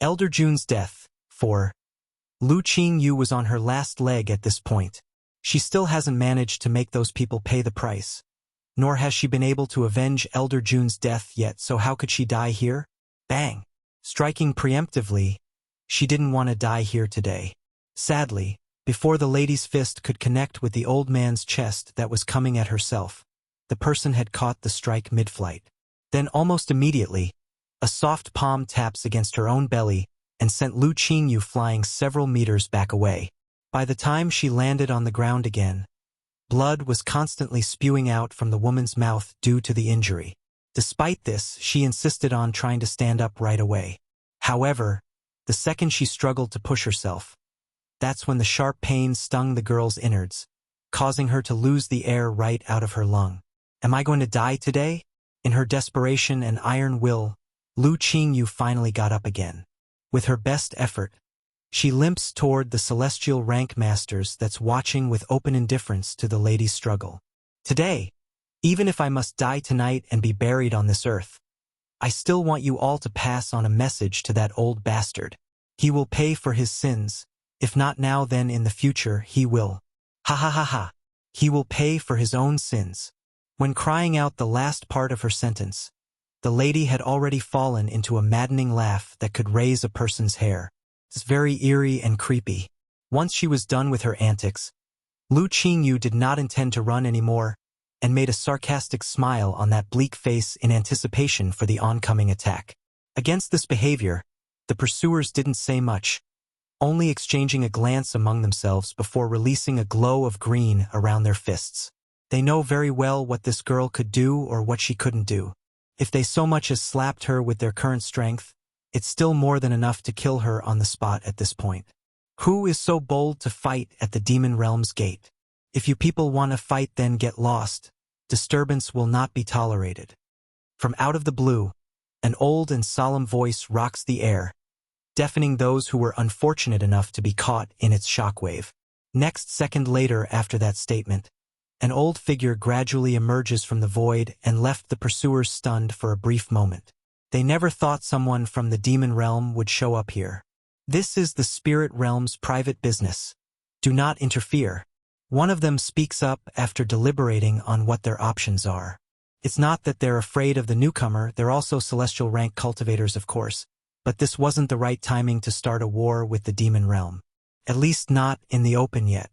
Elder Jun's death. 4. Lu Qingyu was on her last leg at this point. She still hasn't managed to make those people pay the price. Nor has she been able to avenge Elder Jun's death yet, so how could she die here? Bang! Striking preemptively, she didn't want to die here today. Sadly, before the lady's fist could connect with the old man's chest that was coming at herself, the person had caught the strike mid-flight. Then almost immediately, a soft palm taps against her own belly and sent Lu Qingyu flying several meters back away. By the time she landed on the ground again, blood was constantly spewing out from the woman's mouth due to the injury. Despite this, she insisted on trying to stand up right away. However, the second she struggled to push herself, that's when the sharp pain stung the girl's innards, causing her to lose the air right out of her lung. Am I going to die today? In her desperation and iron will, Lu Qingyu finally got up again. With her best effort, she limps toward the celestial rank masters that's watching with open indifference to the lady's struggle. Today, even if I must die tonight and be buried on this earth, I still want you all to pass on a message to that old bastard. He will pay for his sins. If not now, then in the future he will. Ha ha ha ha. He will pay for his own sins. When crying out the last part of her sentence, the lady had already fallen into a maddening laugh that could raise a person's hair. It's very eerie and creepy. Once she was done with her antics, Lu Qingyu did not intend to run anymore and made a sarcastic smile on that bleak face in anticipation for the oncoming attack. Against this behavior, the pursuers didn't say much, only exchanging a glance among themselves before releasing a glow of green around their fists. They know very well what this girl could do or what she couldn't do. If they so much as slapped her with their current strength, it's still more than enough to kill her on the spot at this point. Who is so bold to fight at the demon realm's gate? If you people want to fight, then get lost. Disturbance will not be tolerated. From out of the blue, an old and solemn voice rocks the air, deafening those who were unfortunate enough to be caught in its shockwave. Next second later after that statement, an old figure gradually emerges from the void and left the pursuers stunned for a brief moment. They never thought someone from the demon realm would show up here. This is the spirit realm's private business. Do not interfere. One of them speaks up after deliberating on what their options are. It's not that they're afraid of the newcomer, they're also celestial rank cultivators, of course, but this wasn't the right timing to start a war with the demon realm. At least not in the open yet.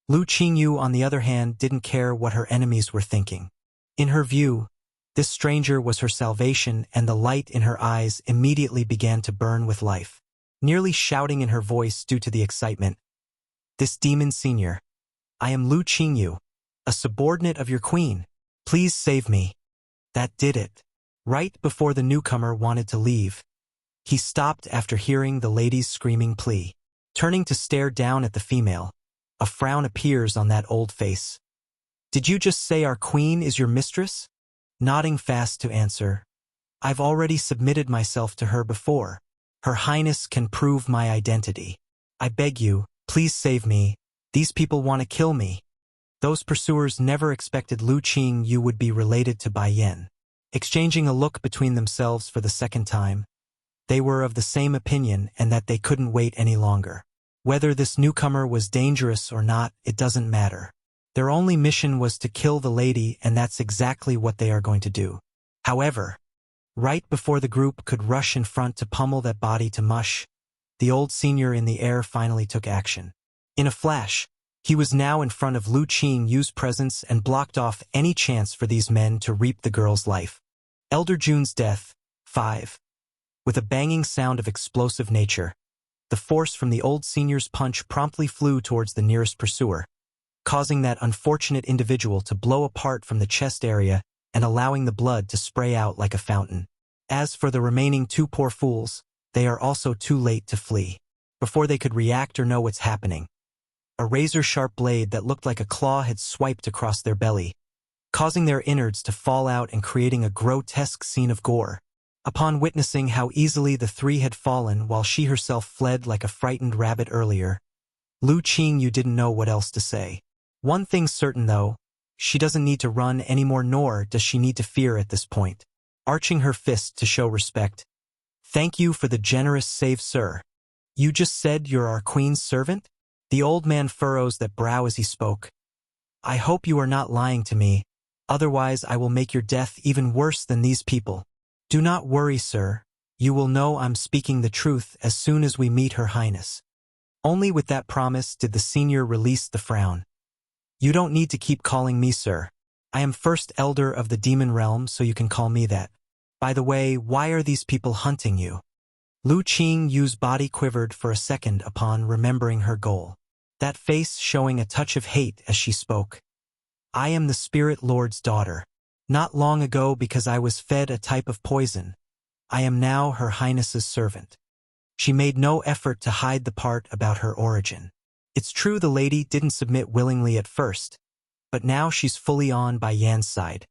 Lu Qingyu, on the other hand, didn't care what her enemies were thinking. In her view, this stranger was her salvation, and the light in her eyes immediately began to burn with life. Nearly shouting in her voice due to the excitement, "This demon senior, I am Lu Qingyu, a subordinate of your queen. Please save me." That did it. Right before the newcomer wanted to leave, he stopped after hearing the lady's screaming plea. Turning to stare down at the female, a frown appears on that old face. "Did you just say our queen is your mistress?" Nodding fast to answer, "I've already submitted myself to her before. Her Highness can prove my identity. I beg you, please save me. These people want to kill me." Those pursuers never expected Lu Qingyu would be related to Bai Yan. Exchanging a look between themselves for the second time, they were of the same opinion and that they couldn't wait any longer. Whether this newcomer was dangerous or not, it doesn't matter. Their only mission was to kill the lady, and that's exactly what they are going to do. However, right before the group could rush in front to pummel that body to mush, the old senior in the air finally took action. In a flash, he was now in front of Lu Qingyu's presence and blocked off any chance for these men to reap the girl's life. Elder Jun's death. 5. With a banging sound of explosive nature, the force from the old senior's punch promptly flew towards the nearest pursuer, causing that unfortunate individual to blow apart from the chest area and allowing the blood to spray out like a fountain. As for the remaining two poor fools, they are also too late to flee. Before they could react or know what's happening, a razor-sharp blade that looked like a claw had swiped across their belly, causing their innards to fall out and creating a grotesque scene of gore. Upon witnessing how easily the three had fallen while she herself fled like a frightened rabbit earlier, Lu Qingyu didn't know what else to say. One thing's certain, though, she doesn't need to run anymore, nor does she need to fear at this point. Arching her fist to show respect, Thank you for the generous save, sir. You just said you're our queen's servant? The old man furrows that brow as he spoke. I hope you are not lying to me, otherwise I will make your death even worse than these people. Do not worry, sir. You will know I'm speaking the truth as soon as we meet Her Highness. Only with that promise did the senior release the frown. You don't need to keep calling me sir. I am first elder of the demon realm, so you can call me that. By the way, why are these people hunting you? Lu Qingyu's body quivered for a second upon remembering her goal, that face showing a touch of hate as she spoke. I am the Spirit Lord's daughter. Not long ago, because I was fed a type of poison, I am now Her Highness's servant. She made no effort to hide the part about her origin. It's true the lady didn't submit willingly at first, but now she's fully on by Yan's side.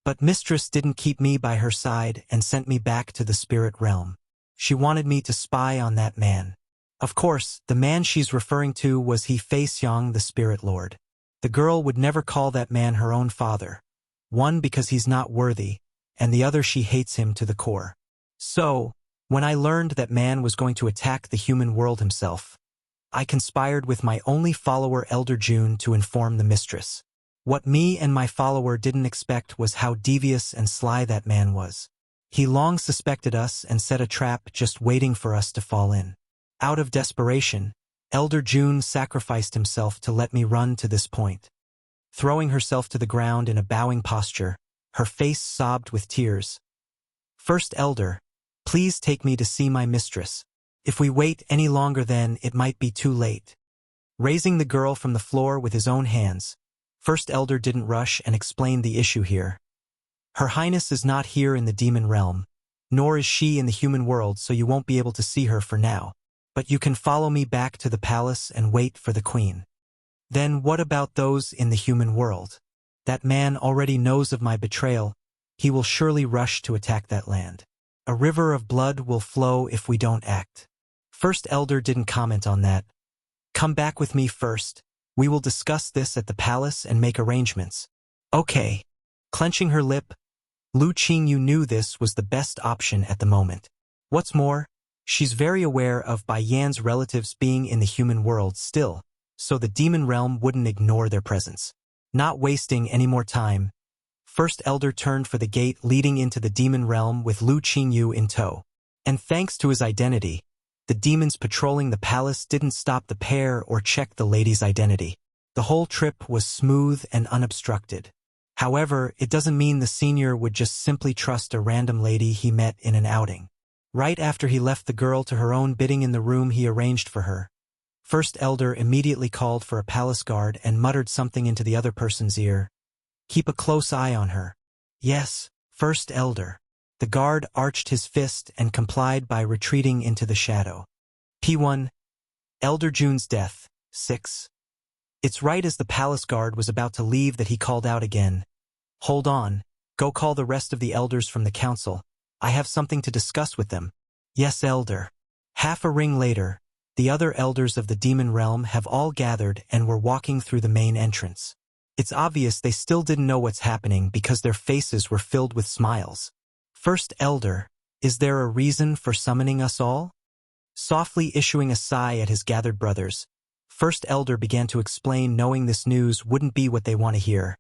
But mistress didn't keep me by her side and sent me back to the spirit realm. She wanted me to spy on that man. Of course, the man she's referring to was He Feixiang, the Spirit Lord. The girl would never call that man her own father. One, because he's not worthy, and the other, she hates him to the core. So, when I learned that man was going to attack the human world himself, I conspired with my only follower Elder June to inform the mistress. What me and my follower didn't expect was how devious and sly that man was. He long suspected us and set a trap just waiting for us to fall in. Out of desperation, Elder June sacrificed himself to let me run to this point. Throwing herself to the ground in a bowing posture, her face sobbed with tears. First Elder, please take me to see my mistress. If we wait any longer, then it might be too late. Raising the girl from the floor with his own hands, First Elder didn't rush and explain the issue here. Her Highness is not here in the demon realm, nor is she in the human world, so you won't be able to see her for now. But you can follow me back to the palace and wait for the queen. Then what about those in the human world? That man already knows of my betrayal. He will surely rush to attack that land. A river of blood will flow if we don't act. First Elder didn't comment on that. Come back with me first. We will discuss this at the palace and make arrangements. Okay. Clenching her lip, Lu Qingyu knew this was the best option at the moment. What's more, she's very aware of Bai Yan's relatives being in the human world still, so the demon realm wouldn't ignore their presence. Not wasting any more time, First Elder turned for the gate leading into the demon realm with Lu Qingyu in tow. And thanks to his identity, the demons patrolling the palace didn't stop the pair or check the lady's identity. The whole trip was smooth and unobstructed. However, it doesn't mean the senior would just simply trust a random lady he met in an outing. Right after he left the girl to her own bidding in the room he arranged for her, First Elder immediately called for a palace guard and muttered something into the other person's ear. Keep a close eye on her. Yes, First Elder. The guard arched his fist and complied by retreating into the shadow. P1. Elder June's death. 6. It's right as the palace guard was about to leave that he called out again. Hold on. Go call the rest of the elders from the council. I have something to discuss with them. Yes, Elder. Half a ring later, the other elders of the demon realm have all gathered and were walking through the main entrance. It's obvious they still didn't know what's happening because their faces were filled with smiles. First Elder, is there a reason for summoning us all? Softly issuing a sigh at his gathered brothers, First Elder began to explain, knowing this news wouldn't be what they want to hear.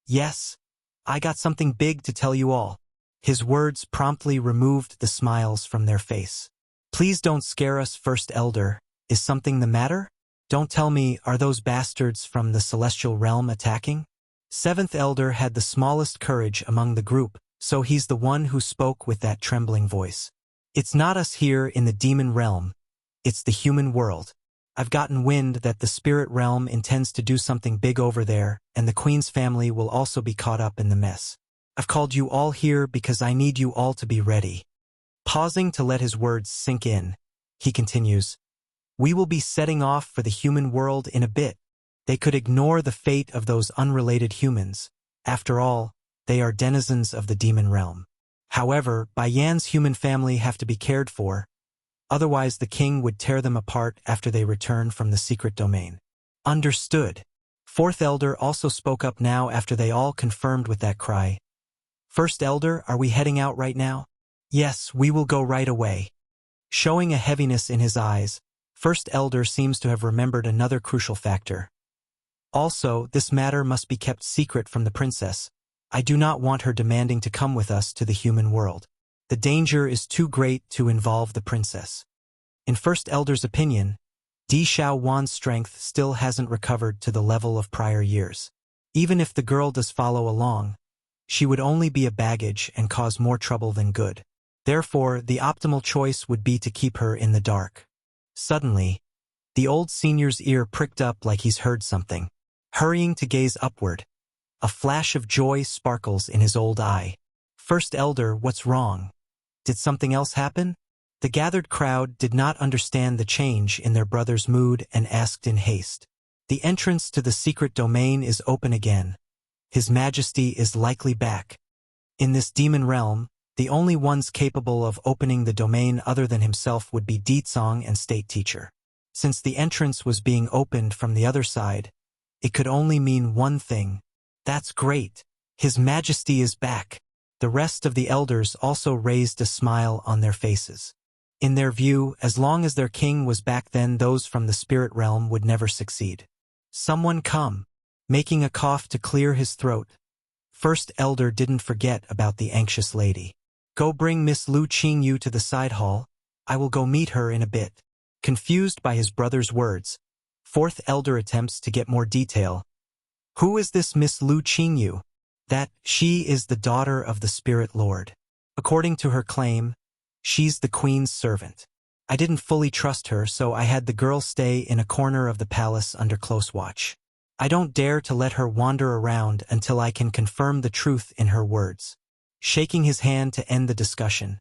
Yes, I got something big to tell you all. His words promptly removed the smiles from their face. Please don't scare us, First Elder. Is something the matter? Don't tell me, are those bastards from the celestial realm attacking? Seventh Elder had the smallest courage among the group, so he's the one who spoke with that trembling voice. It's not us here in the demon realm. It's the human world. I've gotten wind that the spirit realm intends to do something big over there, and the Queen's family will also be caught up in the mess. I've called you all here because I need you all to be ready. Pausing to let his words sink in, he continues, we will be setting off for the human world in a bit. They could ignore the fate of those unrelated humans. After all, they are denizens of the demon realm. However, Bai Yan's human family have to be cared for. Otherwise the king would tear them apart after they return from the secret domain. Understood. Fourth Elder also spoke up now after they all confirmed with that cry. First Elder, are we heading out right now? Yes, we will go right away. Showing a heaviness in his eyes, First Elder seems to have remembered another crucial factor. Also, this matter must be kept secret from the princess. I do not want her demanding to come with us to the human world. The danger is too great to involve the princess. In First Elder's opinion, Di Xiaowan's strength still hasn't recovered to the level of prior years. Even if the girl does follow along, she would only be a baggage and cause more trouble than good. Therefore, the optimal choice would be to keep her in the dark. Suddenly, the old senior's ear pricked up like he's heard something. Hurrying to gaze upward, a flash of joy sparkles in his old eye. First Elder, what's wrong? Did something else happen? The gathered crowd did not understand the change in their brother's mood and asked in haste. The entrance to the secret domain is open again. His Majesty is likely back. In this demon realm, the only ones capable of opening the domain other than himself would be Ditsong and State Teacher. Since the entrance was being opened from the other side, it could only mean one thing. That's great. His Majesty is back. The rest of the elders also raised a smile on their faces. In their view, as long as their king was back, then those from the spirit realm would never succeed. Someone come. Making a cough to clear his throat, First Elder didn't forget about the anxious lady. Go bring Miss Lu Qingyu to the side hall. I will go meet her in a bit. Confused by his brother's words, Fourth Elder attempts to get more detail. Who is this Miss Lu Qingyu? That she is the daughter of the Spirit Lord. According to her claim, she's the queen's servant. I didn't fully trust her, so I had the girl stay in a corner of the palace under close watch. I don't dare to let her wander around until I can confirm the truth in her words. Shaking his hand to end the discussion.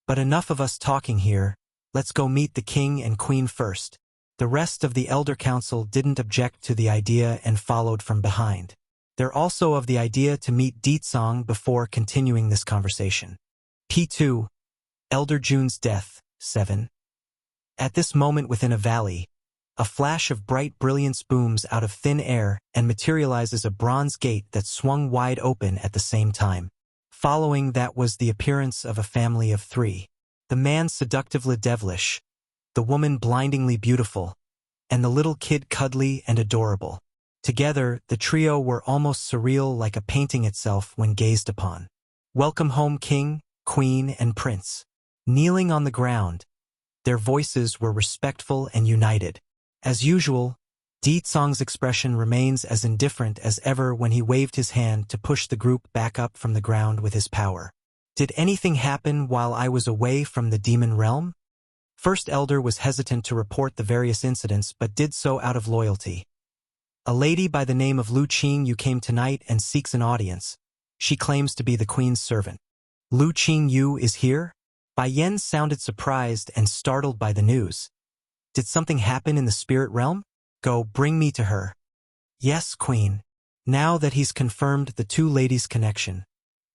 But enough of us talking here, let's go meet the king and queen first. The rest of the Elder Council didn't object to the idea and followed from behind. They're also of the idea to meet Ditsong before continuing this conversation. P2. Elder Jun's death, 7. At this moment within a valley, a flash of bright brilliance booms out of thin air and materializes a bronze gate that swung wide open at the same time. Following that was the appearance of a family of 3. The man seductively devilish, the woman blindingly beautiful, and the little kid cuddly and adorable. Together, the trio were almost surreal, like a painting itself when gazed upon. Welcome home, king, queen, and prince. Kneeling on the ground, their voices were respectful and united. As usual, Ditsong's expression remains as indifferent as ever when he waved his hand to push the group back up from the ground with his power. Did anything happen while I was away from the demon realm? First Elder was hesitant to report the various incidents but did so out of loyalty. A lady by the name of Lu Qingyu came tonight and seeks an audience. She claims to be the queen's servant. Lu Qingyu is here? Bai Yan sounded surprised and startled by the news. Did something happen in the spirit realm? Go, bring me to her. Yes, queen. Now that he's confirmed the two ladies' connection,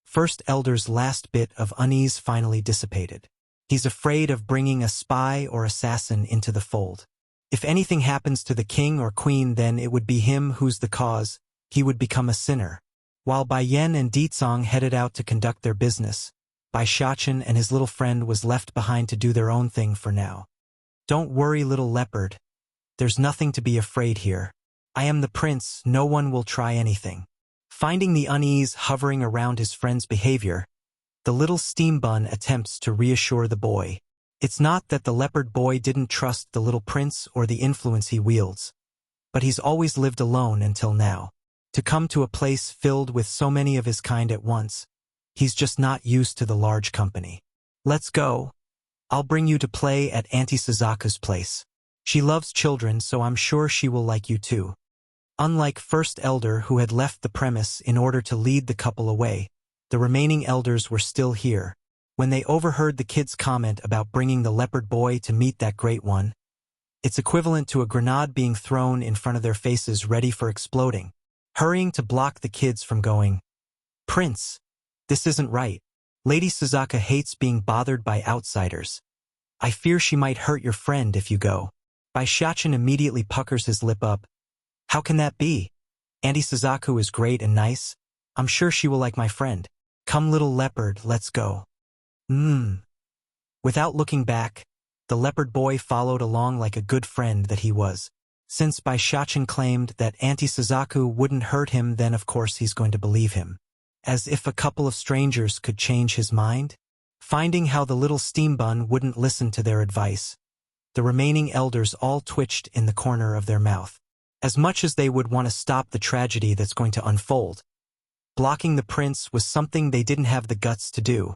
First Elder's last bit of unease finally dissipated. He's afraid of bringing a spy or assassin into the fold. If anything happens to the king or queen, then it would be him who's the cause. He would become a sinner. While Bai Yan and Ditsong headed out to conduct their business, Bai Shachen and his little friend was left behind to do their own thing for now. Don't worry, little leopard. There's nothing to be afraid here. I am the prince, no one will try anything. Finding the unease hovering around his friend's behavior, the little steam bun attempts to reassure the boy. It's not that the leopard boy didn't trust the little prince or the influence he wields, but he's always lived alone until now. To come to a place filled with so many of his kind at once, he's just not used to the large company. Let's go. I'll bring you to play at Auntie Suzaku's place. She loves children, so I'm sure she will like you too. Unlike First Elder, who had left the premise in order to lead the couple away, the remaining elders were still here. When they overheard the kid's comment about bringing the leopard boy to meet that great one, it's equivalent to a grenade being thrown in front of their faces ready for exploding. Hurrying to block the kids from going, Prince, this isn't right. Lady Suzuka hates being bothered by outsiders. I fear she might hurt your friend if you go. Bai Shachen immediately puckers his lip up. How can that be? Auntie Suzaku is great and nice. I'm sure she will like my friend. Come, little leopard, let's go. Without looking back, the leopard boy followed along like a good friend that he was. Since Bai Shachen claimed that Auntie Suzaku wouldn't hurt him, then of course he's going to believe him. As if a couple of strangers could change his mind? Finding how the little steam bun wouldn't listen to their advice, the remaining elders all twitched in the corner of their mouth. As much as they would want to stop the tragedy that's going to unfold, blocking the prince was something they didn't have the guts to do.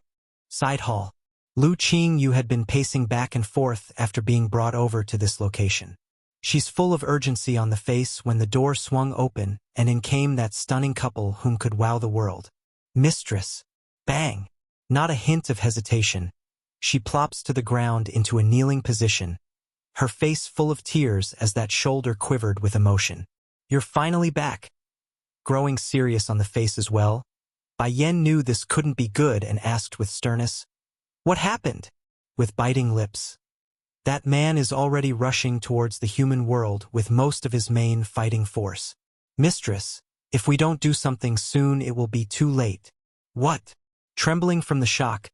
Side hall. Lu Qingyu had been pacing back and forth after being brought over to this location. She's full of urgency on the face when the door swung open and in came that stunning couple whom could wow the world. Mistress. Bang. Not a hint of hesitation. She plops to the ground into a kneeling position, her face full of tears as that shoulder quivered with emotion. You're finally back. Growing serious on the face as well, Bai Yan knew this couldn't be good and asked with sternness, "What happened?" With biting lips. That man is already rushing towards the human world with most of his main fighting force. Mistress, if we don't do something soon it will be too late. What? Trembling from the shock,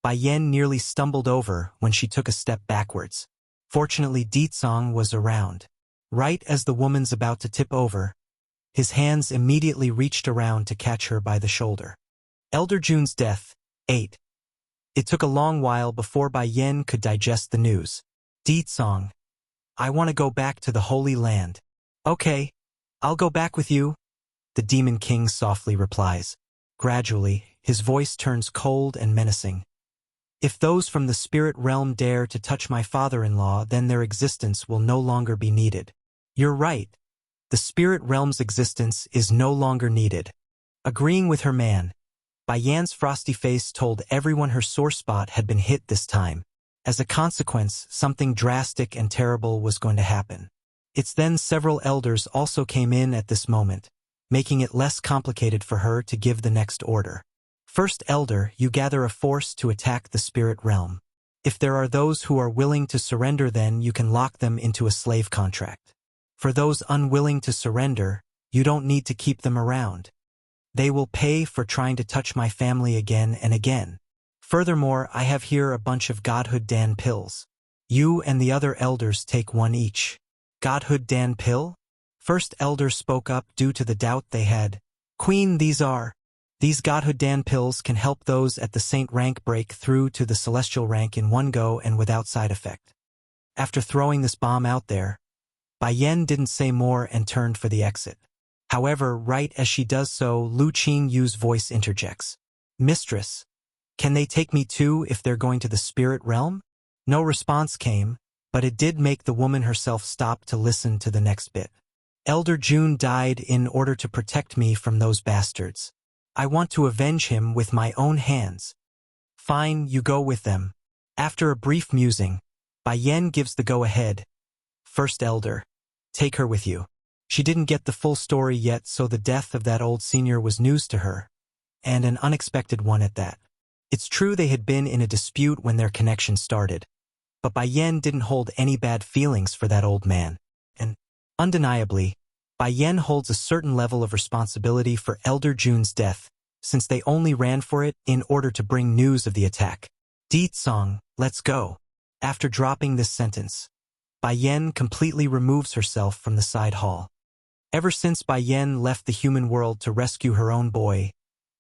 Bai Yan nearly stumbled over when she took a step backwards. Fortunately Ditsong was around. Right as the woman's about to tip over, his hands immediately reached around to catch her by the shoulder. Elder Jun's death. 8. It took a long while before Bai Yan could digest the news. Ditsong. I want to go back to the Holy Land. Okay, I'll go back with you, the Demon King softly replies. Gradually, his voice turns cold and menacing. If those from the spirit realm dare to touch my father-in-law, then their existence will no longer be needed. You're right. The spirit realm's existence is no longer needed. Agreeing with her man, Bai Yan's frosty face told everyone her sore spot had been hit this time. As a consequence, something drastic and terrible was going to happen. It's then several elders also came in at this moment, making it less complicated for her to give the next order. First elder, you gather a force to attack the spirit realm. If there are those who are willing to surrender, then you can lock them into a slave contract. For those unwilling to surrender, you don't need to keep them around. They will pay for trying to touch my family again and again. Furthermore, I have here a bunch of Godhood Dan pills. You and the other elders take one each. Godhood Dan pill? First elder spoke up due to the doubt they had. Queen, these Godhood Dan pills can help those at the saint rank break through to the celestial rank in one go and without side effect. After throwing this bomb out there, Bai Yan didn't say more and turned for the exit. However, right as she does so, Lu Qingyu's voice interjects. Mistress, can they take me too if they're going to the spirit realm? No response came, but it did make the woman herself stop to listen to the next bit. Elder Jun died in order to protect me from those bastards. I want to avenge him with my own hands. Fine, you go with them. After a brief musing, Bai Yan gives the go-ahead. First elder, take her with you. She didn't get the full story yet, so the death of that old senior was news to her, and an unexpected one at that. It's true they had been in a dispute when their connection started, but Bai Yan didn't hold any bad feelings for that old man, and, undeniably, Bai Yan holds a certain level of responsibility for Elder Jun's death, since they only ran for it in order to bring news of the attack. Ditsong, let's go. After dropping this sentence, Bai Yan completely removes herself from the side hall. Ever since Bai Yan left the human world to rescue her own boy,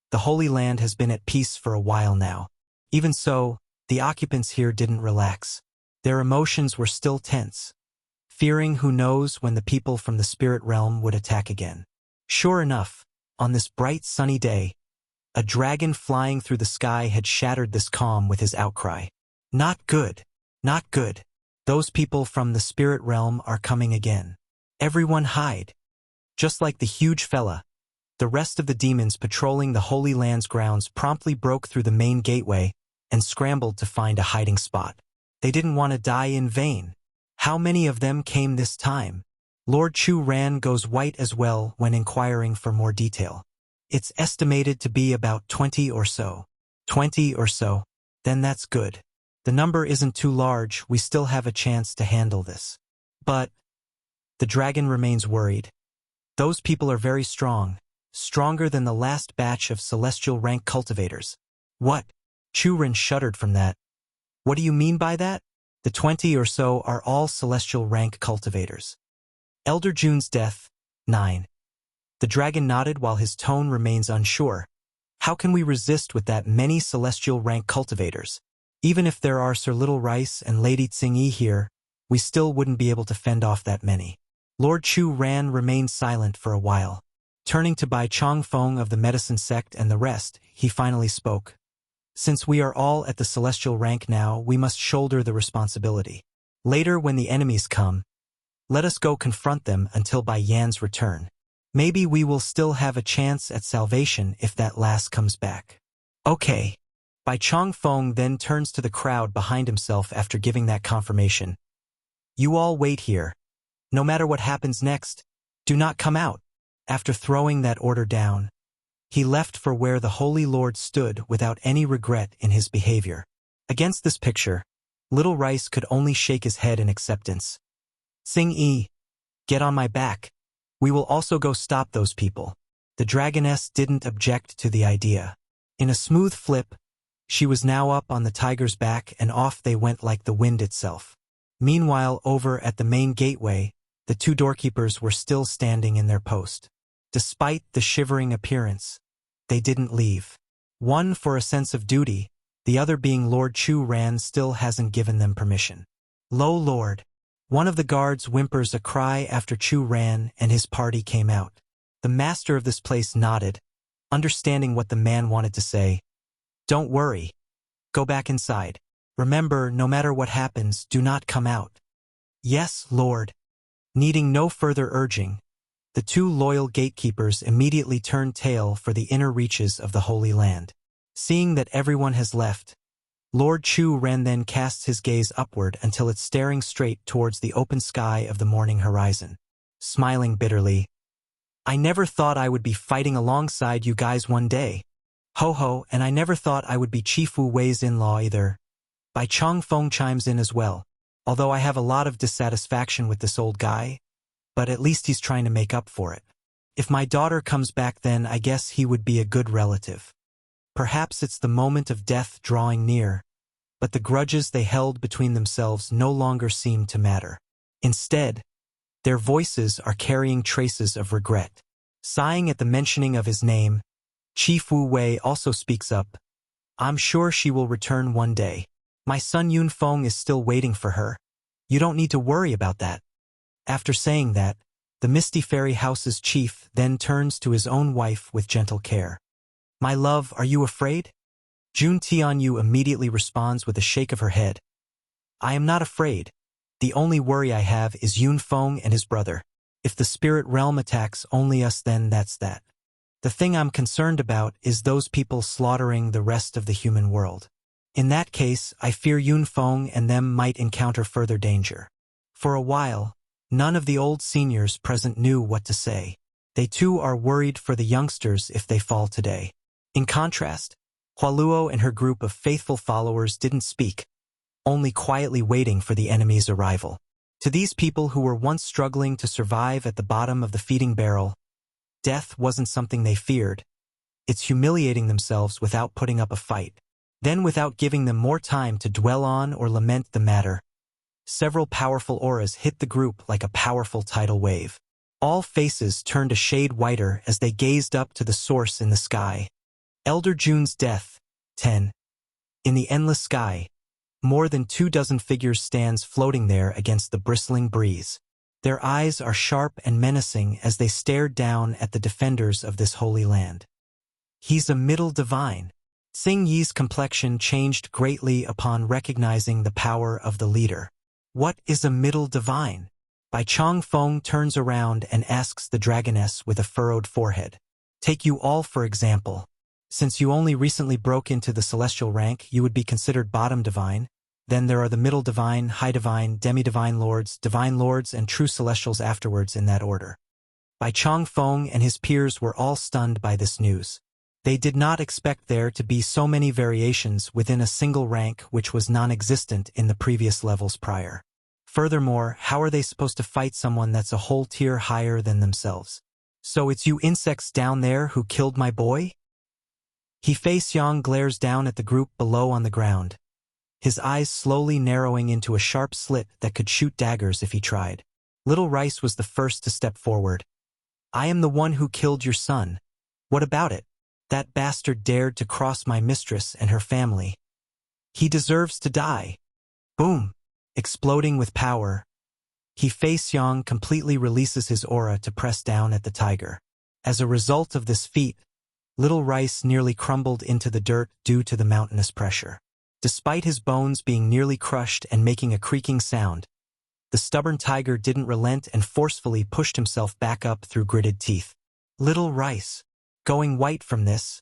the Holy Land has been at peace for a while now. Even so, the occupants here didn't relax. Their emotions were still tense, fearing who knows when the people from the spirit realm would attack again. Sure enough, on this bright sunny day, a dragon flying through the sky had shattered this calm with his outcry. Not good. Not good. Those people from the spirit realm are coming again. Everyone hide. Just like the huge fella, the rest of the demons patrolling the Holy Land's grounds promptly broke through the main gateway and scrambled to find a hiding spot. They didn't want to die in vain. How many of them came this time? Lord Chu Ran goes white as well when inquiring for more detail. It's estimated to be about 20 or so. 20 or so. Then that's good. The number isn't too large, we still have a chance to handle this. But the dragon remains worried. Those people are very strong, stronger than the last batch of celestial rank cultivators. What? Chu Ren shuddered from that. What do you mean by that? The 20 or so are all celestial rank cultivators. Elder June's death, 9. The dragon nodded while his tone remains unsure. How can we resist with that many celestial rank cultivators? Even if there are Sir Little Rice and Lady Tsing-yi here, we still wouldn't be able to fend off that many. Lord Chu Ran remained silent for a while. Turning to Bai Chongfeng of the medicine sect and the rest, he finally spoke. Since we are all at the celestial rank now, we must shoulder the responsibility. Later, when the enemies come, let us go confront them until Bai Yan's return. Maybe we will still have a chance at salvation if that lass comes back. Okay. Bai Chongfeng then turns to the crowd behind himself after giving that confirmation. You all wait here. No matter what happens next, do not come out. After throwing that order down, he left for where the Holy Lord stood without any regret in his behavior. Against this picture, Little Rice could only shake his head in acceptance. Tsing-yi, get on my back. We will also go stop those people. The dragoness didn't object to the idea. In a smooth flip, she was now up on the tiger's back and off they went like the wind itself. Meanwhile, over at the main gateway, the two doorkeepers were still standing in their post. Despite the shivering appearance, they didn't leave. One for a sense of duty, the other being Lord Chu Ran still hasn't given them permission. Lo Lord! One of the guards whimpers a cry after Chu Ran and his party came out. The master of this place nodded, understanding what the man wanted to say. Don't worry. Go back inside. Remember, no matter what happens, do not come out. Yes, Lord. Needing no further urging, the two loyal gatekeepers immediately turned tail for the inner reaches of the Holy Land. Seeing that everyone has left, Lord Chu Ran then casts his gaze upward until it's staring straight towards the open sky of the morning horizon. Smiling bitterly, I never thought I would be fighting alongside you guys one day. Ho ho, and I never thought I would be Chief Wu Wei's in-law either. Bai Chongfeng chimes in as well. Although I have a lot of dissatisfaction with this old guy, but at least he's trying to make up for it. If my daughter comes back then I guess he would be a good relative. Perhaps it's the moment of death drawing near, but the grudges they held between themselves no longer seem to matter. Instead, their voices are carrying traces of regret. Sighing at the mentioning of his name, Chief Wu Wei also speaks up. I'm sure she will return one day. My son Yunfeng is still waiting for her. You don't need to worry about that. After saying that, the Misty Fairy House's chief then turns to his own wife with gentle care. My love, are you afraid? Jun Tianyu immediately responds with a shake of her head. I am not afraid. The only worry I have is Yunfeng and his brother. If the spirit realm attacks only us, then that's that. The thing I'm concerned about is those people slaughtering the rest of the human world. In that case, I fear Yunfeng and them might encounter further danger. For a while, none of the old seniors present knew what to say. They too are worried for the youngsters if they fall today. In contrast, Hualuo and her group of faithful followers didn't speak, only quietly waiting for the enemy's arrival. To these people who were once struggling to survive at the bottom of the feeding barrel, death wasn't something they feared. It's humiliating themselves without putting up a fight. Then, without giving them more time to dwell on or lament the matter, several powerful auras hit the group like a powerful tidal wave. All faces turned a shade whiter as they gazed up to the source in the sky. Elder June's death, 10. In the endless sky, more than 24 figures stands floating there against the bristling breeze. Their eyes are sharp and menacing as they stare down at the defenders of this holy land. He's a middle divine. Tsing Yi's complexion changed greatly upon recognizing the power of the leader. What is a middle divine? Bai Chongfeng turns around and asks the dragoness with a furrowed forehead. Take you all for example. Since you only recently broke into the celestial rank, you would be considered bottom divine. Then there are the middle divine, high divine, demi-divine lords, and true celestials afterwards in that order. Bai Chongfeng and his peers were all stunned by this news. They did not expect there to be so many variations within a single rank which was non-existent in the previous levels prior. Furthermore, how are they supposed to fight someone that's a whole tier higher than themselves? So it's you insects down there who killed my boy? Fei Xiang glares down at the group below on the ground, his eyes slowly narrowing into a sharp slit that could shoot daggers if he tried. Little Rice was the first to step forward. I am the one who killed your son. What about it? That bastard dared to cross my mistress and her family. He deserves to die. Boom! Exploding with power, Fei Xiang completely releases his aura to press down at the tiger. As a result of this feat, Little Rice nearly crumbled into the dirt due to the mountainous pressure. Despite his bones being nearly crushed and making a creaking sound, the stubborn tiger didn't relent and forcefully pushed himself back up through gritted teeth. Little Rice, going white from this,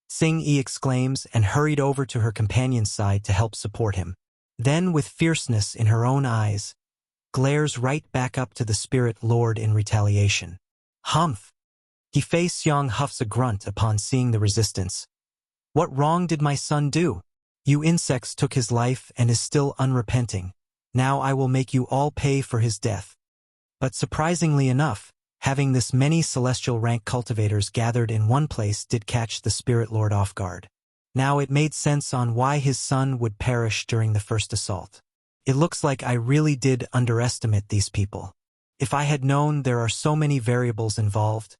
Xing Yi exclaims and hurried over to her companion's side to help support him. Then, with fierceness in her own eyes, glares right back up to the spirit lord in retaliation. Humph! Fei Xiang huffs a grunt upon seeing the resistance. What wrong did my son do? You insects took his life and is still unrepenting. Now I will make you all pay for his death. But surprisingly enough, having this many celestial rank cultivators gathered in one place did catch the spirit lord off guard. Now it made sense on why his son would perish during the first assault. It looks like I really did underestimate these people. If I had known there are so many variables involved,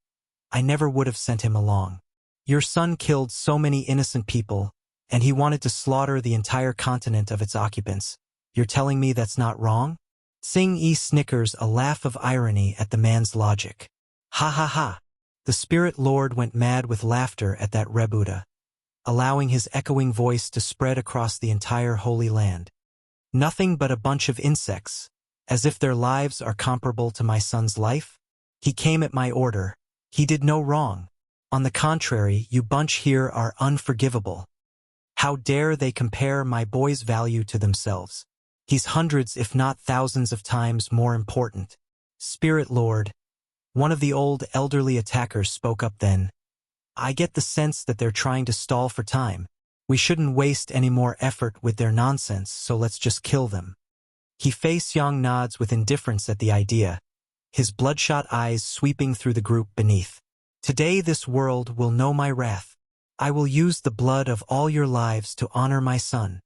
I never would have sent him along. Your son killed so many innocent people, and he wanted to slaughter the entire continent of its occupants. You're telling me that's not wrong? Xing Yi snickers a laugh of irony at the man's logic. Ha ha ha! The spirit lord went mad with laughter at that rebuda, allowing his echoing voice to spread across the entire Holy Land. Nothing but a bunch of insects, as if their lives are comparable to my son's life? He came at my order. He did no wrong. On the contrary, you bunch here are unforgivable. How dare they compare my boy's value to themselves? He's hundreds if not thousands of times more important. Spirit Lord, one of the old elderly attackers spoke up then. I get the sense that they're trying to stall for time. We shouldn't waste any more effort with their nonsense, so let's just kill them. Fei Xiang nods with indifference at the idea, his bloodshot eyes sweeping through the group beneath. Today this world will know my wrath. I will use the blood of all your lives to honor my son.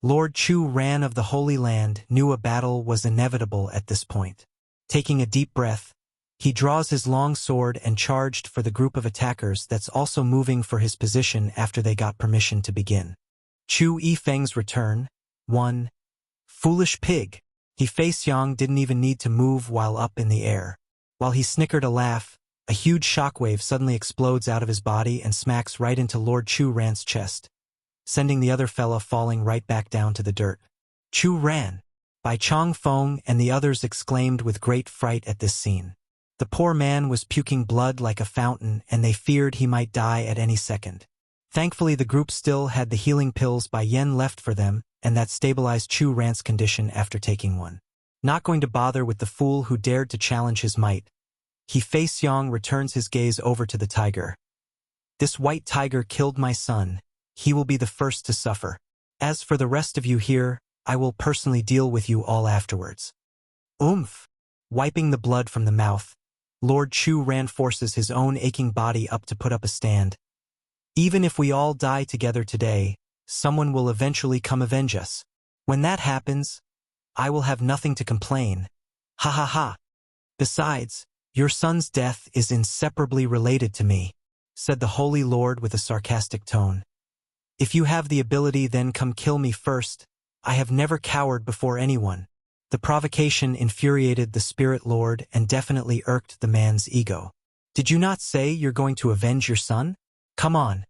Lord Chu Ran of the Holy Land knew a battle was inevitable at this point. Taking a deep breath, he draws his long sword and charged for the group of attackers that's also moving for his position after they got permission to begin. Chu Yifeng's return. 1. Foolish pig. Fei Xiang didn't even need to move while up in the air. While he snickered a laugh, a huge shockwave suddenly explodes out of his body and smacks right into Lord Chu Ran's chest, sending the other fella falling right back down to the dirt. Chu Ran! Bai Chong Feng and the others exclaimed with great fright at this scene. The poor man was puking blood like a fountain, and they feared he might die at any second. Thankfully, the group still had the healing pills Bai Yen left for them, and that stabilized Chu Ran's condition after taking one. Not going to bother with the fool who dared to challenge his might, Fei Xiang returns his gaze over to the tiger. This white tiger killed my son. He will be the first to suffer. As for the rest of you here, I will personally deal with you all afterwards. Oomph! Wiping the blood from the mouth, Lord Chu Ran forces his own aching body up to put up a stand. Even if we all die together today, someone will eventually come avenge us. When that happens, I will have nothing to complain. Ha ha ha! Besides, your son's death is inseparably related to me, said the Holy Lord with a sarcastic tone. If you have the ability, then come kill me first. I have never cowered before anyone. The provocation infuriated the Spirit Lord and definitely irked the man's ego. Did you not say you're going to avenge your son? Come on.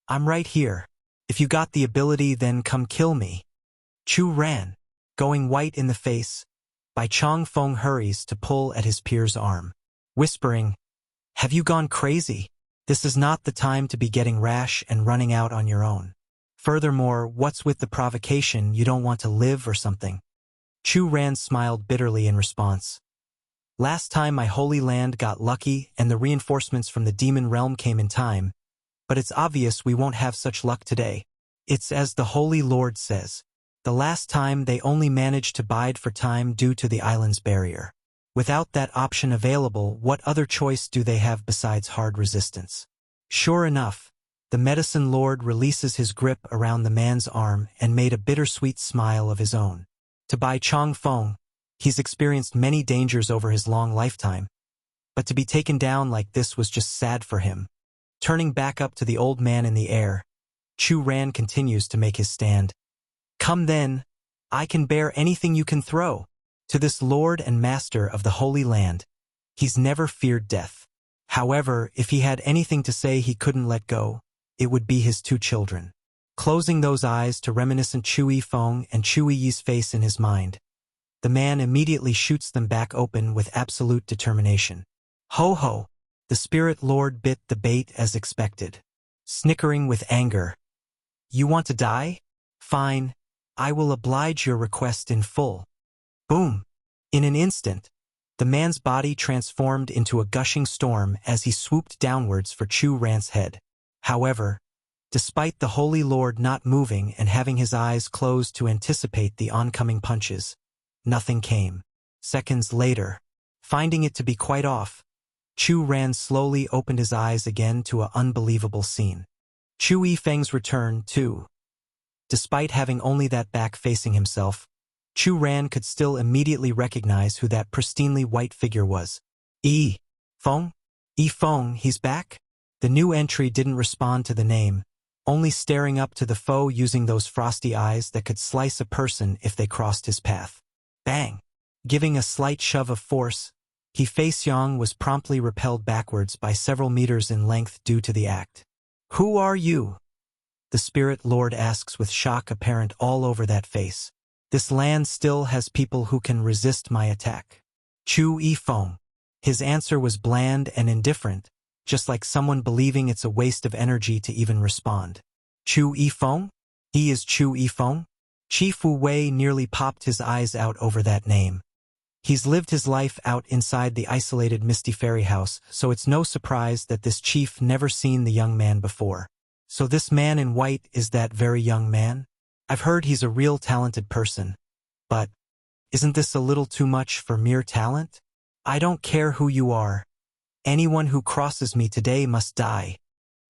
I'm right here. If you got the ability, then come kill me. Chu Ran, going white in the face, Bai Chong Feng hurries to pull at his peer's arm, whispering, "Have you gone crazy? This is not the time to be getting rash and running out on your own. Furthermore, what's with the provocation? You don't want to live or something?" Chu Ran smiled bitterly in response. Last time my Holy Land got lucky and the reinforcements from the demon realm came in time, but it's obvious we won't have such luck today. It's as the Holy Lord says. The last time they only managed to bide for time due to the island's barrier. Without that option available, what other choice do they have besides hard resistance? Sure enough, The medicine lord releases his grip around the man's arm and made a bittersweet smile of his own. To Bai Chong Feng, he's experienced many dangers over his long lifetime, but to be taken down like this was just sad for him. Turning back up to the old man in the air, Chu Ran continues to make his stand. Come then, I can bear anything you can throw. To this lord and master of the Holy Land, he's never feared death. However, if he had anything to say he couldn't let go, it would be his two children. Closing those eyes to reminiscent Chu Yifeng and Chu Yi's face in his mind, the man immediately shoots them back open with absolute determination. Ho ho! The spirit lord bit the bait as expected, snickering with anger. You want to die? Fine, I will oblige your request in full. Boom! In an instant, the man's body transformed into a gushing storm as he swooped downwards for Chu Ran's head. However, despite the Holy Lord not moving and having his eyes closed to anticipate the oncoming punches, nothing came. Seconds later, finding it to be quite off, Chu Ran slowly opened his eyes again to an unbelievable scene. Chu Yifeng's return, too. Despite having only that back facing himself, Chu Ran could still immediately recognize who that pristinely white figure was. Feng? Feng, he's back? The new entry didn't respond to the name, only staring up to the foe using those frosty eyes that could slice a person if they crossed his path. Bang! Giving a slight shove of force, Fei-Xiong was promptly repelled backwards by several meters in length due to the act. Who are you? The spirit lord asks with shock apparent all over that face. This land still has people who can resist my attack. Chu Yifeng. His answer was bland and indifferent, just like someone believing it's a waste of energy to even respond. Chu Yifeng? He is Chu Yifeng? Chief Wu Wei nearly popped his eyes out over that name. He's lived his life out inside the isolated Misty Fairy House, so it's no surprise that this chief never seen the young man before. So this man in white is that very young man? I've heard he's a real talented person. But isn't this a little too much for mere talent? I don't care who you are. Anyone who crosses me today must die.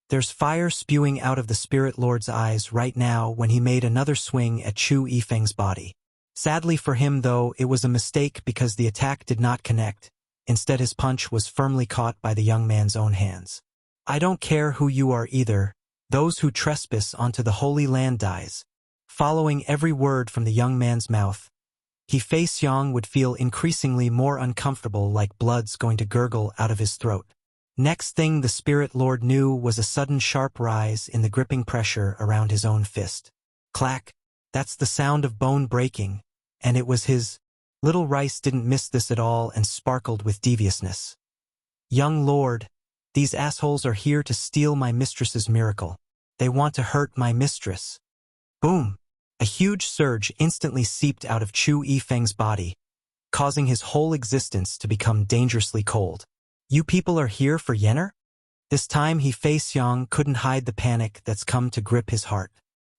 There's fire spewing out of the Spirit Lord's eyes right now when he made another swing at Chu Yifeng's body. Sadly for him, though, it was a mistake because the attack did not connect. Instead, his punch was firmly caught by the young man's own hands. I don't care who you are either. Those who trespass onto the Holy Land dies. Following every word from the young man's mouth, Fei-Xiong would feel increasingly more uncomfortable, like blood's going to gurgle out of his throat. Next thing the Spirit Lord knew was a sudden sharp rise in the gripping pressure around his own fist. Clack! That's the sound of bone breaking, and it was his. Little Rice didn't miss this at all and sparkled with deviousness. Young Lord, these assholes are here to steal my mistress's miracle. They want to hurt my mistress. Boom! A huge surge instantly seeped out of Chu Yifeng's body, causing his whole existence to become dangerously cold. You people are here for Yenner? This time Fei-Xiong couldn't hide the panic that's come to grip his heart.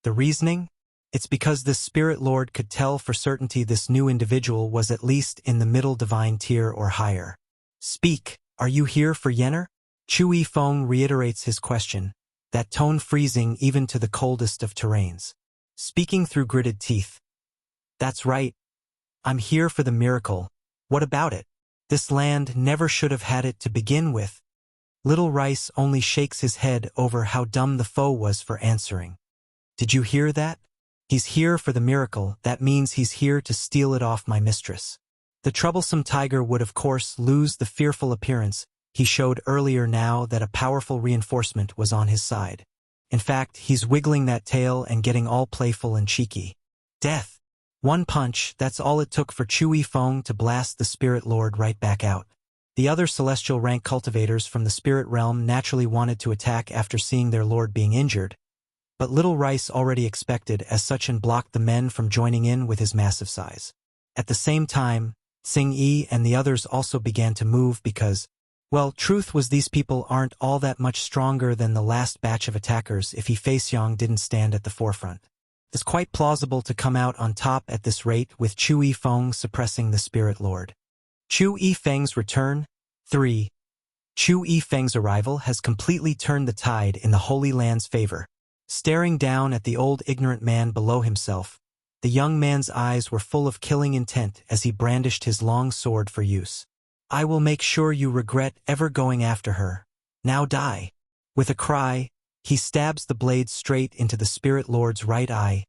The reasoning? It's because this Spirit Lord could tell for certainty this new individual was at least in the middle divine tier or higher. Speak, are you here for Yenner? Chu Yifeng reiterates his question, that tone freezing even to the coldest of terrains. Speaking through gritted teeth. That's right. I'm here for the miracle. What about it? This land never should have had it to begin with. Little Rice only shakes his head over how dumb the foe was for answering. Did you hear that? He's here for the miracle. That means he's here to steal it off my mistress. The troublesome tiger would of course lose the fearful appearance he showed earlier now that a powerful reinforcement was on his side. In fact, he's wiggling that tail and getting all playful and cheeky. Death. One punch, that's all it took for Chu Yifeng to blast the Spirit Lord right back out. The other celestial rank cultivators from the spirit realm naturally wanted to attack after seeing their lord being injured, but Little Rice already expected as such and blocked the men from joining in with his massive size. At the same time, Xing Yi and the others also began to move because, well, truth was these people aren't all that much stronger than the last batch of attackers if Fei-Xiong didn't stand at the forefront. It's quite plausible to come out on top at this rate with Chu Yifeng suppressing the Spirit Lord. Chu Yifeng's return. 3. Chu Yifeng's arrival has completely turned the tide in the Holy Land's favor. Staring down at the old ignorant man below himself, the young man's eyes were full of killing intent as he brandished his long sword for use. I will make sure you regret ever going after her. Now die. With a cry, he stabs the blade straight into the Spirit Lord's right eye,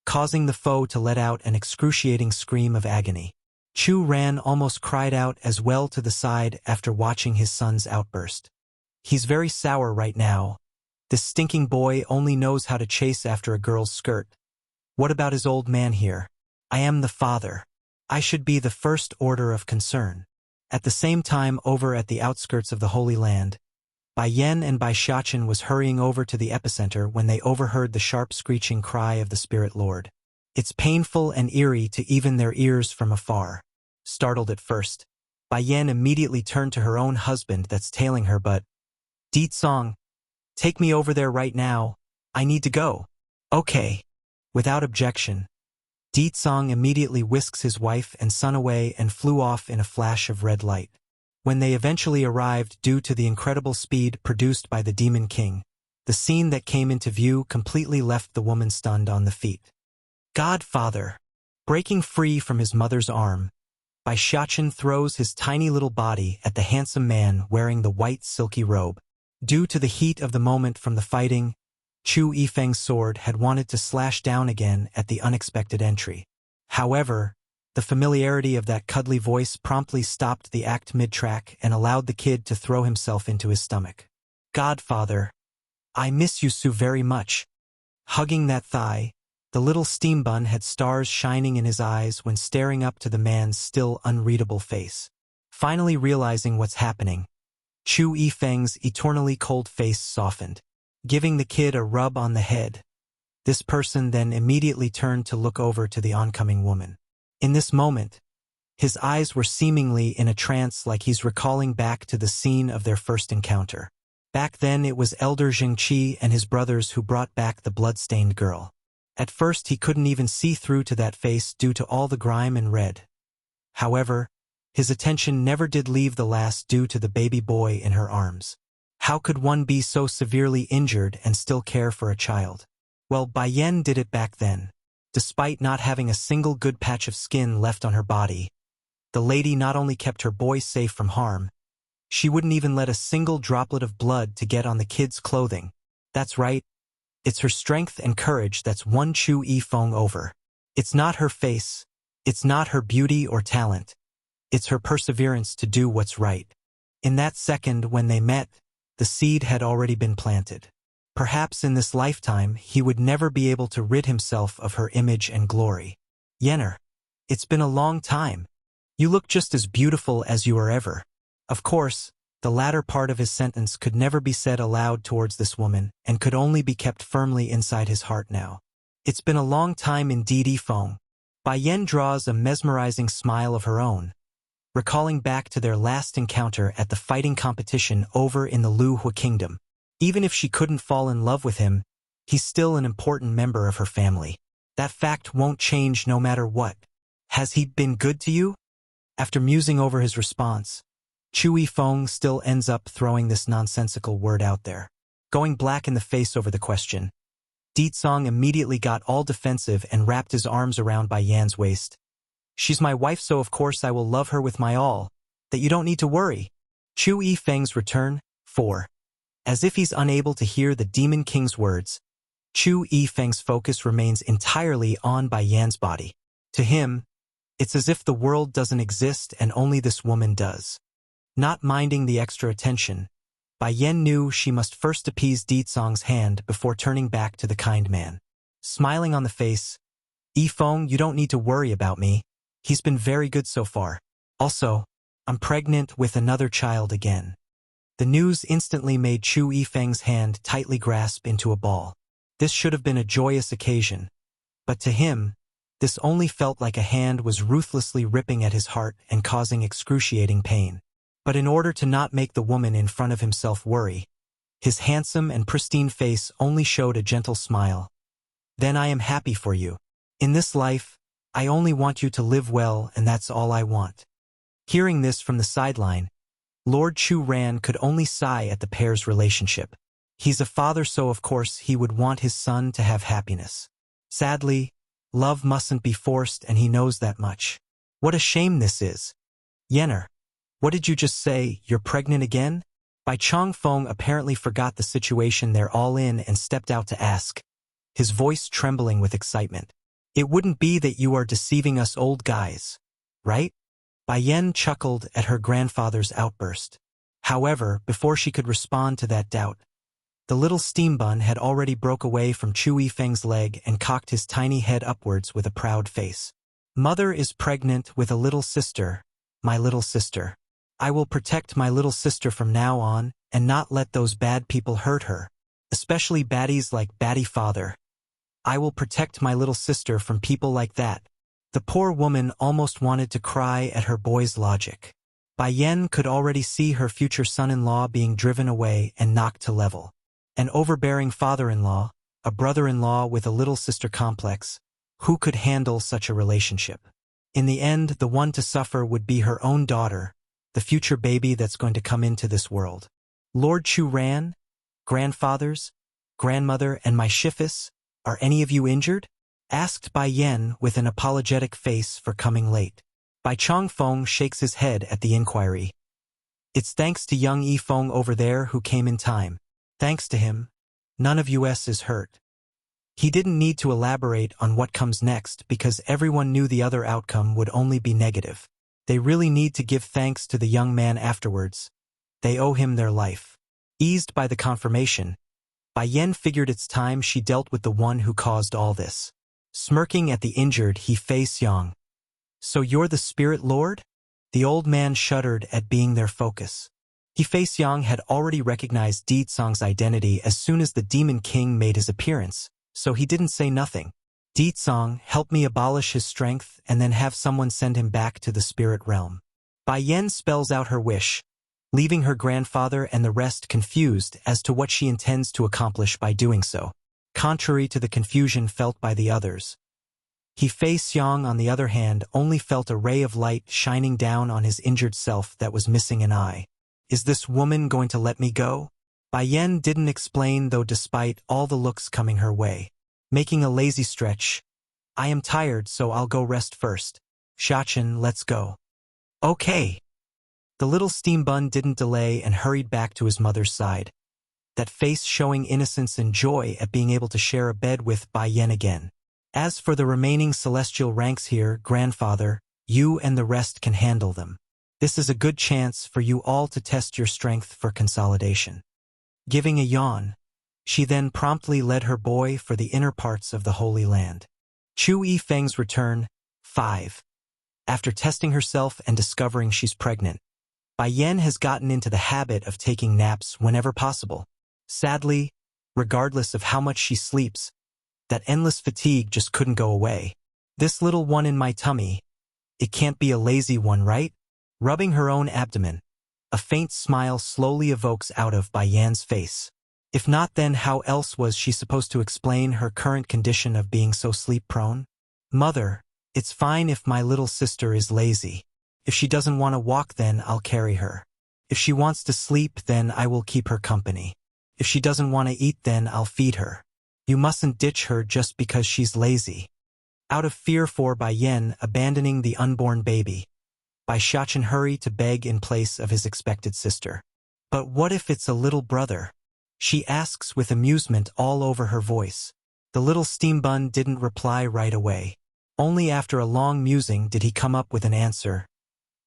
causing the foe to let out an excruciating scream of agony. Chu Ran almost cried out as well to the side after watching his son's outburst. He's very sour right now. This stinking boy only knows how to chase after a girl's skirt. What about his old man here? I am the father. I should be the first order of concern. At the same time, over at the outskirts of the Holy Land, Bai Yan and Bai Xiachen was hurrying over to the epicenter when they overheard the sharp screeching cry of the Spirit Lord. It's painful and eerie to even their ears from afar. Startled at first, Bai Yan immediately turned to her own husband that's tailing her, but, Di Tsong, take me over there right now. I need to go. Okay. Without objection, Di Tsong immediately whisks his wife and son away and flew off in a flash of red light. When they eventually arrived due to the incredible speed produced by the Demon King, the scene that came into view completely left the woman stunned on the feet. Godfather! Breaking free from his mother's arm, Bai Xiachen throws his tiny little body at the handsome man wearing the white silky robe. Due to the heat of the moment from the fighting, Chu Yifeng's sword had wanted to slash down again at the unexpected entry. However, the familiarity of that cuddly voice promptly stopped the act mid-track and allowed the kid to throw himself into his stomach. Godfather, I miss you so very much. Hugging that thigh, the little steam bun had stars shining in his eyes when staring up to the man's still unreadable face. Finally realizing what's happening, Chu Yifeng's eternally cold face softened, giving the kid a rub on the head. This person then immediately turned to look over to the oncoming woman. In this moment, his eyes were seemingly in a trance, like he's recalling back to the scene of their first encounter. Back then it was Elder Zhengqi and his brothers who brought back the blood-stained girl. At first he couldn't even see through to that face due to all the grime and red. However, his attention never did leave the lass due to the baby boy in her arms. How could one be so severely injured and still care for a child? Well, Bai Yan did it back then. Despite not having a single good patch of skin left on her body, the lady not only kept her boy safe from harm, she wouldn't even let a single droplet of blood to get on the kid's clothing. That's right. It's her strength and courage that's won Chu Yifeng over. It's not her face. It's not her beauty or talent. It's her perseverance to do what's right. In that second when they met, the seed had already been planted. Perhaps in this lifetime he would never be able to rid himself of her image and glory. Yenner, it's been a long time. You look just as beautiful as you are ever. Of course, the latter part of his sentence could never be said aloud towards this woman and could only be kept firmly inside his heart now. It's been a long time indeed, Yifeng. Bai Yan draws a mesmerizing smile of her own, recalling back to their last encounter at the fighting competition over in the Lu Hu Kingdom. Even if she couldn't fall in love with him, he's still an important member of her family. That fact won't change no matter what. Has he been good to you? After musing over his response, Chu Yifeng still ends up throwing this nonsensical word out there. Going black in the face over the question, Di Tsong immediately got all defensive and wrapped his arms around Bai Yan's waist. She's my wife, so of course I will love her with my all. That you don't need to worry. Chu Yifeng's return. 4. As if he's unable to hear the Demon King's words, Chu Yifeng's focus remains entirely on Bai Yan's body. To him, it's as if the world doesn't exist and only this woman does. Not minding the extra attention, Bai Yan knew she must first appease Di Tsong's hand before turning back to the kind man. Smiling on the face, Yifeng, you don't need to worry about me. He's been very good so far. Also, I'm pregnant with another child again. The news instantly made Chu Yifeng's hand tightly grasp into a ball. This should have been a joyous occasion, but to him, this only felt like a hand was ruthlessly ripping at his heart and causing excruciating pain. But in order to not make the woman in front of himself worry, his handsome and pristine face only showed a gentle smile. Then I am happy for you. In this life, I only want you to live well, and that's all I want. Hearing this from the sideline, Lord Chu Ran could only sigh at the pair's relationship. He's a father, so of course he would want his son to have happiness. Sadly, love mustn't be forced, and he knows that much. What a shame this is. Yenner, what did you just say, you're pregnant again? Bai Chongfeng apparently forgot the situation they're all in and stepped out to ask, his voice trembling with excitement. It wouldn't be that you are deceiving us old guys, right? Bai Yen chuckled at her grandfather's outburst. However, before she could respond to that doubt, the little steam bun had already broke away from Chu Yifeng's leg and cocked his tiny head upwards with a proud face. Mother is pregnant with a little sister, my little sister. I will protect my little sister from now on and not let those bad people hurt her, especially baddies like Batty Father. I will protect my little sister from people like that. The poor woman almost wanted to cry at her boy's logic. Bai Yen could already see her future son-in-law being driven away and knocked to level. An overbearing father-in-law, a brother-in-law with a little sister complex. Who could handle such a relationship? In the end, the one to suffer would be her own daughter, the future baby that's going to come into this world. Lord Chu Ran, grandfathers, grandmother, and my Shifis, are any of you injured? Asked Bai Yen with an apologetic face for coming late. Bai Chongfeng shakes his head at the inquiry. It's thanks to young Yifeng over there who came in time. Thanks to him, none of us is hurt. He didn't need to elaborate on what comes next because everyone knew the other outcome would only be negative. They really need to give thanks to the young man afterwards. They owe him their life. Eased by the confirmation, Bai Yen figured it's time she dealt with the one who caused all this. Smirking at the injured, he faced Yang. So you're the spirit lord? The old man shuddered at being their focus. Fei Xiang had already recognized Di Tsong's identity as soon as the Demon King made his appearance, so he didn't say nothing. Di Tsong, help me abolish his strength and then have someone send him back to the spirit realm. Bai Yen spells out her wish, leaving her grandfather and the rest confused as to what she intends to accomplish by doing so, contrary to the confusion felt by the others. Fei Xiang, on the other hand, only felt a ray of light shining down on his injured self that was missing an eye. Is this woman going to let me go? Bai Yen didn't explain, though, despite all the looks coming her way. Making a lazy stretch. I am tired, so I'll go rest first. Shachen, let's go. Okay. The little steam bun didn't delay and hurried back to his mother's side, that face showing innocence and joy at being able to share a bed with Bai Yen again. As for the remaining celestial ranks here, grandfather, you and the rest can handle them. This is a good chance for you all to test your strength for consolidation. Giving a yawn, she then promptly led her boy for the inner parts of the Holy Land. Chu Yifeng's return, 5. After testing herself and discovering she's pregnant, Bai Yen has gotten into the habit of taking naps whenever possible. Sadly, regardless of how much she sleeps, that endless fatigue just couldn't go away. This little one in my tummy, it can't be a lazy one, right? Rubbing her own abdomen, a faint smile slowly evokes out of Bai Yan's face. If not, then how else was she supposed to explain her current condition of being so sleep-prone? Mother, it's fine if my little sister is lazy. If she doesn't want to walk, then I'll carry her. If she wants to sleep, then I will keep her company. If she doesn't want to eat, then I'll feed her. You mustn't ditch her just because she's lazy. Out of fear for Bai Yen abandoning the unborn baby, Bai Shachen hurried to beg in place of his expected sister. But what if it's a little brother? She asks with amusement all over her voice. The little steam bun didn't reply right away. Only after a long musing did he come up with an answer.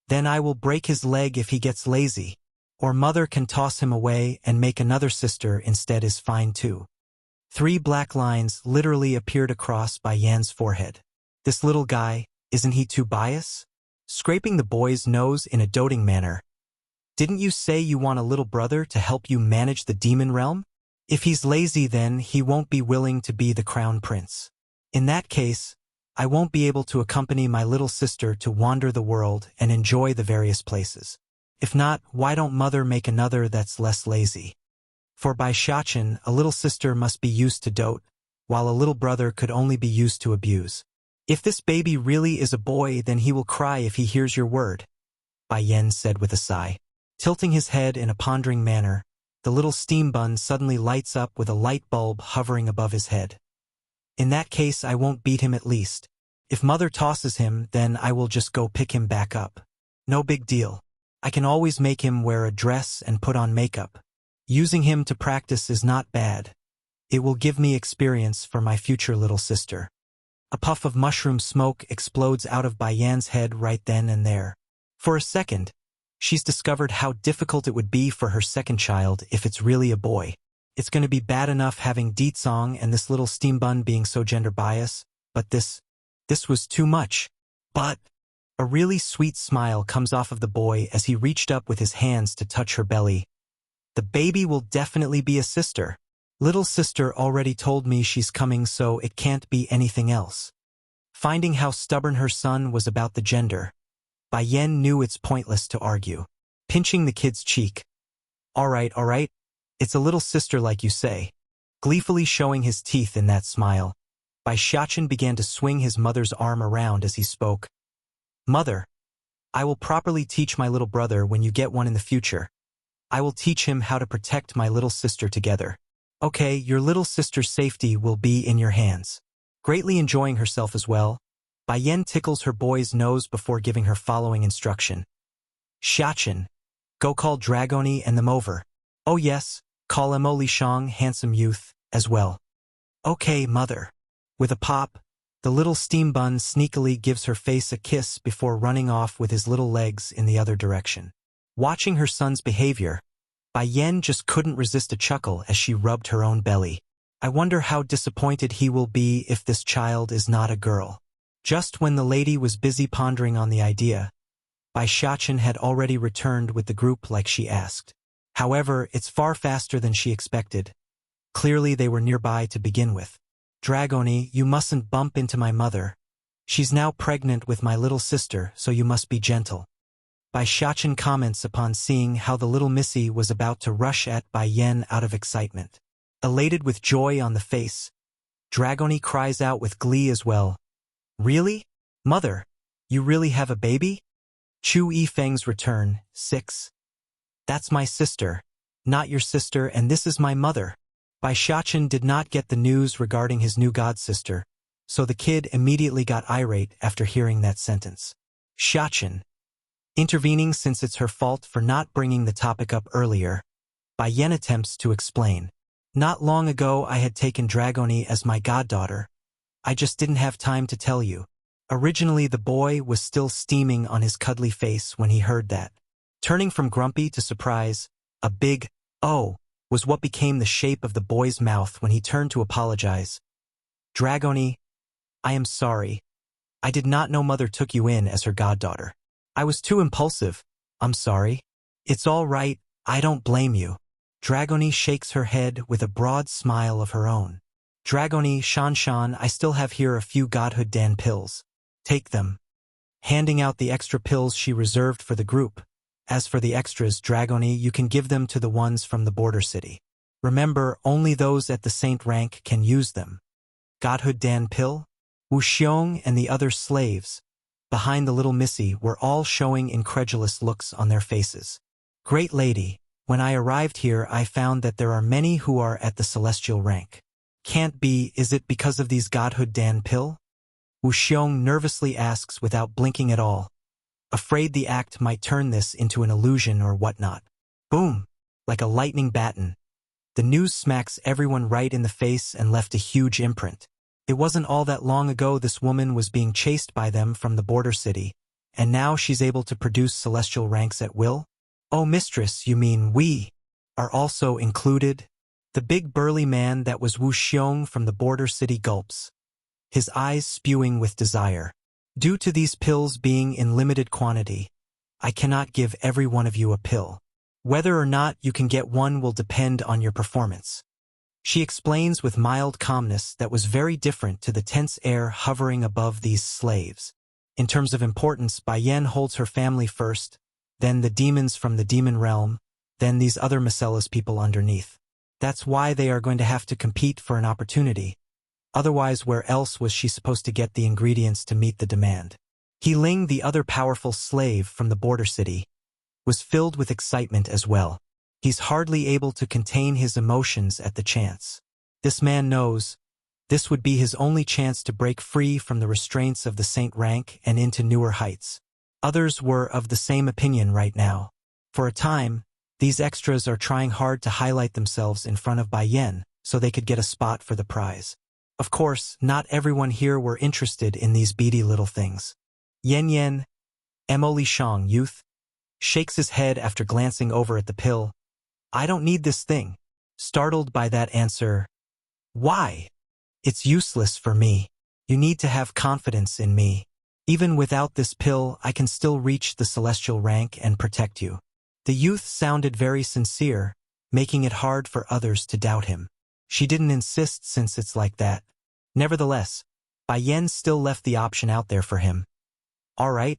Then I will break his leg if he gets lazy. Or mother can toss him away and make another sister instead is fine too. 3 black lines literally appeared across Bai Yan's forehead. This little guy, isn't he too biased? Scraping the boy's nose in a doting manner. Didn't you say you want a little brother to help you manage the demon realm? If he's lazy, then he won't be willing to be the crown prince. In that case, I won't be able to accompany my little sister to wander the world and enjoy the various places. If not, why don't mother make another that's less lazy? For Bai Shachen, a little sister must be used to dote, while a little brother could only be used to abuse. If this baby really is a boy, then he will cry if he hears your word, Bai Yen said with a sigh. Tilting his head in a pondering manner, the little steam bun suddenly lights up with a light bulb hovering above his head. In that case, I won't beat him at least. If mother tosses him, then I will just go pick him back up. No big deal. I can always make him wear a dress and put on makeup. Using him to practice is not bad. It will give me experience for my future little sister. A puff of mushroom smoke explodes out of Bayan's head right then and there. For a second, she's discovered how difficult it would be for her second child if it's really a boy. It's going to be bad enough having Deetsong and this little steam bun being so gender biased, but this was too much. But a really sweet smile comes off of the boy as he reached up with his hands to touch her belly. The baby will definitely be a sister. Little sister already told me she's coming, so it can't be anything else. Finding how stubborn her son was about the gender, Bayan knew it's pointless to argue. Pinching the kid's cheek. All right, it's a little sister like you say. Gleefully showing his teeth in that smile, Xiachen began to swing his mother's arm around as he spoke. Mother, I will properly teach my little brother when you get one in the future. I will teach him how to protect my little sister together. Okay, your little sister's safety will be in your hands. Greatly enjoying herself as well, Bayan tickles her boy's nose before giving her following instruction. Xiachen, go call Dragoni and them over. Oh yes, call Mo Lishang, handsome youth, as well. Okay, mother. With a pop, the little steam bun sneakily gives her face a kiss before running off with his little legs in the other direction. Watching her son's behavior, Bayan just couldn't resist a chuckle as she rubbed her own belly. I wonder how disappointed he will be if this child is not a girl. Just when the lady was busy pondering on the idea, Xiachen had already returned with the group like she asked. However, it's far faster than she expected. Clearly they were nearby to begin with. Dragoni, you mustn't bump into my mother. She's now pregnant with my little sister, so you must be gentle. Xiachen comments upon seeing how the little missy was about to rush at Bayan out of excitement. Elated with joy on the face, Dragoni cries out with glee as well. Really? Mother, you really have a baby? Chu Yifeng's return, 6. That's my sister, not your sister, and this is my mother. Xiachen did not get the news regarding his new godsister, so the kid immediately got irate after hearing that sentence. Xiachen, intervening since it's her fault for not bringing the topic up earlier, Bayan attempts to explain. Not long ago I had taken Dragoni as my goddaughter. I just didn't have time to tell you. Originally the boy was still steaming on his cuddly face when he heard that. Turning from grumpy to surprise, a big, "Oh," was what became the shape of the boy's mouth when he turned to apologize. Dragoni, I am sorry. I did not know mother took you in as her goddaughter. I was too impulsive. I'm sorry. It's all right, I don't blame you. Dragoni shakes her head with a broad smile of her own. Dragoni, Shan, I still have here a few Godhood Dan pills. Take them. Handing out the extra pills she reserved for the group. As for the extras, Dragoni, you can give them to the ones from the border city. Remember, only those at the saint rank can use them. Godhood Dan pill? Wuxiong and the other slaves, behind the little missy, were all showing incredulous looks on their faces. Great lady, when I arrived here I found that there are many who are at the celestial rank. Can't be, is it because of these Godhood Dan pill? Wuxiong nervously asks without blinking at all, afraid the act might turn this into an illusion or whatnot. Boom! Like a lightning baton. The news smacks everyone right in the face and left a huge imprint. It wasn't all that long ago this woman was being chased by them from the border city, and now she's able to produce celestial ranks at will? Oh mistress, you mean we are also included? The big burly man that was Wuxiong from the border city gulps, his eyes spewing with desire. Due to these pills being in limited quantity, I cannot give every one of you a pill. Whether or not you can get one will depend on your performance. She explains with mild calmness that was very different to the tense air hovering above these slaves. In terms of importance, Bayan holds her family first, then the demons from the demon realm, then these other Macella's people underneath. That's why they are going to have to compete for an opportunity. Otherwise, where else was she supposed to get the ingredients to meet the demand? He Ling, the other powerful slave from the border city, was filled with excitement as well. He's hardly able to contain his emotions at the chance. This man knows this would be his only chance to break free from the restraints of the saint rank and into newer heights. Others were of the same opinion right now. For a time, these extras are trying hard to highlight themselves in front of Bai Yan so they could get a spot for the prize. Of course, not everyone here were interested in these beady little things. Yen Yen, Emily Shang, youth, shakes his head after glancing over at the pill. I don't need this thing. Startled by that answer. Why? It's useless for me. You need to have confidence in me. Even without this pill, I can still reach the celestial rank and protect you. The youth sounded very sincere, making it hard for others to doubt him. She didn't insist since it's like that. Nevertheless, Bai Yan still left the option out there for him. All right,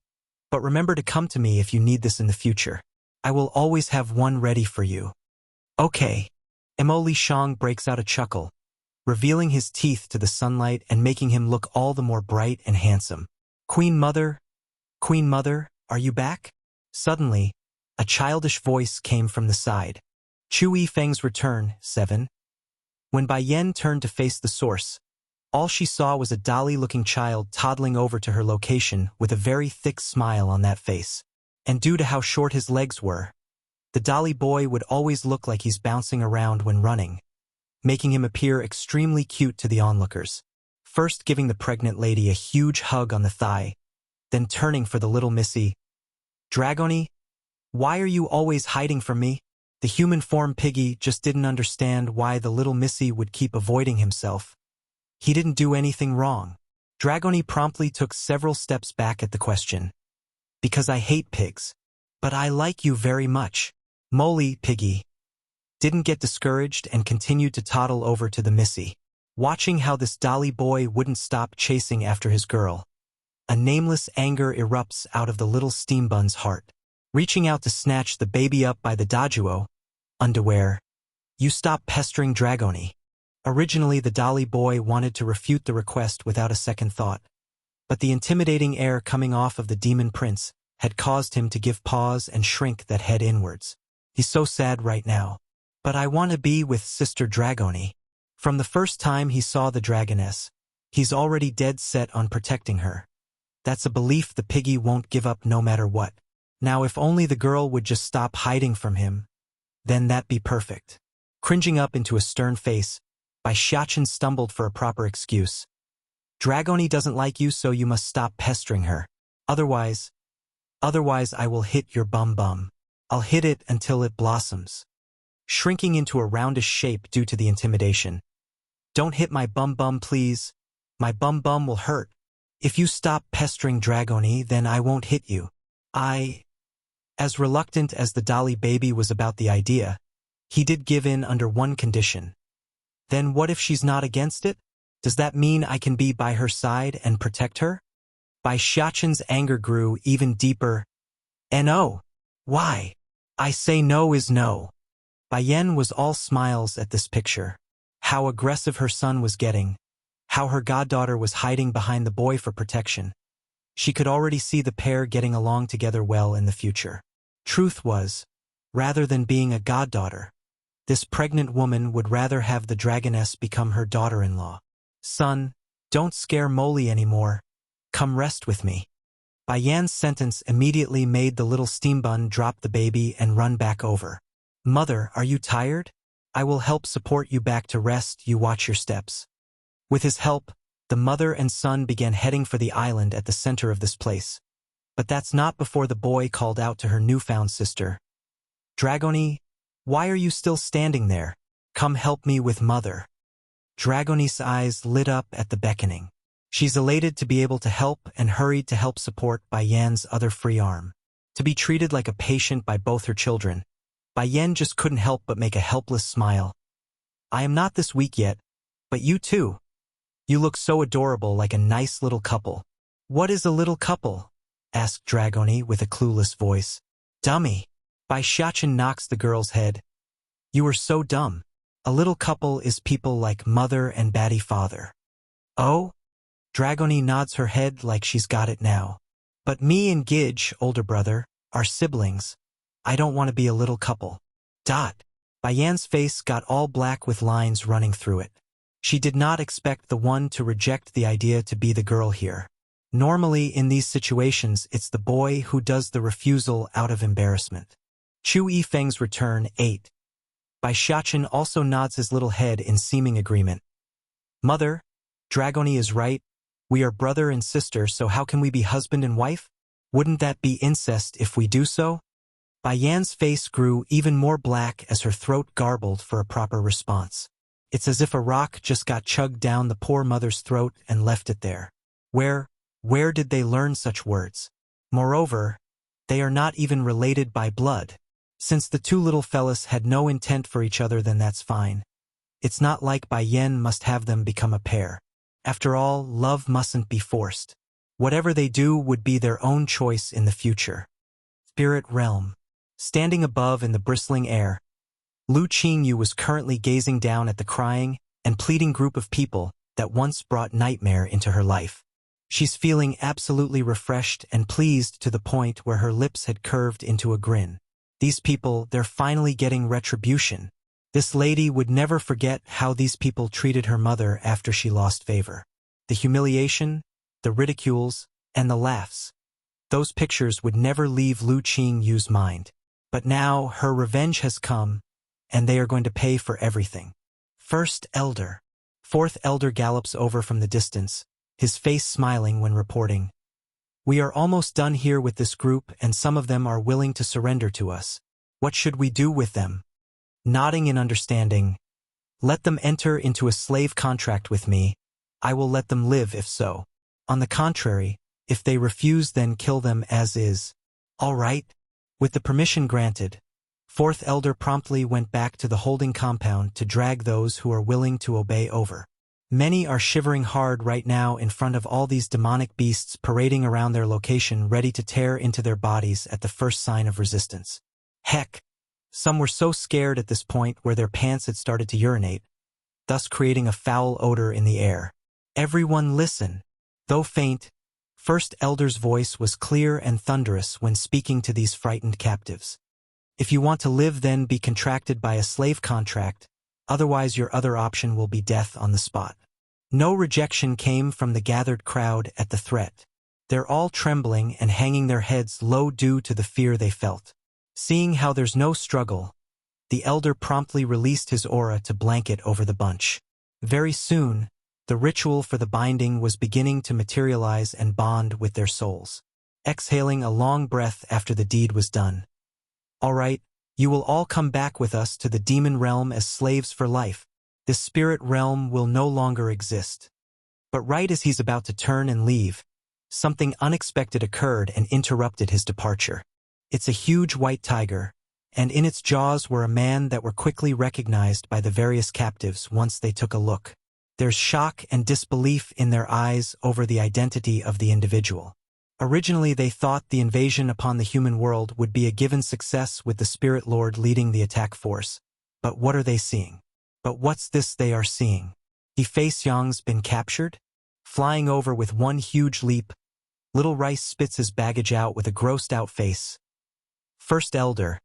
but remember to come to me if you need this in the future. I will always have one ready for you. Okay. Emily Shang breaks out a chuckle, revealing his teeth to the sunlight and making him look all the more bright and handsome. Queen Mother, are you back? Suddenly, a childish voice came from the side. Chu Yifeng's return, 7. When Bai Yan turned to face the source, all she saw was a dolly-looking child toddling over to her location with a very thick smile on that face. And due to how short his legs were, the dolly boy would always look like he's bouncing around when running, making him appear extremely cute to the onlookers. First giving the pregnant lady a huge hug on the thigh, then turning for the little missy. Dragony, why are you always hiding from me? The human form piggy just didn't understand why the little missy would keep avoiding himself. He didn't do anything wrong. Dragony promptly took several steps back at the question. Because I hate pigs. But I like you very much. Molly, piggy, didn't get discouraged and continued to toddle over to the missy. Watching how this dolly boy wouldn't stop chasing after his girl, a nameless anger erupts out of the little steam bun's heart. Reaching out to snatch the baby up by the dajuo, underwear. You stop pestering Dragony. Originally the dolly boy wanted to refute the request without a second thought, but the intimidating air coming off of the demon prince had caused him to give pause and shrink that head inwards. He's so sad right now. But I want to be with Sister Dragony. From the first time he saw the dragoness, he's already dead set on protecting her. That's a belief the piggy won't give up no matter what. Now if only the girl would just stop hiding from him, then that'd be perfect. Cringing up into a stern face, Bai Xiachen stumbled for a proper excuse. Dragony doesn't like you, so you must stop pestering her. Otherwise I will hit your bum. I'll hit it until it blossoms. Shrinking into a roundish shape due to the intimidation. Don't hit my bum please. My bum will hurt. If you stop pestering Dragony, then I won't hit you. As reluctant as the dolly baby was about the idea, he did give in under one condition. Then what if she's not against it? Does that mean I can be by her side and protect her? Bai Xiachen's anger grew even deeper. No. Why? I say no is no. Bai Yan was all smiles at this picture. How aggressive her son was getting. How her goddaughter was hiding behind the boy for protection. She could already see the pair getting along together well in the future. Truth was, rather than being a goddaughter, this pregnant woman would rather have the dragoness become her daughter-in-law. Son, don't scare Molly anymore. Come rest with me. Bai Yan's sentence immediately made the little steam bun drop the baby and run back over. Mother, are you tired? I will help support you back to rest. You watch your steps. With his help, the mother and son began heading for the island at the center of this place. But that's not before the boy called out to her newfound sister. Dragony, why are you still standing there? Come help me with mother. Dragony's eyes lit up at the beckoning. She's elated to be able to help and hurried to help support Bai Yan's other free arm. To be treated like a patient by both her children, Bai Yan just couldn't help but make a helpless smile. I am not this weak yet, but you too. You look so adorable, like a nice little couple. What is a little couple? Asked Dragony with a clueless voice. Dummy. Bai Xiachen knocks the girl's head. You are so dumb. A little couple is people like mother and baddie father. Oh? Dragony nods her head like she's got it now. But me and Gidge, older brother, are siblings. I don't want to be a little couple. Bayan's face got all black with lines running through it. She did not expect the one to reject the idea to be the girl here. Normally, in these situations, it's the boy who does the refusal out of embarrassment. Chu Yifeng's return 8. Bai Xiachen also nods his little head in seeming agreement. Mother, Dragoni is right. We are brother and sister, so how can we be husband and wife? Wouldn't that be incest if we do so? Bai Yan's face grew even more black as her throat garbled for a proper response. It's as if a rock just got chugged down the poor mother's throat and left it there. Where did they learn such words? Moreover, they are not even related by blood. Since the two little fellas had no intent for each other, then that's fine. It's not like Bai Yan must have them become a pair. After all, love mustn't be forced. Whatever they do would be their own choice in the future. Spirit Realm. Standing above in the bristling air, Lu Qingyu was currently gazing down at the crying and pleading group of people that once brought nightmare into her life. She's feeling absolutely refreshed and pleased to the point where her lips had curved into a grin. These people, they're finally getting retribution. This lady would never forget how these people treated her mother after she lost favor. The humiliation, the ridicules, and the laughs. Those pictures would never leave Lu Qingyu's mind. But now her revenge has come, and they are going to pay for everything. First Elder. Fourth Elder gallops over from the distance, his face smiling when reporting. We are almost done here with this group, and some of them are willing to surrender to us. What should we do with them? Nodding in understanding. Let them enter into a slave contract with me. I will let them live if so. On the contrary, if they refuse, then kill them as is. All right. With the permission granted, Fourth Elder promptly went back to the holding compound to drag those who are willing to obey over. Many are shivering hard right now in front of all these demonic beasts parading around their location, ready to tear into their bodies at the first sign of resistance. Heck, some were so scared at this point where their pants had started to urinate, thus creating a foul odor in the air. Everyone listen. Though faint, First Elder's voice was clear and thunderous when speaking to these frightened captives. If you want to live, then be contracted by a slave contract, otherwise your other option will be death on the spot. No rejection came from the gathered crowd at the threat. They're all trembling and hanging their heads low due to the fear they felt. Seeing how there's no struggle, the elder promptly released his aura to blanket over the bunch. Very soon, the ritual for the binding was beginning to materialize and bond with their souls. Exhaling a long breath after the deed was done. All right, you will all come back with us to the demon realm as slaves for life. This spirit realm will no longer exist. But right as he's about to turn and leave, something unexpected occurred and interrupted his departure. It's a huge white tiger, and in its jaws were a man that were quickly recognized by the various captives once they took a look. There's shock and disbelief in their eyes over the identity of the individual. Originally, they thought the invasion upon the human world would be a given success with the Spirit Lord leading the attack force. But what are they seeing? But what's this they are seeing? Fei Xiang's been captured? Flying over with one huge leap, Little Rice spits his baggage out with a grossed-out face. First Elder,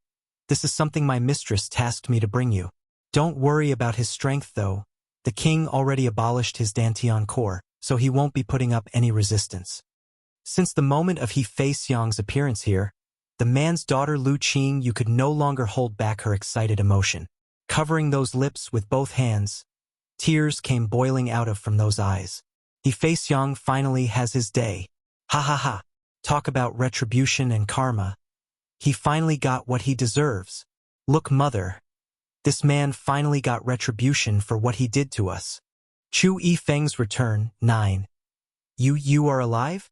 this is something my mistress tasked me to bring you. Don't worry about his strength, though. The king already abolished his Dantian core, so he won't be putting up any resistance. Since the moment of Fei Xiang's appearance here, the man's daughter Lu Qingyu could no longer hold back her excited emotion. Covering those lips with both hands, tears came boiling out from those eyes. Fei Xiang finally has his day. Ha ha ha. Talk about retribution and karma. He finally got what he deserves. Look, mother. This man finally got retribution for what he did to us. Chu Yifeng's return 9. You are alive?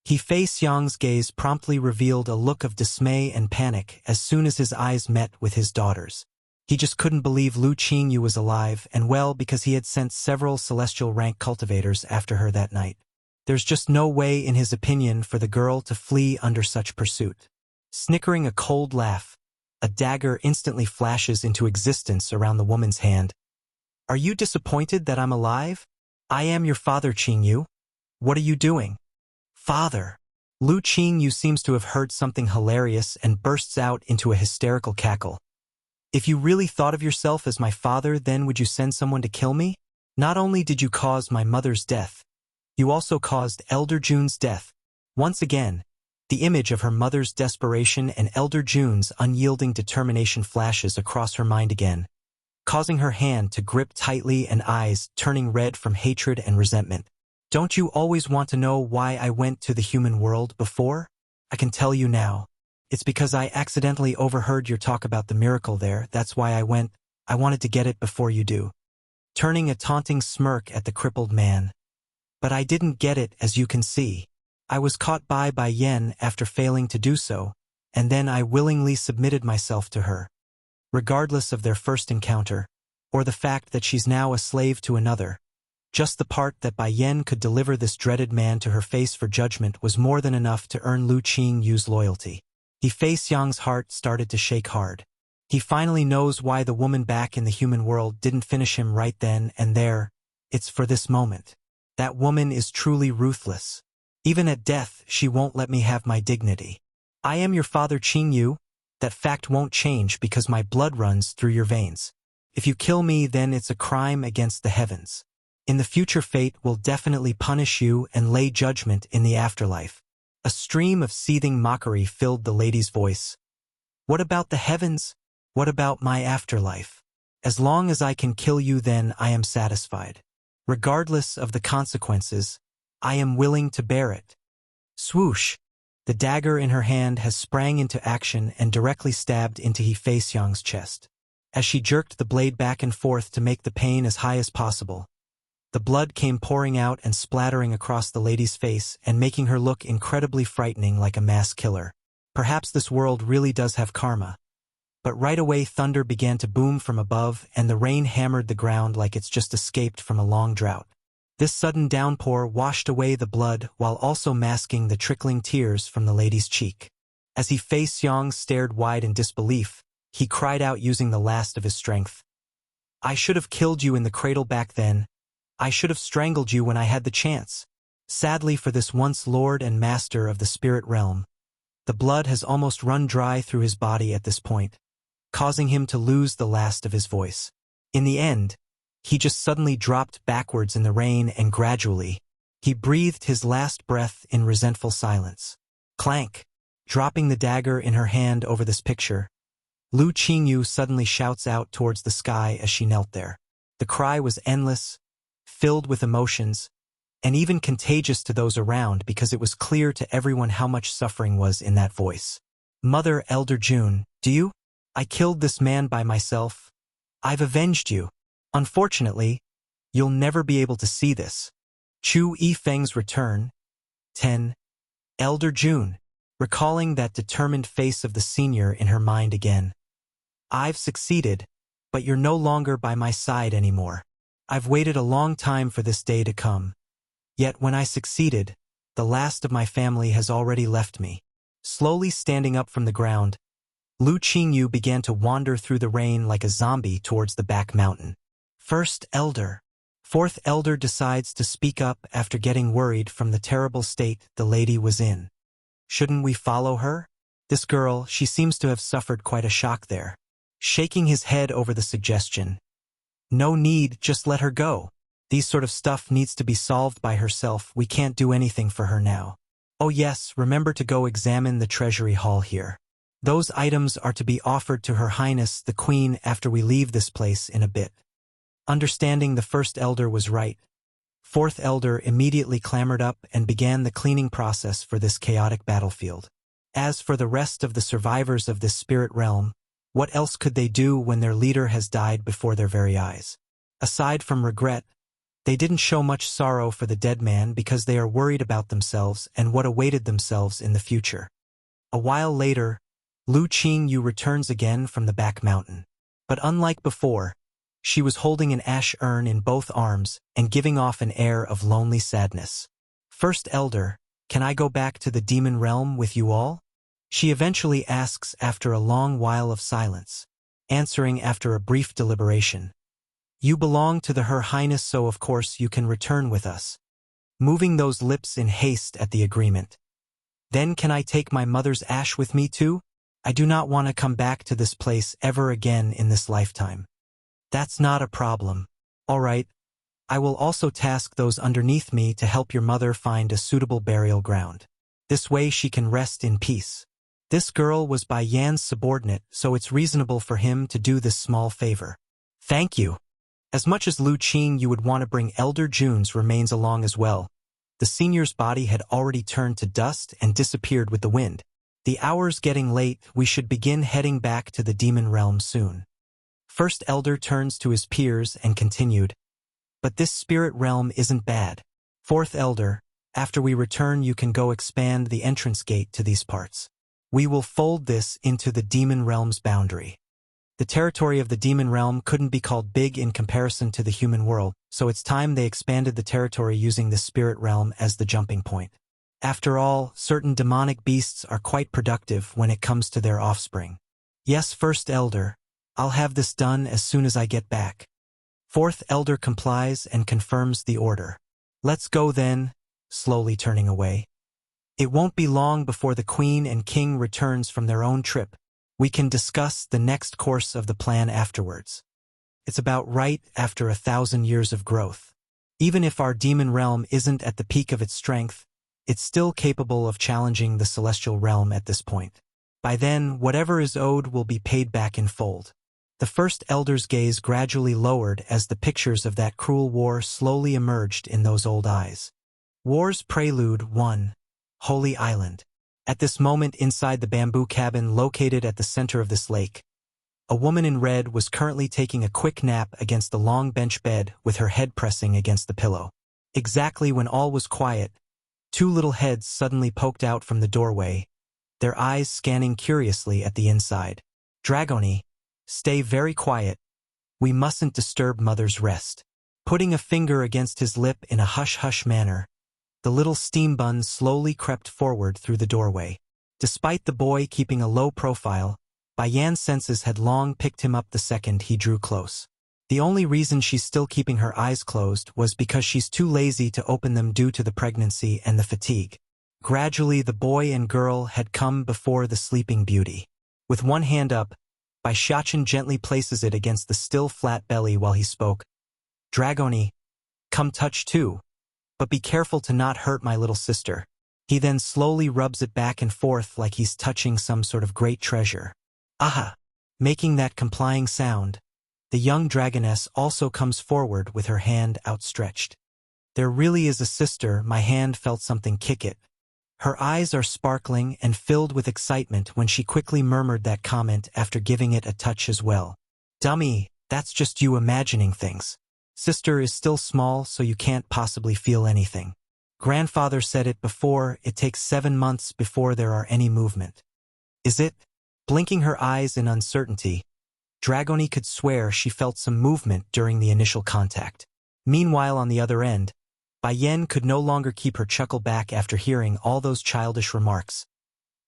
Fei Xiang's gaze promptly revealed a look of dismay and panic as soon as his eyes met with his daughter's. He just couldn't believe Lu Qingyu was alive, and well, because he had sent several celestial rank cultivators after her that night. There's just no way, in his opinion, for the girl to flee under such pursuit. Snickering a cold laugh, a dagger instantly flashes into existence around the woman's hand. Are you disappointed that I'm alive? I am your father, Qingyu. What are you doing? Father. Lu Qingyu seems to have heard something hilarious and bursts out into a hysterical cackle. If you really thought of yourself as my father, then would you send someone to kill me? Not only did you cause my mother's death, you also caused Elder Jun's death. Once again, the image of her mother's desperation and Elder Jun's unyielding determination flashes across her mind again, causing her hand to grip tightly and eyes turning red from hatred and resentment. Don't you always want to know why I went to the human world before? I can tell you now. It's because I accidentally overheard your talk about the miracle there. That's why I went. I wanted to get it before you do. Turning a taunting smirk at the crippled man. But I didn't get it, as you can see. I was caught by Yen after failing to do so, and then I willingly submitted myself to her. Regardless of their first encounter, or the fact that she's now a slave to another. Just the part that Bai Yen could deliver this dreaded man to her face for judgment was more than enough to earn Lu Qingyu's loyalty. Fei Xiang's heart started to shake hard. He finally knows why the woman back in the human world didn't finish him right then and there. It's for this moment. That woman is truly ruthless. Even at death, she won't let me have my dignity. I am your father Qingyu. That fact won't change because my blood runs through your veins. If you kill me, then it's a crime against the heavens. In the future, fate will definitely punish you and lay judgment in the afterlife. A stream of seething mockery filled the lady's voice. What about the heavens? What about my afterlife? As long as I can kill you, then I am satisfied. Regardless of the consequences, I am willing to bear it. Swoosh! The dagger in her hand has sprang into action and directly stabbed into Fei Xiang's chest. As she jerked the blade back and forth to make the pain as high as possible, the blood came pouring out and splattering across the lady's face and making her look incredibly frightening, like a mass killer. Perhaps this world really does have karma. But right away thunder began to boom from above and the rain hammered the ground like it's just escaped from a long drought. This sudden downpour washed away the blood while also masking the trickling tears from the lady's cheek. As Fei Xiang stared wide in disbelief, he cried out using the last of his strength. I should have killed you in the cradle back then. I should have strangled you when I had the chance. Sadly for this once lord and master of the spirit realm, the blood has almost run dry through his body at this point, causing him to lose the last of his voice. In the end, he just suddenly dropped backwards in the rain and gradually, he breathed his last breath in resentful silence. Clank! Dropping the dagger in her hand over this picture, Lu Qingyu suddenly shouts out towards the sky as she knelt there. The cry was endless, filled with emotions, and even contagious to those around because it was clear to everyone how much suffering was in that voice. Mother Elder Jun, do you? I killed this man by myself. I've avenged you. Unfortunately, you'll never be able to see this. Chu Yifeng's return. 10. Elder Jun, recalling that determined face of the senior in her mind again. I've succeeded, but you're no longer by my side anymore. I've waited a long time for this day to come. Yet when I succeeded, the last of my family has already left me. Slowly standing up from the ground, Lu Qingyu began to wander through the rain like a zombie towards the back mountain. First Elder. Fourth Elder decides to speak up after getting worried from the terrible state the lady was in. Shouldn't we follow her? This girl, she seems to have suffered quite a shock there. Shaking his head over the suggestion. No need, just let her go. These sort of stuff needs to be solved by herself. We can't do anything for her now. Oh yes, remember to go examine the treasury hall here. Those items are to be offered to Her Highness the Queen after we leave this place in a bit. Understanding the first elder was right, fourth elder immediately clambered up and began the cleaning process for this chaotic battlefield. As for the rest of the survivors of this spirit realm, what else could they do when their leader has died before their very eyes? Aside from regret, they didn't show much sorrow for the dead man because they are worried about themselves and what awaited themselves in the future. A while later, Lu Qingyu returns again from the back mountain. But unlike before, she was holding an ash urn in both arms and giving off an air of lonely sadness. First Elder, can I go back to the demon realm with you all? She eventually asks after a long while of silence, answering after a brief deliberation. You belong to the Her Highness, so of course you can return with us. Moving those lips in haste at the agreement. Then can I take my mother's ash with me too? I do not want to come back to this place ever again in this lifetime. That's not a problem. All right, I will also task those underneath me to help your mother find a suitable burial ground. This way she can rest in peace. This girl was Bai Yan's subordinate, so it's reasonable for him to do this small favor. Thank you. As much as Lu Qing, you would want to bring Elder Jun's remains along as well. The senior's body had already turned to dust and disappeared with the wind. The hour's getting late, we should begin heading back to the demon realm soon. First Elder turns to his peers and continued, but this spirit realm isn't bad. Fourth Elder, after we return you can go expand the entrance gate to these parts. We will fold this into the demon realm's boundary. The territory of the demon realm couldn't be called big in comparison to the human world, so it's time they expanded the territory using the spirit realm as the jumping point. After all, certain demonic beasts are quite productive when it comes to their offspring. Yes, First Elder, I'll have this done as soon as I get back. Fourth Elder complies and confirms the order. Let's go then, slowly turning away. It won't be long before the Queen and King returns from their own trip. We can discuss the next course of the plan afterwards. It's about right after 1,000 years of growth. Even if our demon realm isn't at the peak of its strength, it's still capable of challenging the celestial realm at this point. By then, whatever is owed will be paid back in fold. The First Elder's gaze gradually lowered as the pictures of that cruel war slowly emerged in those old eyes. War's Prelude 1. Holy Island. At this moment inside the bamboo cabin located at the center of this lake, a woman in red was currently taking a quick nap against the long bench bed with her head pressing against the pillow. Exactly when all was quiet, two little heads suddenly poked out from the doorway, their eyes scanning curiously at the inside. Dragoni, stay very quiet. We mustn't disturb Mother's rest. Putting a finger against his lip in a hush-hush manner, the little steam bun slowly crept forward through the doorway. Despite the boy keeping a low profile, Bai Yan's senses had long picked him up the second he drew close. The only reason she's still keeping her eyes closed was because she's too lazy to open them due to the pregnancy and the fatigue. Gradually the boy and girl had come before the sleeping beauty. With one hand up, Bai Xiaqin gently places it against the still flat belly while he spoke. Dragoni, come touch too. But be careful to not hurt my little sister. He then slowly rubs it back and forth like he's touching some sort of great treasure. Aha! Making that complying sound, the young dragoness also comes forward with her hand outstretched. There really is a sister, my hand felt something kick it. Her eyes are sparkling and filled with excitement when she quickly murmured that comment after giving it a touch as well. Dummy, that's just you imagining things. Sister is still small, so you can't possibly feel anything. Grandfather said it before, it takes 7 months before there are any movement. Is it? Blinking her eyes in uncertainty, Dragoni could swear she felt some movement during the initial contact. Meanwhile, on the other end, Bai Yan could no longer keep her chuckle back after hearing all those childish remarks,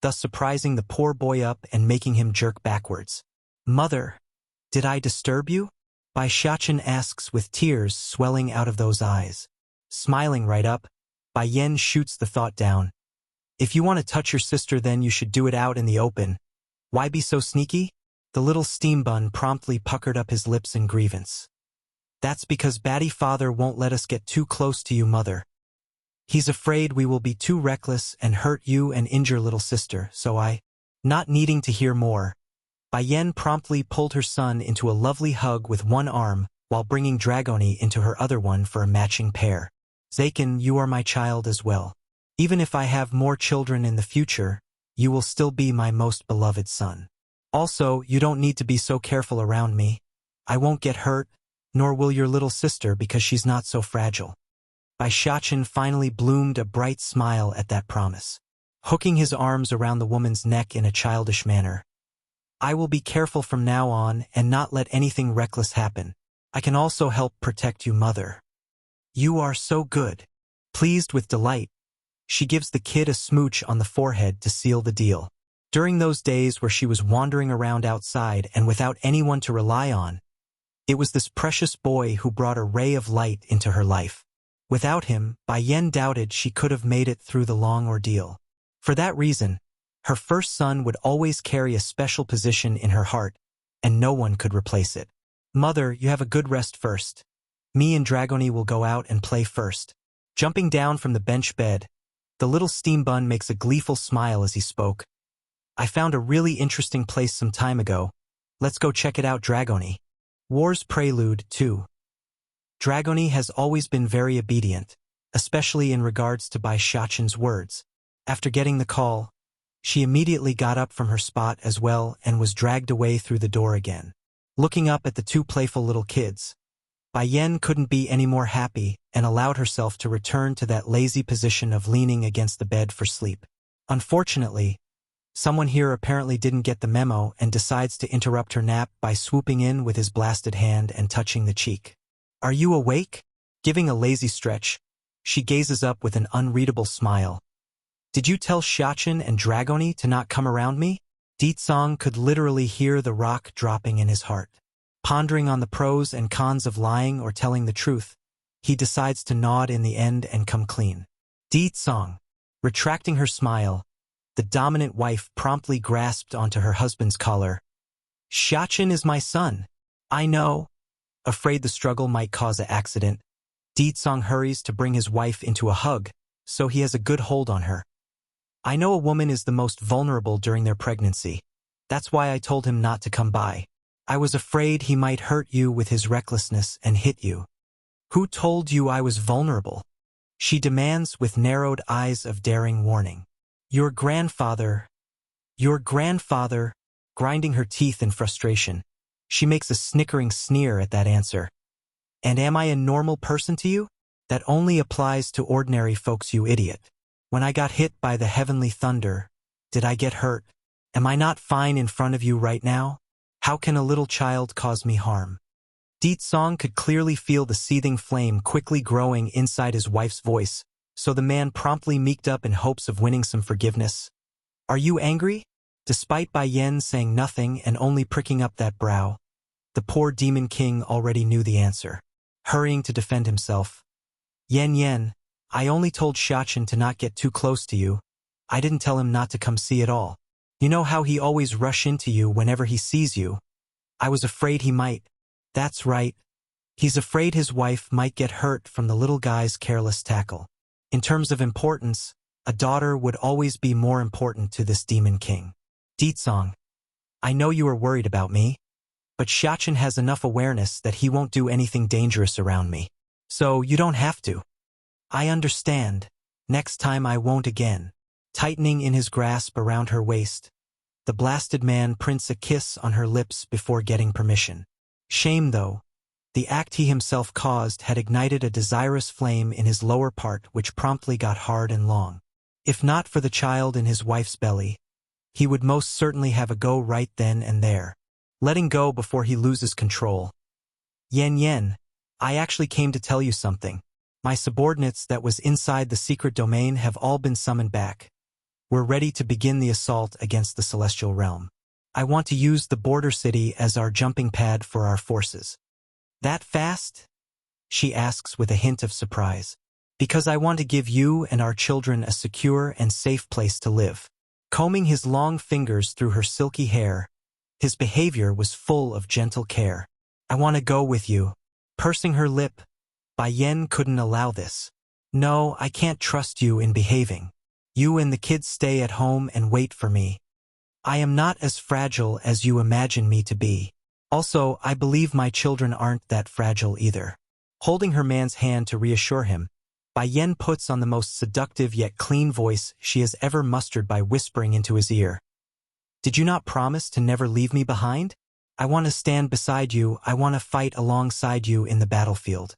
thus surprising the poor boy up and making him jerk backwards. Mother, did I disturb you? Bai Xiaqin asks with tears swelling out of those eyes. Smiling right up, Bai Yan shoots the thought down. If you want to touch your sister, then you should do it out in the open. Why be so sneaky? The little steam bun promptly puckered up his lips in grievance. That's because Batty Father won't let us get too close to you, Mother. He's afraid we will be too reckless and hurt you and injure little sister, so not needing to hear more, Bai Yan promptly pulled her son into a lovely hug with one arm while bringing Dragoni into her other one for a matching pair. Zaken, you are my child as well. Even if I have more children in the future, you will still be my most beloved son. Also, you don't need to be so careful around me. I won't get hurt, nor will your little sister because she's not so fragile. Bai Xiaqin finally bloomed a bright smile at that promise. Hooking his arms around the woman's neck in a childish manner. I will be careful from now on and not let anything reckless happen. I can also help protect you, Mother. You are so good. Pleased with delight, she gives the kid a smooch on the forehead to seal the deal. During those days where she was wandering around outside and without anyone to rely on, it was this precious boy who brought a ray of light into her life. Without him, Bai Yan doubted she could have made it through the long ordeal. For that reason, her first son would always carry a special position in her heart, and no one could replace it. Mother, you have a good rest first. Me and Dragoni will go out and play first. Jumping down from the bench bed, the little steam bun makes a gleeful smile as he spoke. I found a really interesting place some time ago. Let's go check it out, Dragoni. War's Prelude 2. Dragoni has always been very obedient, especially in regards to Bai Shachen's words. After getting the call, she immediately got up from her spot as well and was dragged away through the door again. Looking up at the two playful little kids, Bai Yan couldn't be any more happy and allowed herself to return to that lazy position of leaning against the bed for sleep. Unfortunately, someone here apparently didn't get the memo and decides to interrupt her nap by swooping in with his blasted hand and touching the cheek. Are you awake? Giving a lazy stretch, she gazes up with an unreadable smile. Did you tell Shachen and Dragoni to not come around me? Ditsong could literally hear the rock dropping in his heart. Pondering on the pros and cons of lying or telling the truth, he decides to nod in the end and come clean. Ditsong, retracting her smile, the dominant wife promptly grasped onto her husband's collar. Shachen is my son. I know. Afraid the struggle might cause an accident, Ditsong hurries to bring his wife into a hug, so he has a good hold on her. I know a woman is the most vulnerable during their pregnancy. That's why I told him not to come by. I was afraid he might hurt you with his recklessness and hit you. Who told you I was vulnerable? She demands with narrowed eyes of daring warning. Your grandfather, grinding her teeth in frustration. She makes a snickering sneer at that answer. And am I a normal person to you? That only applies to ordinary folks, you idiot. When I got hit by the heavenly thunder, did I get hurt? Am I not fine in front of you right now? How can a little child cause me harm? Ditsong could clearly feel the seething flame quickly growing inside his wife's voice, so the man promptly meeked up in hopes of winning some forgiveness. Are you angry? Despite Bai Yan saying nothing and only pricking up that brow, the poor demon king already knew the answer. Hurrying to defend himself. Yen, I only told Shachen to not get too close to you. I didn't tell him not to come see at all. You know how he always rush into you whenever he sees you? I was afraid he might. That's right. He's afraid his wife might get hurt from the little guy's careless tackle. In terms of importance, a daughter would always be more important to this demon king. Ditsong, I know you are worried about me, but Shachen has enough awareness that he won't do anything dangerous around me. So you don't have to. I understand. Next time I won't again. Tightening in his grasp around her waist, the blasted man prints a kiss on her lips before getting permission. Shame though, the act he himself caused had ignited a desirous flame in his lower part which promptly got hard and long. If not for the child in his wife's belly, he would most certainly have a go right then and there. Letting go before he loses control. Yen, I actually came to tell you something. My subordinates that was inside the secret domain have all been summoned back. We're ready to begin the assault against the celestial realm. I want to use the border city as our jumping pad for our forces. That fast? She asks with a hint of surprise. Because I want to give you and our children a secure and safe place to live. Combing his long fingers through her silky hair, his behavior was full of gentle care. I want to go with you. Pursing her lip, Bai Yan couldn't allow this. No, I can't trust you in behaving. You and the kids stay at home and wait for me. I am not as fragile as you imagine me to be. Also, I believe my children aren't that fragile either. Holding her man's hand to reassure him, Bai Yan puts on the most seductive yet clean voice she has ever mustered by whispering into his ear. Did you not promise to never leave me behind? I want to stand beside you, I want to fight alongside you in the battlefield.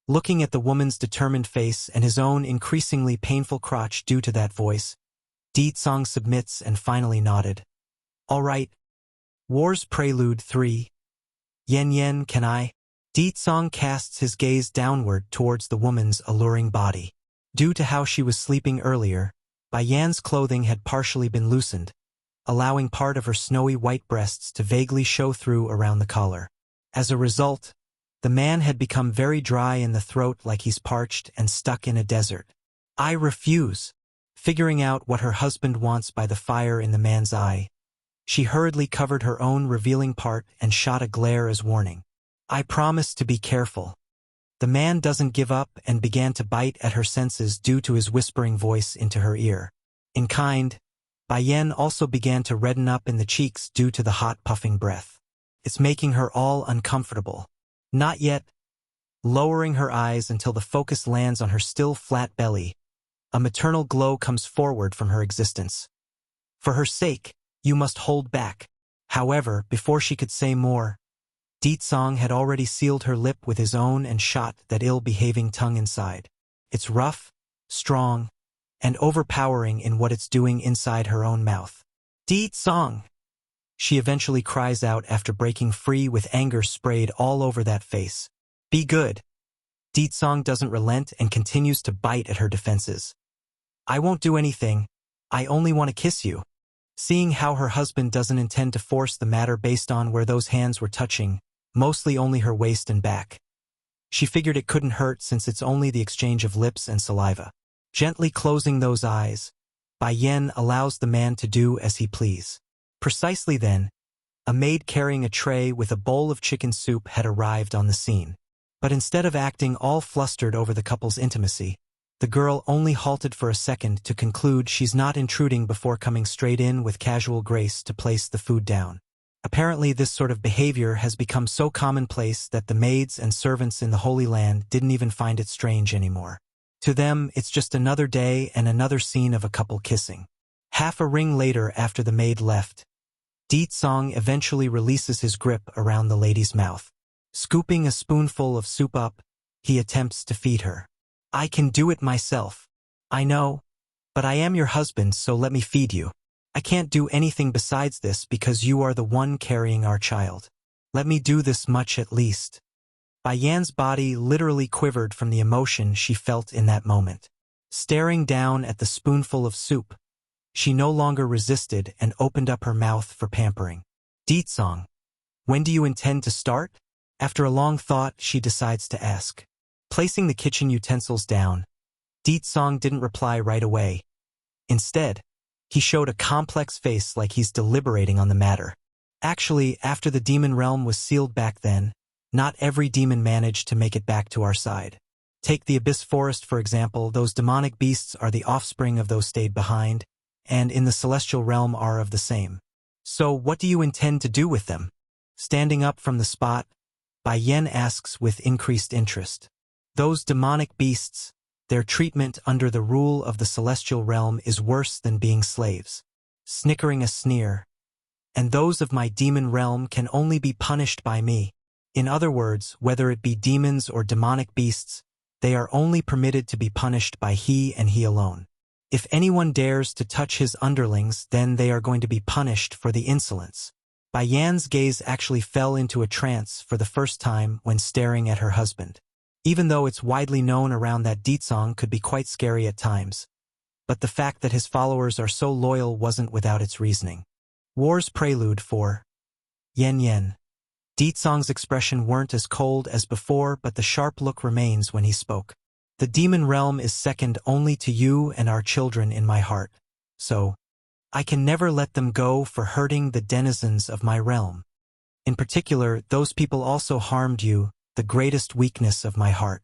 Looking at the woman's determined face and his own increasingly painful crotch due to that voice, Ditsong submits and finally nodded. All right. War's Prelude 3. Yen, can I? Ditsong casts his gaze downward towards the woman's alluring body. Due to how she was sleeping earlier, Bai Yan's clothing had partially been loosened, allowing part of her snowy white breasts to vaguely show through around the collar. As a result, the man had become very dry in the throat like he's parched and stuck in a desert. I refuse. Figuring out what her husband wants by the fire in the man's eye, she hurriedly covered her own revealing part and shot a glare as warning. I promise to be careful. The man doesn't give up and began to bite at her senses due to his whispering voice into her ear. In kind, Bai also began to redden up in the cheeks due to the hot puffing breath. It's making her all uncomfortable. Not yet. Lowering her eyes until the focus lands on her still flat belly, a maternal glow comes forward from her existence. For her sake, you must hold back. However, before she could say more, Deetsong had already sealed her lip with his own and shot that ill-behaving tongue inside. It's rough, strong, and overpowering in what it's doing inside her own mouth. Deetsong! She eventually cries out after breaking free with anger sprayed all over that face. Be good. Deetsong doesn't relent and continues to bite at her defenses. I won't do anything. I only want to kiss you. Seeing how her husband doesn't intend to force the matter based on where those hands were touching, mostly only her waist and back, she figured it couldn't hurt since it's only the exchange of lips and saliva. Gently closing those eyes, Bai allows the man to do as he please. Precisely then, a maid carrying a tray with a bowl of chicken soup had arrived on the scene. But instead of acting all flustered over the couple's intimacy, the girl only halted for a second to conclude she's not intruding before coming straight in with casual grace to place the food down. Apparently this sort of behavior has become so commonplace that the maids and servants in the Holy Land didn't even find it strange anymore. To them, it's just another day and another scene of a couple kissing. Half a ring later after the maid left, Deetsong eventually releases his grip around the lady's mouth. Scooping a spoonful of soup up, he attempts to feed her. I can do it myself. I know, but I am your husband, so let me feed you. I can't do anything besides this because you are the one carrying our child. Let me do this much at least. Bai body literally quivered from the emotion she felt in that moment. Staring down at the spoonful of soup, she no longer resisted and opened up her mouth for pampering. Deetsong, when do you intend to start? After a long thought, she decides to ask. Placing the kitchen utensils down, Deetsong didn't reply right away. Instead, he showed a complex face like he's deliberating on the matter. Actually, after the demon realm was sealed back then, not every demon managed to make it back to our side. Take the Abyss Forest, for example. Those demonic beasts are the offspring of those stayed behind, and in the celestial realm are of the same. So what do you intend to do with them? Standing up from the spot, Bai asks with increased interest. Those demonic beasts, their treatment under the rule of the celestial realm is worse than being slaves. Snickering a sneer. And those of my demon realm can only be punished by me. In other words, whether it be demons or demonic beasts, they are only permitted to be punished by he and he alone. If anyone dares to touch his underlings, then they are going to be punished for the insolence. Baiyan's gaze actually fell into a trance for the first time when staring at her husband. Even though it's widely known around that Deetsong could be quite scary at times. But the fact that his followers are so loyal wasn't without its reasoning. War's prelude for Yen. Deetsong's expression weren't as cold as before, but the sharp look remains when he spoke. The demon realm is second only to you and our children in my heart. So, I can never let them go for hurting the denizens of my realm. In particular, those people also harmed you, the greatest weakness of my heart.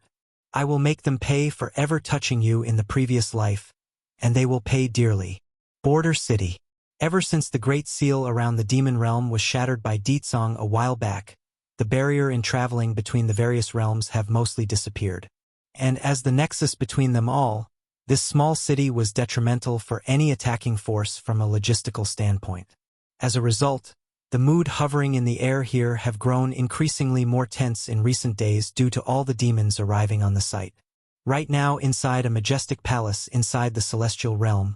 I will make them pay for ever touching you in the previous life, and they will pay dearly. Border City. Ever since the Great Seal around the demon realm was shattered by Deetsong a while back, the barrier in traveling between the various realms have mostly disappeared. And as the nexus between them all, this small city was detrimental for any attacking force from a logistical standpoint. As a result, the mood hovering in the air here have grown increasingly more tense in recent days due to all the demons arriving on the site. Right now, inside a majestic palace inside the celestial realm,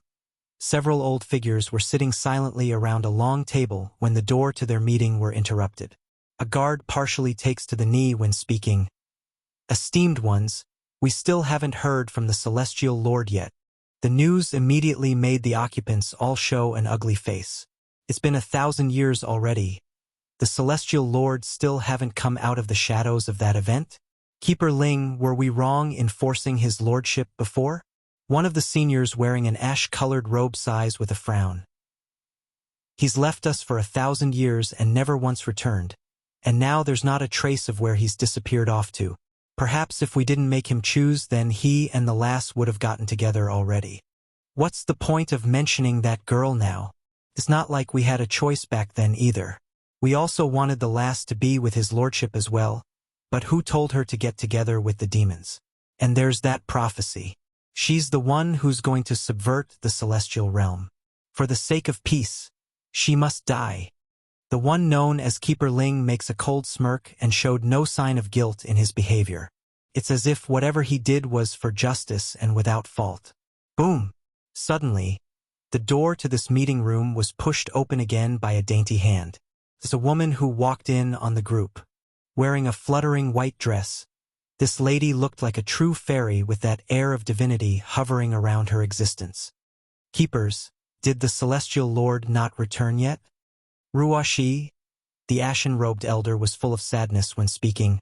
several old figures were sitting silently around a long table when the door to their meeting were interrupted. A guard partially takes to the knee when speaking. Esteemed ones, we still haven't heard from the celestial lord yet. The news immediately made the occupants all show an ugly face. It's been 1,000 years already. The celestial lords still haven't come out of the shadows of that event? Keeper Ling, were we wrong in forcing his lordship before? One of the seniors wearing an ash-colored robe sighs with a frown. He's left us for 1,000 years and never once returned, and now there's not a trace of where he's disappeared off to. Perhaps if we didn't make him choose, then he and the lass would have gotten together already. What's the point of mentioning that girl now? It's not like we had a choice back then either. We also wanted the lass to be with his lordship as well, but who told her to get together with the demons? And there's that prophecy. She's the one who's going to subvert the celestial realm. For the sake of peace, she must die. The one known as Keeper Ling makes a cold smirk and showed no sign of guilt in his behavior. It's as if whatever he did was for justice and without fault. Boom! Suddenly, the door to this meeting room was pushed open again by a dainty hand. It's a woman who walked in on the group. Wearing a fluttering white dress, this lady looked like a true fairy with that air of divinity hovering around her existence. Keepers, did the celestial lord not return yet? Ruoshi, the ashen-robed elder, was full of sadness when speaking.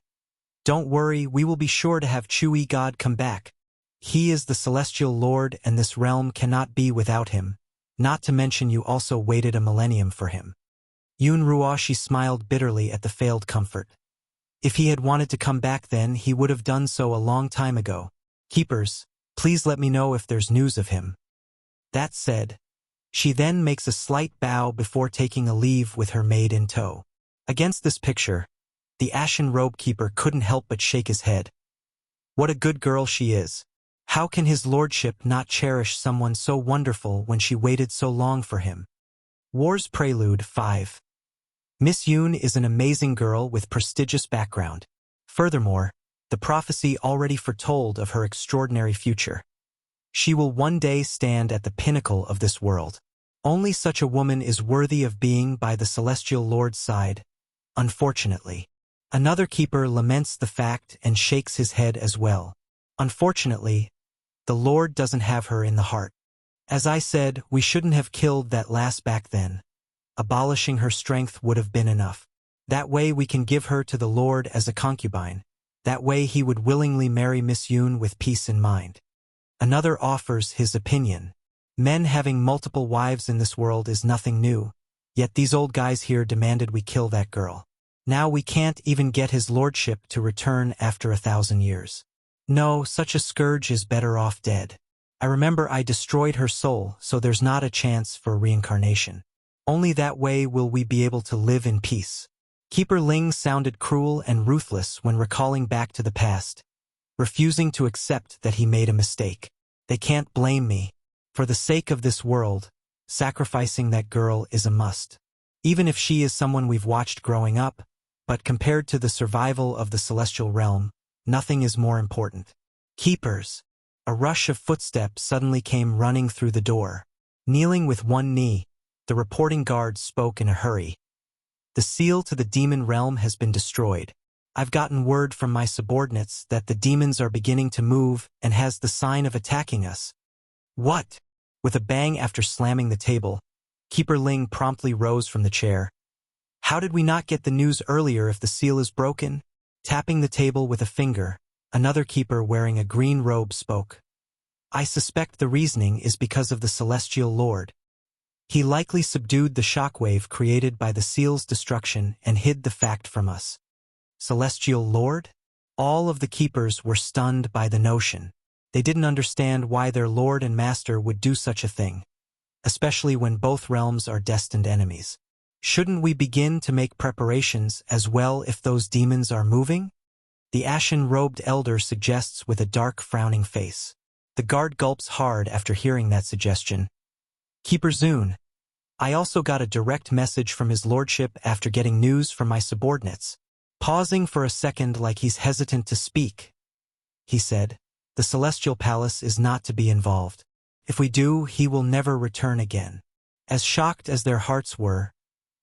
Don't worry, we will be sure to have Chui God come back. He is the celestial lord and this realm cannot be without him, not to mention you also waited a millennium for him. Yun Ruoshi smiled bitterly at the failed comfort. If he had wanted to come back then, he would have done so a long time ago. Keepers, please let me know if there's news of him. That said, she then makes a slight bow before taking a leave with her maid in tow. Against this picture, the ashen robe keeper couldn't help but shake his head. What a good girl she is. How can his lordship not cherish someone so wonderful when she waited so long for him? War's Prelude 5. Miss Yoon is an amazing girl with prestigious background. Furthermore, the prophecy already foretold of her extraordinary future. She will one day stand at the pinnacle of this world. Only such a woman is worthy of being by the celestial lord's side, unfortunately. Another keeper laments the fact and shakes his head as well. Unfortunately, the lord doesn't have her in the heart. As I said, we shouldn't have killed that lass back then. Abolishing her strength would have been enough. That way we can give her to the lord as a concubine. That way he would willingly marry Miss Yoon with peace in mind. Another offers his opinion. Men having multiple wives in this world is nothing new, yet these old guys here demanded we kill that girl. Now we can't even get his lordship to return after 1,000 years. No, such a scourge is better off dead. I remember I destroyed her soul, so there's not a chance for reincarnation. Only that way will we be able to live in peace. Keeper Ling sounded cruel and ruthless when recalling back to the past, refusing to accept that he made a mistake. They can't blame me. For the sake of this world, sacrificing that girl is a must. Even if she is someone we've watched growing up, but compared to the survival of the celestial realm, nothing is more important. Keepers. A rush of footsteps suddenly came running through the door. Kneeling with one knee, the reporting guard spoke in a hurry. The seal to the demon realm has been destroyed. I've gotten word from my subordinates that the demons are beginning to move and has the sign of attacking us. What? With a bang after slamming the table, Keeper Ling promptly rose from the chair. How did we not get the news earlier if the seal is broken? Tapping the table with a finger, another keeper wearing a green robe spoke. I suspect the reasoning is because of the celestial lord. He likely subdued the shockwave created by the seal's destruction and hid the fact from us. Celestial lord? All of the keepers were stunned by the notion. They didn't understand why their lord and master would do such a thing, especially when both realms are destined enemies. Shouldn't we begin to make preparations as well if those demons are moving? The ashen-robed elder suggests with a dark, frowning face. The guard gulps hard after hearing that suggestion. Keeper Zun. I also got a direct message from his lordship after getting news from my subordinates. Pausing for a second like he's hesitant to speak, he said, the celestial palace is not to be involved. If we do, he will never return again. As shocked as their hearts were,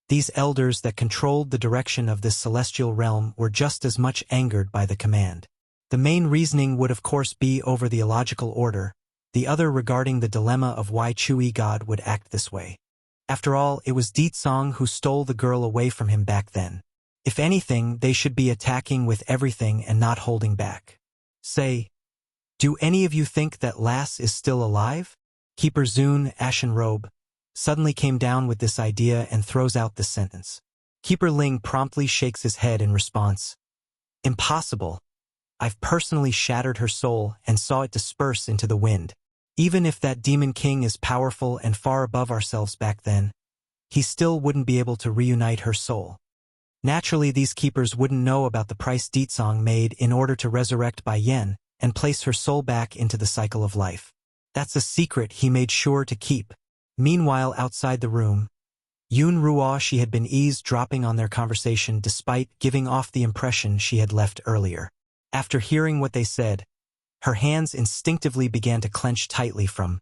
these elders that controlled the direction of this celestial realm were just as much angered by the command. The main reasoning would of course be over the illogical order, the other regarding the dilemma of why Chui God would act this way. After all, it was Ditsong who stole the girl away from him back then. If anything, they should be attacking with everything and not holding back. Say, Do any of you think that Lass is still alive? Keeper Zun, Ashen Robe, suddenly came down with this idea and throws out this sentence. Keeper Ling promptly shakes his head in response. Impossible. I've personally shattered her soul and saw it disperse into the wind. Even if that demon king is powerful and far above ourselves back then, he still wouldn't be able to reunite her soul. Naturally, these keepers wouldn't know about the price Ditsong made in order to resurrect Bai Yen and place her soul back into the cycle of life. That's a secret he made sure to keep. Meanwhile, outside the room, Yun Ruoshi had been eavesdropping on their conversation despite giving off the impression she had left earlier. After hearing what they said, her hands instinctively began to clench tightly from,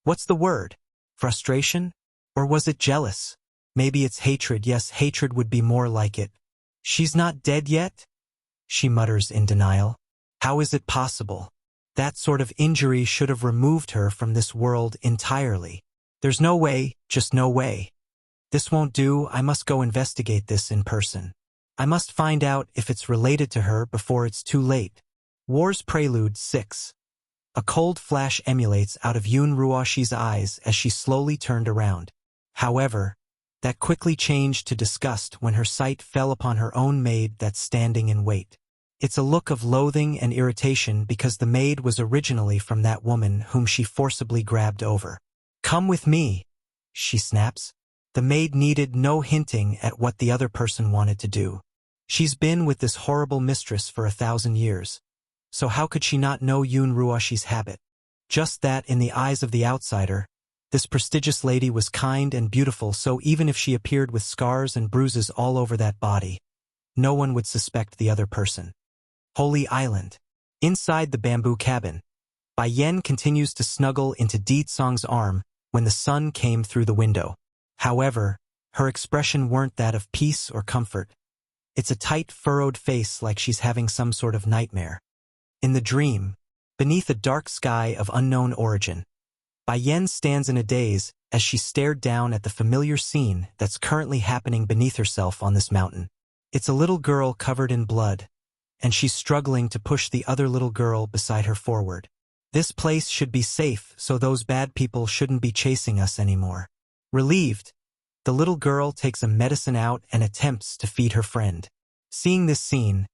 what's the word? Frustration? Or was it jealous? Maybe it's hatred. Yes, hatred would be more like it. She's not dead yet? She mutters in denial. How is it possible? That sort of injury should have removed her from this world entirely. There's no way, just no way. This won't do. I must go investigate this in person. I must find out if it's related to her before it's too late. War's Prelude 6. A cold flash emulates out of Yun Ruoshi's eyes as she slowly turned around. However, that quickly changed to disgust when her sight fell upon her own maid that's standing in wait. It's a look of loathing and irritation because the maid was originally from that woman whom she forcibly grabbed over. Come with me, she snaps. The maid needed no hinting at what the other person wanted to do. She's been with this horrible mistress for 1,000 years. So how could she not know Yun Ruoshi's habit? Just that in the eyes of the outsider, this prestigious lady was kind and beautiful, so even if she appeared with scars and bruises all over that body, no one would suspect the other person. Holy Island. Inside the bamboo cabin, Bai Yen continues to snuggle into Ditsong's arm when the sun came through the window. However, her expression weren't that of peace or comfort. It's a tight, furrowed face like she's having some sort of nightmare. In the dream, beneath a dark sky of unknown origin, Bai Yen stands in a daze as she stared down at the familiar scene that's currently happening beneath herself on this mountain. It's a little girl covered in blood, and she's struggling to push the other little girl beside her forward. This place should be safe, so those bad people shouldn't be chasing us anymore. Relieved, the little girl takes a medicine out and attempts to feed her friend. Seeing this scene,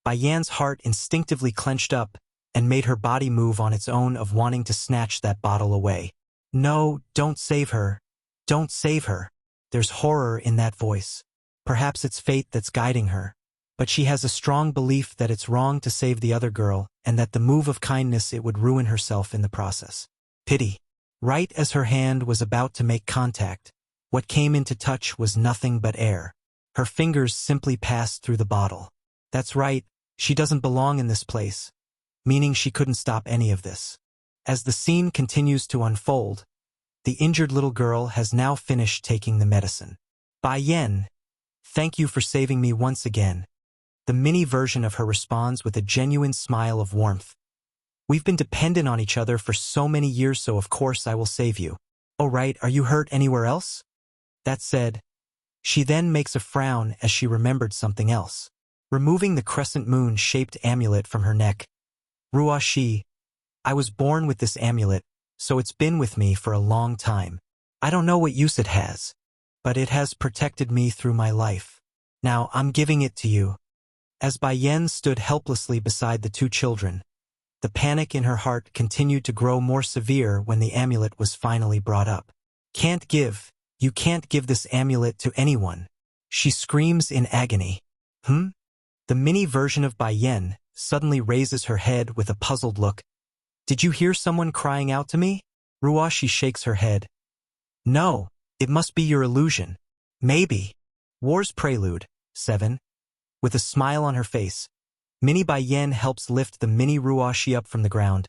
Bai Yan's heart instinctively clenched up and made her body move on its own of wanting to snatch that bottle away. No, don't save her. Don't save her. There's horror in that voice. Perhaps it's fate that's guiding her. But she has a strong belief that it's wrong to save the other girl and that the move of kindness it would ruin herself in the process. Pity. Right as her hand was about to make contact, what came into touch was nothing but air. Her fingers simply passed through the bottle. That's right, she doesn't belong in this place, meaning she couldn't stop any of this. As the scene continues to unfold, the injured little girl has now finished taking the medicine. Bai Yen, thank you for saving me once again. The mini version of her responds with a genuine smile of warmth. We've been dependent on each other for so many years, so of course I will save you. Oh right, are you hurt anywhere else? That said, she then makes a frown as she remembered something else. Removing the crescent moon-shaped amulet from her neck. Ruoshi, I was born with this amulet, so it's been with me for a long time. I don't know what use it has, but it has protected me through my life. Now I'm giving it to you. As Bai Yen stood helplessly beside the two children, the panic in her heart continued to grow more severe when the amulet was finally brought up. You can't give this amulet to anyone. She screams in agony. The mini version of Bai Yen suddenly raises her head with a puzzled look. Did you hear someone crying out to me? Ruoshi shakes her head. No, it must be your illusion. Maybe. War's Prelude 7. With a smile on her face, Mini Bai Yen helps lift the mini Ruoshi up from the ground.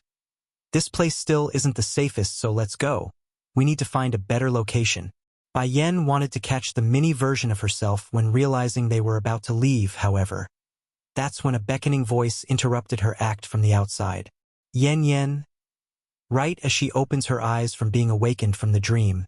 This place still isn't the safest, so let's go. We need to find a better location. Bai Yen wanted to catch the mini version of herself when realizing they were about to leave, however. That's when a beckoning voice interrupted her act from the outside. Yen. Right as she opens her eyes from being awakened from the dream,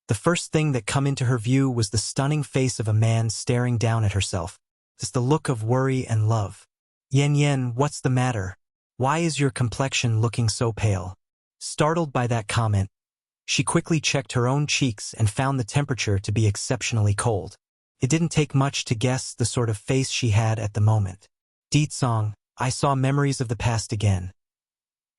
the first thing that come into her view was the stunning face of a man staring down at herself. It's the look of worry and love. Yen, what's the matter? Why is your complexion looking so pale? Startled by that comment, she quickly checked her own cheeks and found the temperature to be exceptionally cold. It didn't take much to guess the sort of face she had at the moment. Deetsong, I saw memories of the past again.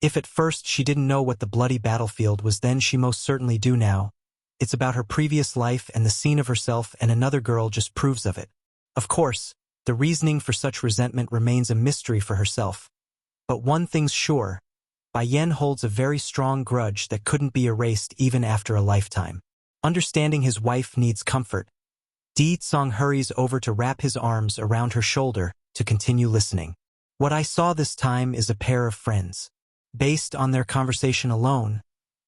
If at first she didn't know what the bloody battlefield was, then she most certainly do now. It's about her previous life, and the scene of herself and another girl just proves of it. Of course, the reasoning for such resentment remains a mystery for herself. But one thing's sure, Bai Yen holds a very strong grudge that couldn't be erased even after a lifetime. Understanding his wife needs comfort, Deetsong hurries over to wrap his arms around her shoulder to continue listening. What I saw this time is a pair of friends. Based on their conversation alone,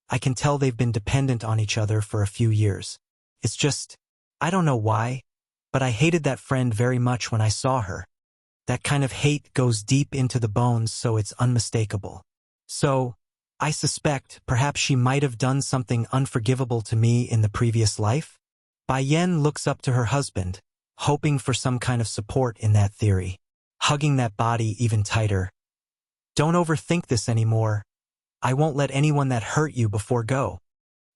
I can tell they've been dependent on each other for a few years. It's just, I don't know why, but I hated that friend very much when I saw her. That kind of hate goes deep into the bones, so it's unmistakable. So, I suspect perhaps she might have done something unforgivable to me in the previous life? Bai Yen looks up to her husband, hoping for some kind of support in that theory, hugging that body even tighter. Don't overthink this anymore. I won't let anyone that hurt you before go.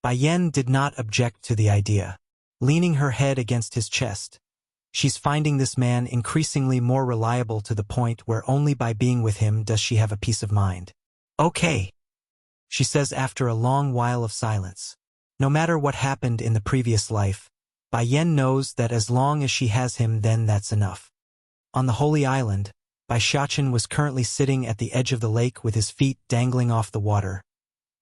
Bai Yen did not object to the idea, leaning her head against his chest. She's finding this man increasingly more reliable to the point where only by being with him does she have a peace of mind. Okay, she says after a long while of silence. No matter what happened in the previous life, Bai Yen knows that as long as she has him, then that's enough. On the Holy Island, Bai Shachen was currently sitting at the edge of the lake with his feet dangling off the water,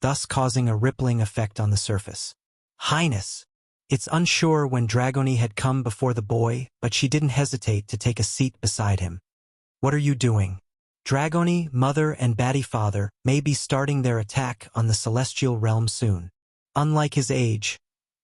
thus causing a rippling effect on the surface. Highness! It's unsure when Dragoni had come before the boy, but she didn't hesitate to take a seat beside him. What are you doing? Dragoni, Mother, and Batty Father may be starting their attack on the celestial realm soon. Unlike his age,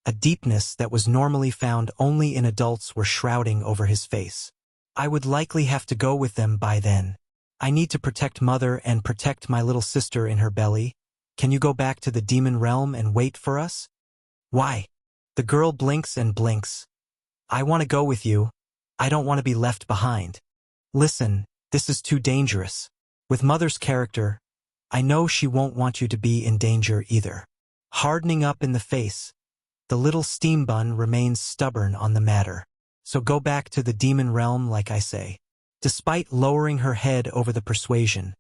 a deepness that was normally found only in adults were shrouding over his face. I would likely have to go with them by then. I need to protect Mother and protect my little sister in her belly. Can you go back to the demon realm and wait for us? Why? The girl blinks and blinks. I want to go with you. I don't want to be left behind. Listen, this is too dangerous. With Mother's character, I know she won't want you to be in danger either. Hardening up in the face, the little steam bun remains stubborn on the matter. So go back to the demon realm like I say. Despite lowering her head over the persuasion,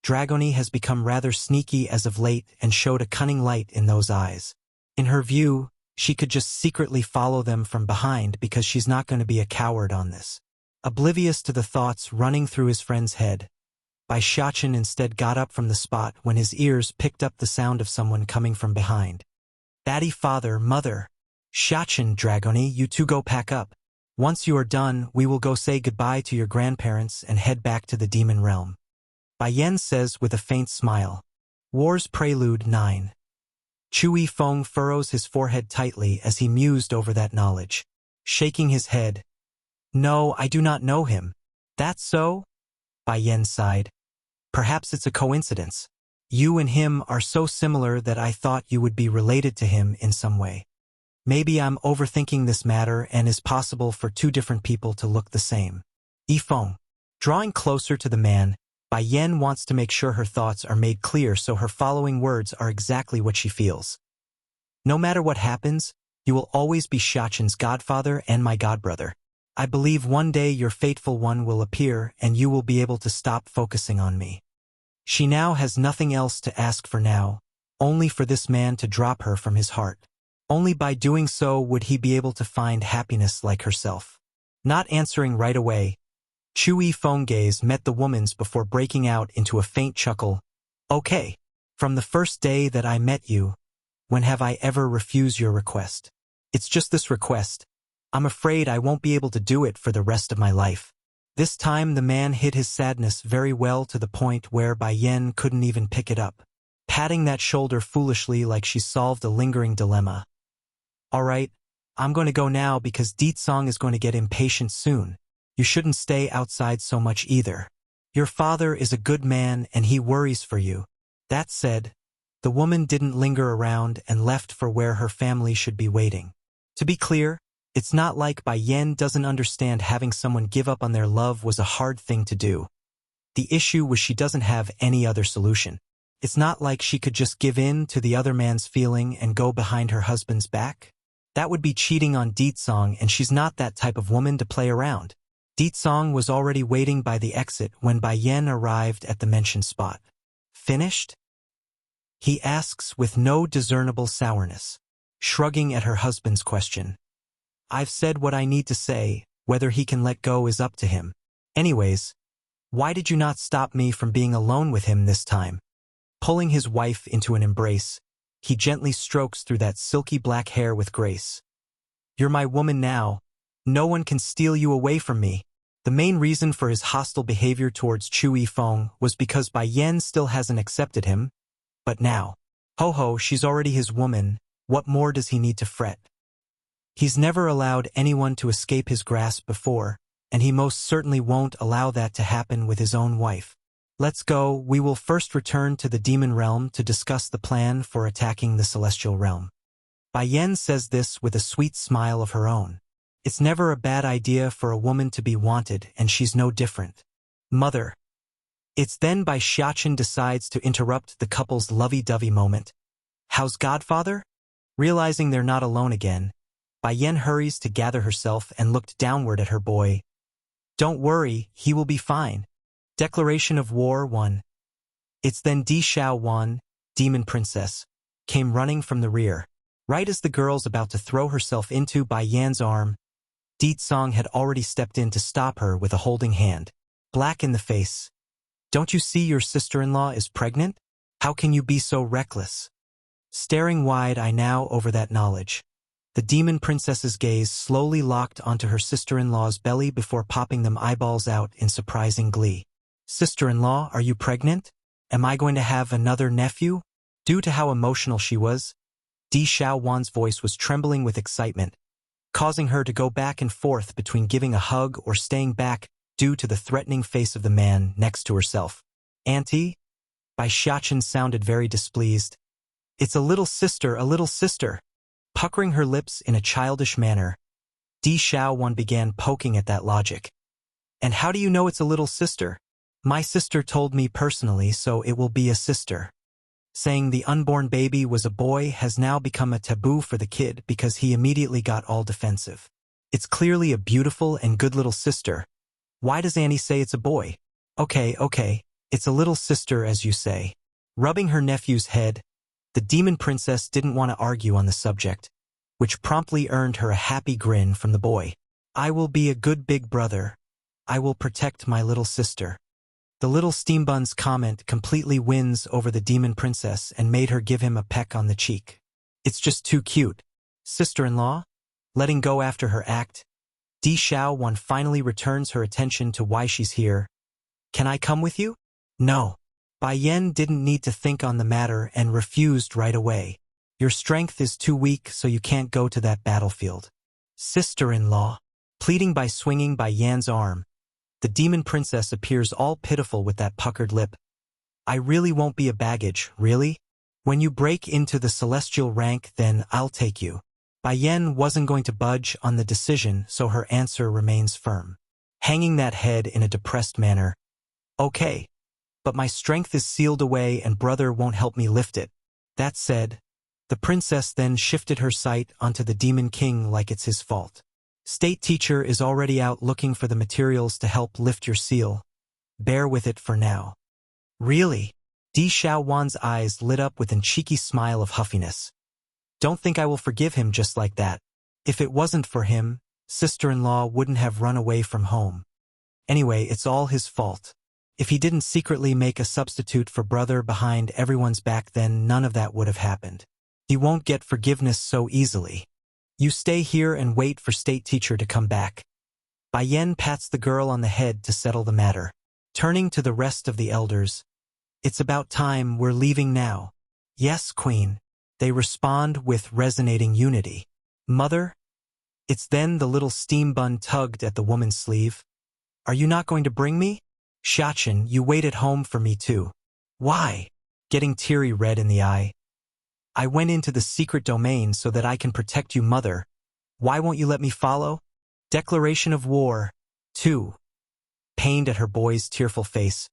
Dragoni has become rather sneaky as of late and showed a cunning light in those eyes. In her view, she could just secretly follow them from behind because she's not going to be a coward on this. Oblivious to the thoughts running through his friend's head, Bai Shachen instead got up from the spot when his ears picked up the sound of someone coming from behind. Batty Father, Mother. Shachen, Dragoni, you two go pack up. Once you are done, we will go say goodbye to your grandparents and head back to the demon realm. Bai Yen says with a faint smile. War's Prelude 9. Chui Feng furrows his forehead tightly as he mused over that knowledge, shaking his head. No, I do not know him. That's so? Bai Yen sighed. Perhaps it's a coincidence. You and him are so similar that I thought you would be related to him in some way. Maybe I'm overthinking this matter and it's possible for two different people to look the same. Yifeng. Drawing closer to the man, Bai Yen wants to make sure her thoughts are made clear, so her following words are exactly what she feels. No matter what happens, you will always be Shachen's godfather and my godbrother. I believe one day your fateful one will appear and you will be able to stop focusing on me. She now has nothing else to ask for now, only for this man to drop her from his heart. Only by doing so would he be able to find happiness like herself. Not answering right away, Chui Feng gaze met the woman's before breaking out into a faint chuckle. Okay. From the first day that I met you, when have I ever refused your request? It's just this request. I'm afraid I won't be able to do it for the rest of my life. This time the man hid his sadness very well to the point where Bai Yen couldn't even pick it up, patting that shoulder foolishly like she solved a lingering dilemma. All right, I'm going to go now because Deetsong is going to get impatient soon. You shouldn't stay outside so much either. Your father is a good man and he worries for you. That said, the woman didn't linger around and left for where her family should be waiting. To be clear, it's not like Bai Yen doesn't understand having someone give up on their love was a hard thing to do. The issue was she doesn't have any other solution. It's not like she could just give in to the other man's feeling and go behind her husband's back. That would be cheating on Deetsong, and she's not that type of woman to play around. Deetsong was already waiting by the exit when Bai Yen arrived at the mentioned spot. Finished? He asks with no discernible sourness, shrugging at her husband's question. I've said what I need to say, whether he can let go is up to him. Anyways, why did you not stop me from being alone with him this time? Pulling his wife into an embrace, he gently strokes through that silky black hair with grace. You're my woman now. No one can steal you away from me. The main reason for his hostile behavior towards Chu Yifeng was because Bai Yen still hasn't accepted him. But now, ho, she's already his woman. What more does he need to fret? He's never allowed anyone to escape his grasp before, and he most certainly won't allow that to happen with his own wife. Let's go. We will first return to the demon realm to discuss the plan for attacking the celestial realm. Bai Yen says this with a sweet smile of her own. It's never a bad idea for a woman to be wanted, and she's no different. Mother. It's then Bai Xiachen decides to interrupt the couple's lovey-dovey moment. How's Godfather? Realizing they're not alone again, Bai Yen hurries to gather herself and looked downward at her boy. Don't worry, he will be fine. Declaration of War 1. It's then Di Xiao Wan, Demon Princess, came running from the rear. Right as the girl's about to throw herself into Bai Yan's arm, Deetsong had already stepped in to stop her with a holding hand. Black in the face. Don't you see your sister-in-law is pregnant? How can you be so reckless? Staring wide-eyed now over that knowledge, the demon princess's gaze slowly locked onto her sister-in-law's belly before popping them eyeballs out in surprising glee. Sister-in-law, are you pregnant? Am I going to have another nephew? Due to how emotional she was, Di Xiaowan's voice was trembling with excitement, causing her to go back and forth between giving a hug or staying back due to the threatening face of the man next to herself. Auntie? Bai Xiachen sounded very displeased. It's a little sister, a little sister. Puckering her lips in a childish manner, Di Xiaowan began poking at that logic. And how do you know it's a little sister? My sister told me personally, so it will be a sister. Saying the unborn baby was a boy has now become a taboo for the kid because he immediately got all defensive. It's clearly a beautiful and good little sister. Why does Annie say it's a boy? Okay, it's a little sister as you say. Rubbing her nephew's head, the demon princess didn't want to argue on the subject, which promptly earned her a happy grin from the boy. I will be a good big brother. I will protect my little sister. The little steambun's comment completely wins over the demon princess and made her give him a peck on the cheek. It's just too cute. Sister-in-law? Letting go after her act, Di Xiaowan finally returns her attention to why she's here. Can I come with you? No. Bai Yen didn't need to think on the matter and refused right away. Your strength is too weak, so you can't go to that battlefield. Sister-in-law. Pleading by swinging Bai Yan's arm, the demon princess appears all pitiful with that puckered lip. I really won't be a baggage, really? When you break into the celestial rank, then I'll take you. Bai Yen wasn't going to budge on the decision, so her answer remains firm. Hanging that head in a depressed manner. Okay, but my strength is sealed away and brother won't help me lift it. That said, the princess then shifted her sight onto the demon king like it's his fault. State teacher is already out looking for the materials to help lift your seal. Bear with it for now. Really? Di Xiaowan's eyes lit up with a cheeky smile of huffiness. Don't think I will forgive him just like that. If it wasn't for him, sister-in-law wouldn't have run away from home. Anyway, it's all his fault. If he didn't secretly make a substitute for brother behind everyone's back, then none of that would have happened. He won't get forgiveness so easily. You stay here and wait for state teacher to come back. Bai Yen pats the girl on the head to settle the matter. Turning to the rest of the elders. It's about time, we're leaving now. Yes, Queen. They respond with resonating unity. Mother? It's then the little steam bun tugged at the woman's sleeve. Are you not going to bring me? Xiachen, you wait at home for me too. Why? Getting teary red in the eye. I went into the secret domain so that I can protect you, mother. Why won't you let me follow? Declaration of War 2. Pained at her boy's tearful face,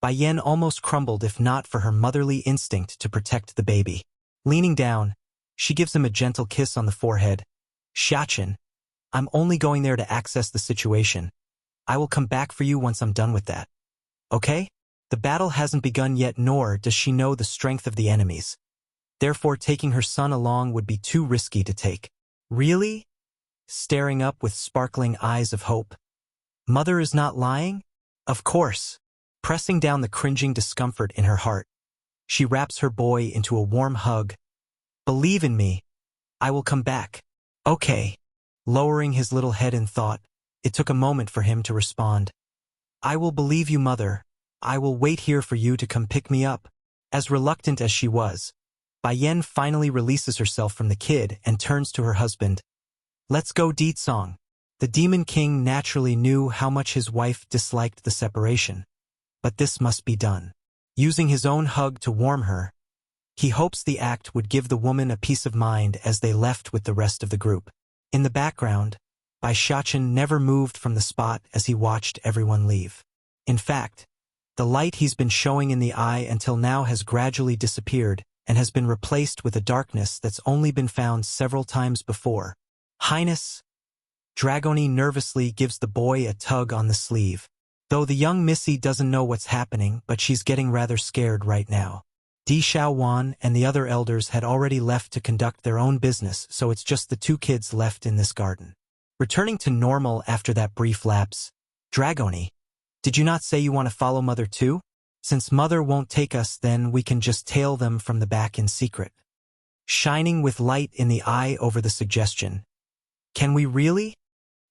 Bai Yan almost crumbled if not for her motherly instinct to protect the baby. Leaning down, she gives him a gentle kiss on the forehead. Xiaqin, I'm only going there to access the situation. I will come back for you once I'm done with that. Okay? The battle hasn't begun yet, nor does she know the strength of the enemies. Therefore, taking her son along would be too risky to take. Really? Staring up with sparkling eyes of hope. Mother is not lying? Of course. Pressing down the cringing discomfort in her heart, she wraps her boy into a warm hug. Believe in me. I will come back. Okay. Lowering his little head in thought, it took a moment for him to respond. I will believe you, mother. I will wait here for you to come pick me up. As reluctant as she was, Bai Yan finally releases herself from the kid and turns to her husband. Let's go, Song. The Demon King naturally knew how much his wife disliked the separation. But this must be done. Using his own hug to warm her, he hopes the act would give the woman a peace of mind as they left with the rest of the group. In the background, Bai Xiaqin never moved from the spot as he watched everyone leave. In fact, the light he's been showing in the eye until now has gradually disappeared and has been replaced with a darkness that's only been found several times before. Highness? Dragoni nervously gives the boy a tug on the sleeve. Though the young Missy doesn't know what's happening, but she's getting rather scared right now. Di Xiaowan and the other elders had already left to conduct their own business, so it's just the two kids left in this garden. Returning to normal after that brief lapse, Dragoni, did you not say you want to follow Mother too? Since Mother won't take us, then we can just tail them from the back in secret. Shining with light in the eye over the suggestion. Can we really?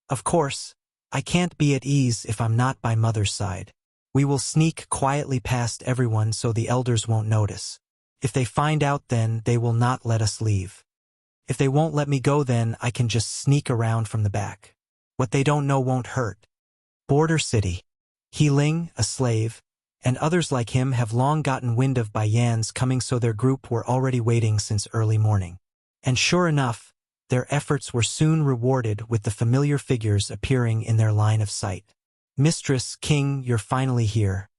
Of course, I can't be at ease if I'm not by Mother's side. We will sneak quietly past everyone so the elders won't notice. If they find out, then they will not let us leave. If they won't let me go, then I can just sneak around from the back. What they don't know won't hurt. Border City. He Ling, a slave, and others like him have long gotten wind of Bai Yan's coming, so their group were already waiting since early morning. And sure enough, their efforts were soon rewarded with the familiar figures appearing in their line of sight. Mistress, King, you're finally here.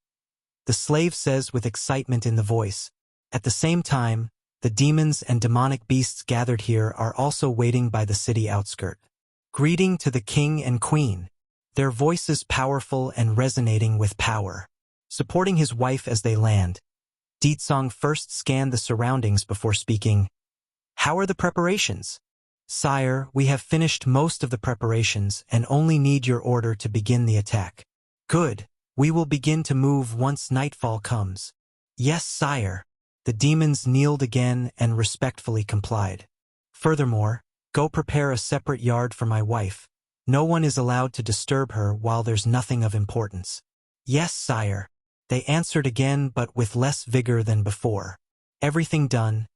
The slave says with excitement in the voice. At the same time, the demons and demonic beasts gathered here are also waiting by the city outskirt. Greeting to the king and queen. Their voices powerful and resonating with power. Supporting his wife as they land, Song first scanned the surroundings before speaking. How are the preparations? Sire, we have finished most of the preparations and only need your order to begin the attack. Good. We will begin to move once nightfall comes. Yes, sire. The demons kneeled again and respectfully complied. Furthermore, go prepare a separate yard for my wife. No one is allowed to disturb her while there's nothing of importance. Yes, sire. They answered again, but with less vigor than before. Everything done,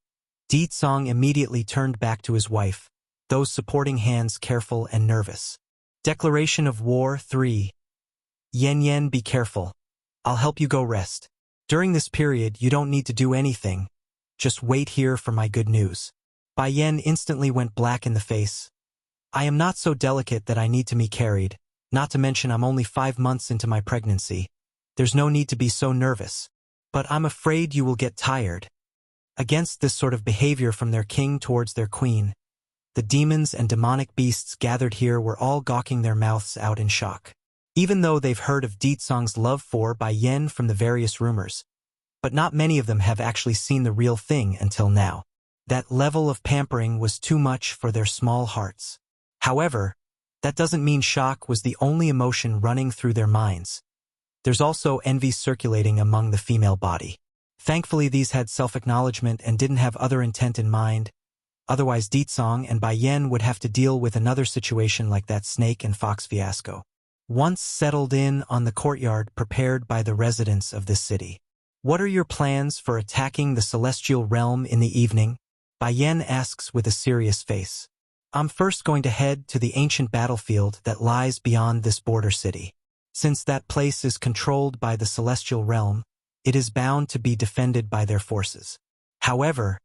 Song immediately turned back to his wife, those supporting hands careful and nervous. Declaration of War 3. Yen, be careful. I'll help you go rest. During this period, you don't need to do anything. Just wait here for my good news. Bai Yan instantly went black in the face. I am not so delicate that I need to be carried, not to mention I'm only 5 months into my pregnancy. There's no need to be so nervous. But I'm afraid you will get tired. Against this sort of behavior from their king towards their queen, the demons and demonic beasts gathered here were all gawking their mouths out in shock. Even though they've heard of Song's love for Bai Yan from the various rumors, but not many of them have actually seen the real thing until now. That level of pampering was too much for their small hearts. However, that doesn't mean shock was the only emotion running through their minds. There's also envy circulating among the female body. Thankfully, these had self-acknowledgement and didn't have other intent in mind. Otherwise, Song and Bai Yan would have to deal with another situation like that snake and fox fiasco. Once settled in on the courtyard prepared by the residents of this city. What are your plans for attacking the celestial realm in the evening? Bai Yan asks with a serious face. I'm first going to head to the ancient battlefield that lies beyond this border city. Since that place is controlled by the celestial realm, it is bound to be defended by their forces. However,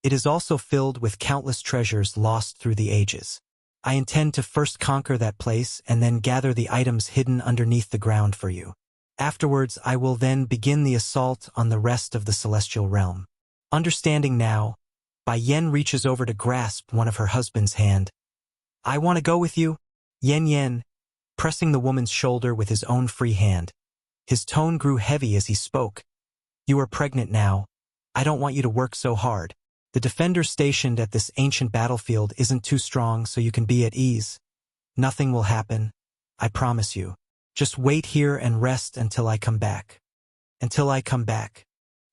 it is also filled with countless treasures lost through the ages. I intend to first conquer that place and then gather the items hidden underneath the ground for you. Afterwards, I will then begin the assault on the rest of the celestial realm. Understanding now, Bai Yen reaches over to grasp one of her husband's hand. I want to go with you, Yen, pressing the woman's shoulder with his own free hand. His tone grew heavy as he spoke. You are pregnant now. I don't want you to work so hard. The defender stationed at this ancient battlefield isn't too strong, so you can be at ease. Nothing will happen. I promise you. Just wait here and rest until I come back. Until I come back.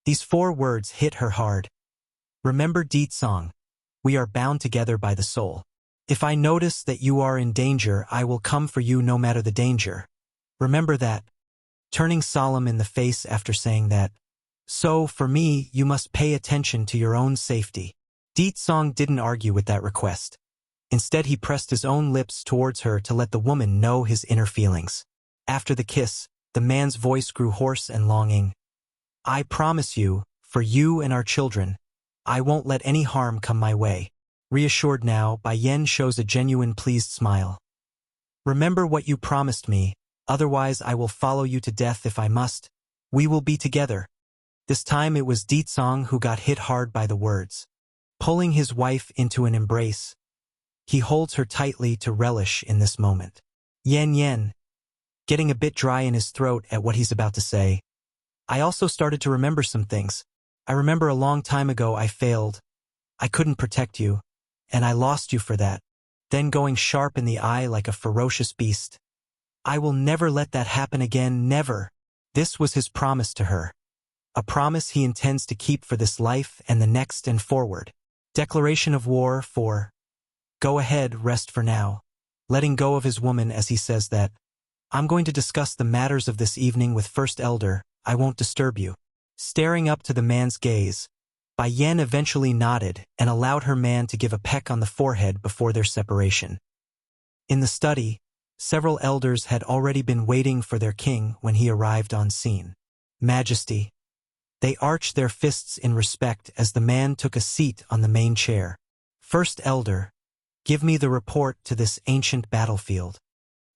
These 4 words hit her hard. Remember Deet Song. We are bound together by the soul. If I notice that you are in danger, I will come for you no matter the danger. Remember that. Turning solemn in the face after saying that. So, for me, you must pay attention to your own safety. Deet Song didn't argue with that request. Instead, he pressed his own lips towards her to let the woman know his inner feelings. After the kiss, the man's voice grew hoarse and longing. I promise you, for you and our children, I won't let any harm come my way. Reassured now, Bai Yen shows a genuine pleased smile. Remember what you promised me, otherwise I will follow you to death if I must. We will be together. This time it was Deet Song who got hit hard by the words. Pulling his wife into an embrace, he holds her tightly to relish in this moment. Yen, getting a bit dry in his throat at what he's about to say. I also started to remember some things. I remember a long time ago I failed. I couldn't protect you, and I lost you for that. Then going sharp in the eye like a ferocious beast. I will never let that happen again, never. This was his promise to her. A promise he intends to keep for this life and the next and forward. Declaration of war for. Go ahead, rest for now. Letting go of his woman as he says that. I'm going to discuss the matters of this evening with First Elder. I won't disturb you. Staring up to the man's gaze, Bai Yen eventually nodded and allowed her man to give a peck on the forehead before their separation. In the study, several elders had already been waiting for their king when he arrived on scene. Majesty. They arched their fists in respect as the man took a seat on the main chair. First Elder, give me the report to this ancient battlefield.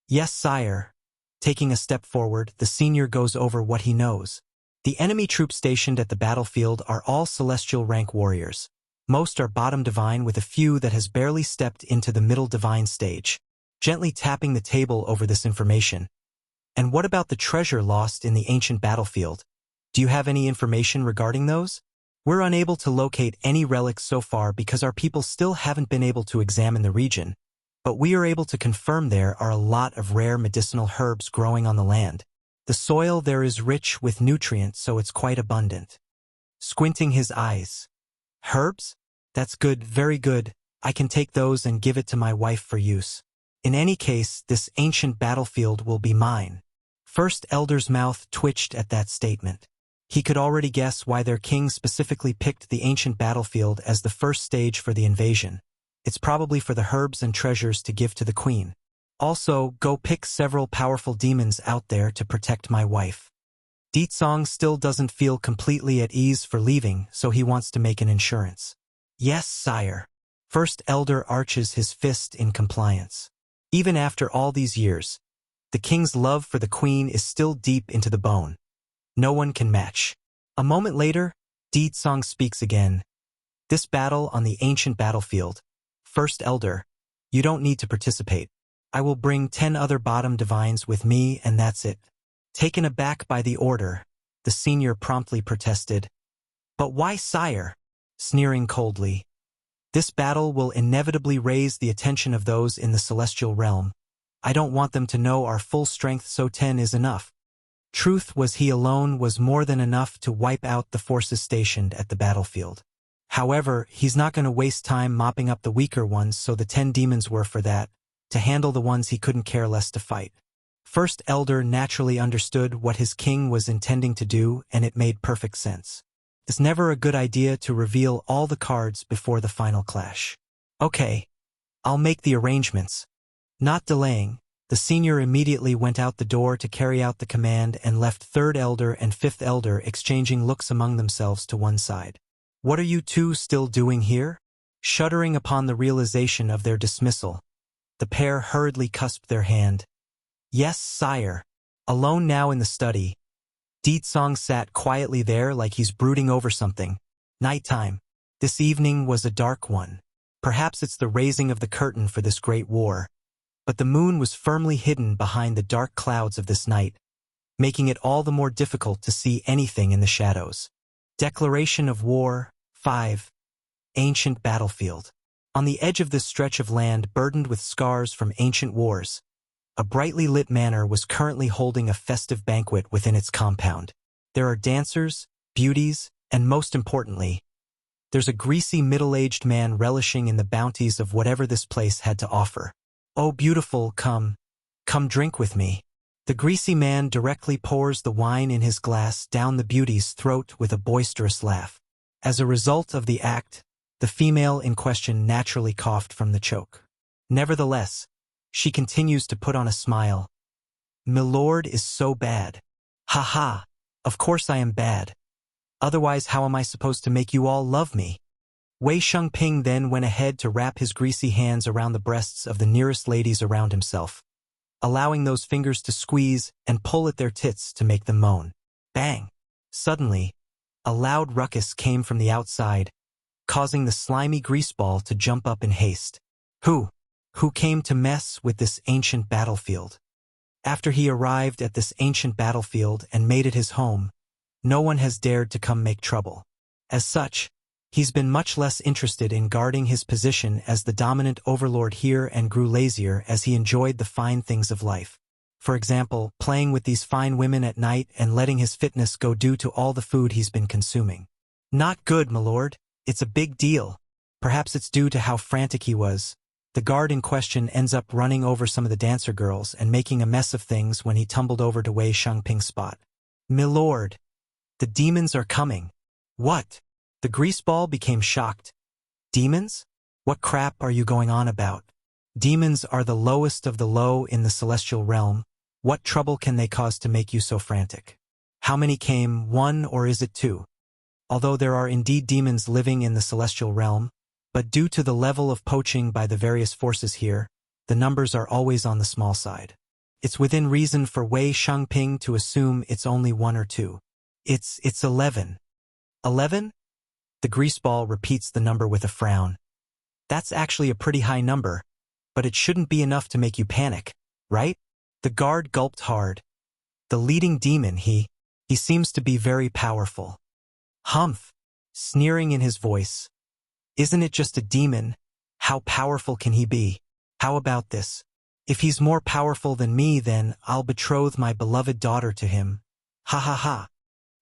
Yes, sire. Taking a step forward, the senior goes over what he knows. The enemy troops stationed at the battlefield are all celestial rank warriors. Most are bottom divine with a few that has barely stepped into the middle divine stage. Gently tapping the table over this information. And what about the treasure lost in the ancient battlefield? Do you have any information regarding those? We're unable to locate any relics so far because our people still haven't been able to examine the region, but we are able to confirm there are a lot of rare medicinal herbs growing on the land. The soil there is rich with nutrients, so it's quite abundant. Squinting his eyes. Herbs? That's good, very good. I can take those and give it to my wife for use. In any case, this ancient battlefield will be mine. First Elder's mouth twitched at that statement. He could already guess why their king specifically picked the ancient battlefield as the first stage for the invasion. It's probably for the herbs and treasures to give to the queen. Also, go pick several powerful demons out there to protect my wife. Deet Song still doesn't feel completely at ease for leaving, so he wants to make an insurance. Yes, sire. First Elder arches his fist in compliance. Even after all these years, the king's love for the queen is still deep into the bone. No one can match. A moment later, Deet Song speaks again. This battle on the ancient battlefield. First Elder, you don't need to participate. I will bring 10 other bottom divines with me and that's it. Taken aback by the order, the senior promptly protested. But why, sire? Sneering coldly. This battle will inevitably raise the attention of those in the celestial realm. I don't want them to know our full strength, so 10 is enough. Truth was he alone was more than enough to wipe out the forces stationed at the battlefield. However, he's not going to waste time mopping up the weaker ones, so the 10 demons were for that, to handle the ones he couldn't care less to fight. First Elder naturally understood what his king was intending to do, and it made perfect sense. It's never a good idea to reveal all the cards before the final clash. Okay, I'll make the arrangements. Not delaying, the senior immediately went out the door to carry out the command and left Third Elder and Fifth Elder exchanging looks among themselves to one side. What are you two still doing here? Shuddering upon the realization of their dismissal, the pair hurriedly cusped their hand. Yes, sire. Alone now in the study, Song sat quietly there like he's brooding over something. Nighttime. This evening was a dark one. Perhaps it's the raising of the curtain for this great war. But the moon was firmly hidden behind the dark clouds of this night, making it all the more difficult to see anything in the shadows. Declaration of War 5. Ancient Battlefield. On the edge of this stretch of land burdened with scars from ancient wars, a brightly lit manor was currently holding a festive banquet within its compound. There are dancers, beauties, and most importantly, there's a greasy middle-aged man relishing in the bounties of whatever this place had to offer. "Oh beautiful, come drink with me." The greasy man directly pours the wine in his glass down the beauty's throat with a boisterous laugh. As a result of the act, the female in question naturally coughed from the choke. Nevertheless, she continues to put on a smile. "Milord is so bad. Ha ha, of course I am bad. Otherwise how am I supposed to make you all love me?" Wei Shengping then went ahead to wrap his greasy hands around the breasts of the nearest ladies around himself, allowing those fingers to squeeze and pull at their tits to make them moan. Bang! Suddenly, a loud ruckus came from the outside, causing the slimy greaseball to jump up in haste. Who came to mess with this ancient battlefield? After he arrived at this ancient battlefield and made it his home, no one has dared to come make trouble. As such, he's been much less interested in guarding his position as the dominant overlord here and grew lazier as he enjoyed the fine things of life. For example, playing with these fine women at night and letting his fitness go due to all the food he's been consuming. Not good, my lord. It's a big deal. Perhaps it's due to how frantic he was. The guard in question ends up running over some of the dancer girls and making a mess of things when he tumbled over to Wei Shengping's spot. "Milord, the demons are coming." "What?" The greaseball became shocked. "Demons? What crap are you going on about? Demons are the lowest of the low in the celestial realm. What trouble can they cause to make you so frantic? How many came, one or is it two? Although there are indeed demons living in the celestial realm, but due to the level of poaching by the various forces here, the numbers are always on the small side. It's within reason for Wei Shengping to assume it's only one or two. It's 11. 11? The greaseball repeats the number with a frown. That's actually a pretty high number, but it shouldn't be enough to make you panic, right? The guard gulped hard. The leading demon, he seems to be very powerful. Humph, sneering in his voice. Isn't it just a demon? How powerful can he be? How about this? If he's more powerful than me, then I'll betroth my beloved daughter to him. Ha ha ha.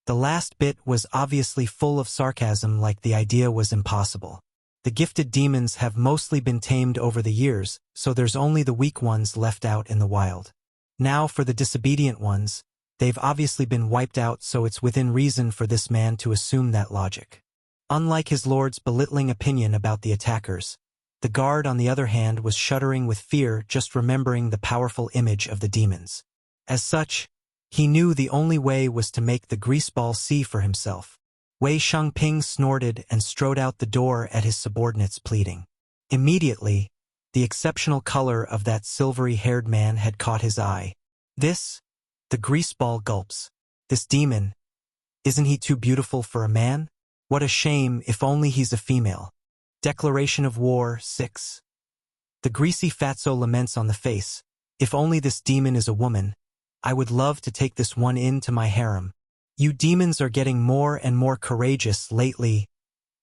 The last bit was obviously full of sarcasm, like the idea was impossible. The gifted demons have mostly been tamed over the years, so there's only the weak ones left out in the wild. Now for the disobedient ones, they've obviously been wiped out, so it's within reason for this man to assume that logic. Unlike his lord's belittling opinion about the attackers, the guard on the other hand was shuddering with fear just remembering the powerful image of the demons. As such, he knew the only way was to make the greaseball see for himself. Wei Shengping snorted and strode out the door at his subordinates pleading. Immediately, the exceptional color of that silvery-haired man had caught his eye. The greaseball gulps. This demon, isn't he too beautiful for a man? What a shame, if only he's a female. Declaration of War 6. The greasy fatso laments on the face. If only this demon is a woman, I would love to take this one into my harem. You demons are getting more and more courageous lately,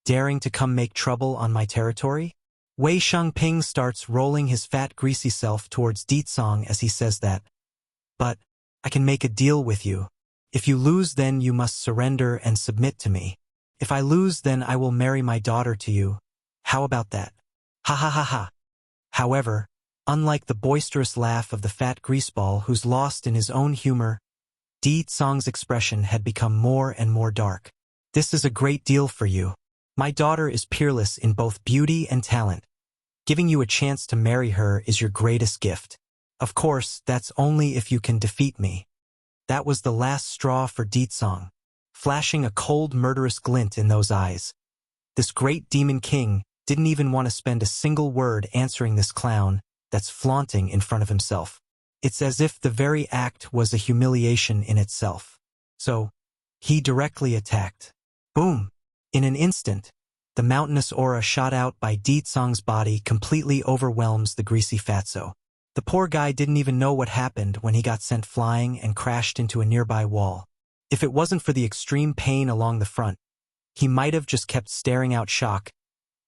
daring to come make trouble on my territory? Wei Shengping starts rolling his fat greasy self towards Song as he says that. But, I can make a deal with you. If you lose, then you must surrender and submit to me. If I lose, then I will marry my daughter to you. How about that? Ha ha ha ha. However, unlike the boisterous laugh of the fat greaseball who's lost in his own humor, Song's expression had become more and more dark. This is a great deal for you. My daughter is peerless in both beauty and talent. Giving you a chance to marry her is your greatest gift. Of course, that's only if you can defeat me. That was the last straw for Song, flashing a cold, murderous glint in those eyes. This great demon king didn't even want to spend a single word answering this clown that's flaunting in front of himself. It's as if the very act was a humiliation in itself. So, he directly attacked. Boom! In an instant, the mountainous aura shot out by Di Tsong's body completely overwhelms the greasy fatso. The poor guy didn't even know what happened when he got sent flying and crashed into a nearby wall. If it wasn't for the extreme pain along the front, he might have just kept staring out shock.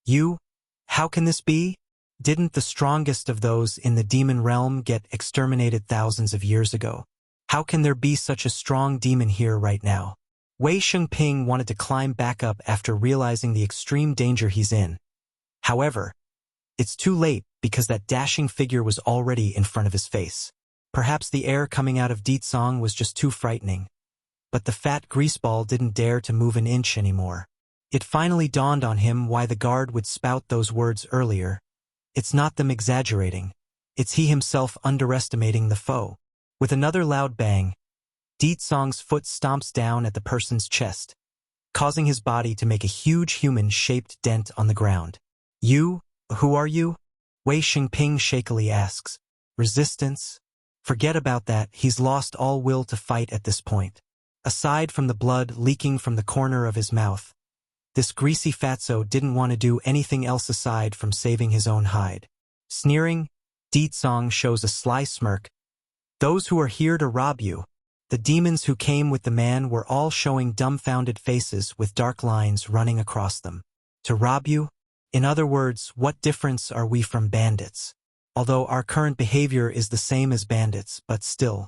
You? How can this be? Didn't the strongest of those in the demon realm get exterminated thousands of years ago? How can there be such a strong demon here right now? Wei Shengping wanted to climb back up after realizing the extreme danger he's in. However, it's too late because that dashing figure was already in front of his face. Perhaps the air coming out of Di Tsong was just too frightening. But the fat greaseball didn't dare to move an inch anymore. It finally dawned on him why the guard would spout those words earlier. It's not them exaggerating. It's he himself underestimating the foe. With another loud bang, Di Tsong's foot stomps down at the person's chest, causing his body to make a huge human-shaped dent on the ground. You? Who are you? Wei Shengping shakily asks. Resistance? Forget about that, he's lost all will to fight at this point. Aside from the blood leaking from the corner of his mouth, this greasy fatso didn't want to do anything else aside from saving his own hide. Sneering, Di Tsong shows a sly smirk. Those who are here to rob you. The demons who came with the man were all showing dumbfounded faces with dark lines running across them. To rob you? In other words, what difference are we from bandits? Although our current behavior is the same as bandits, but still.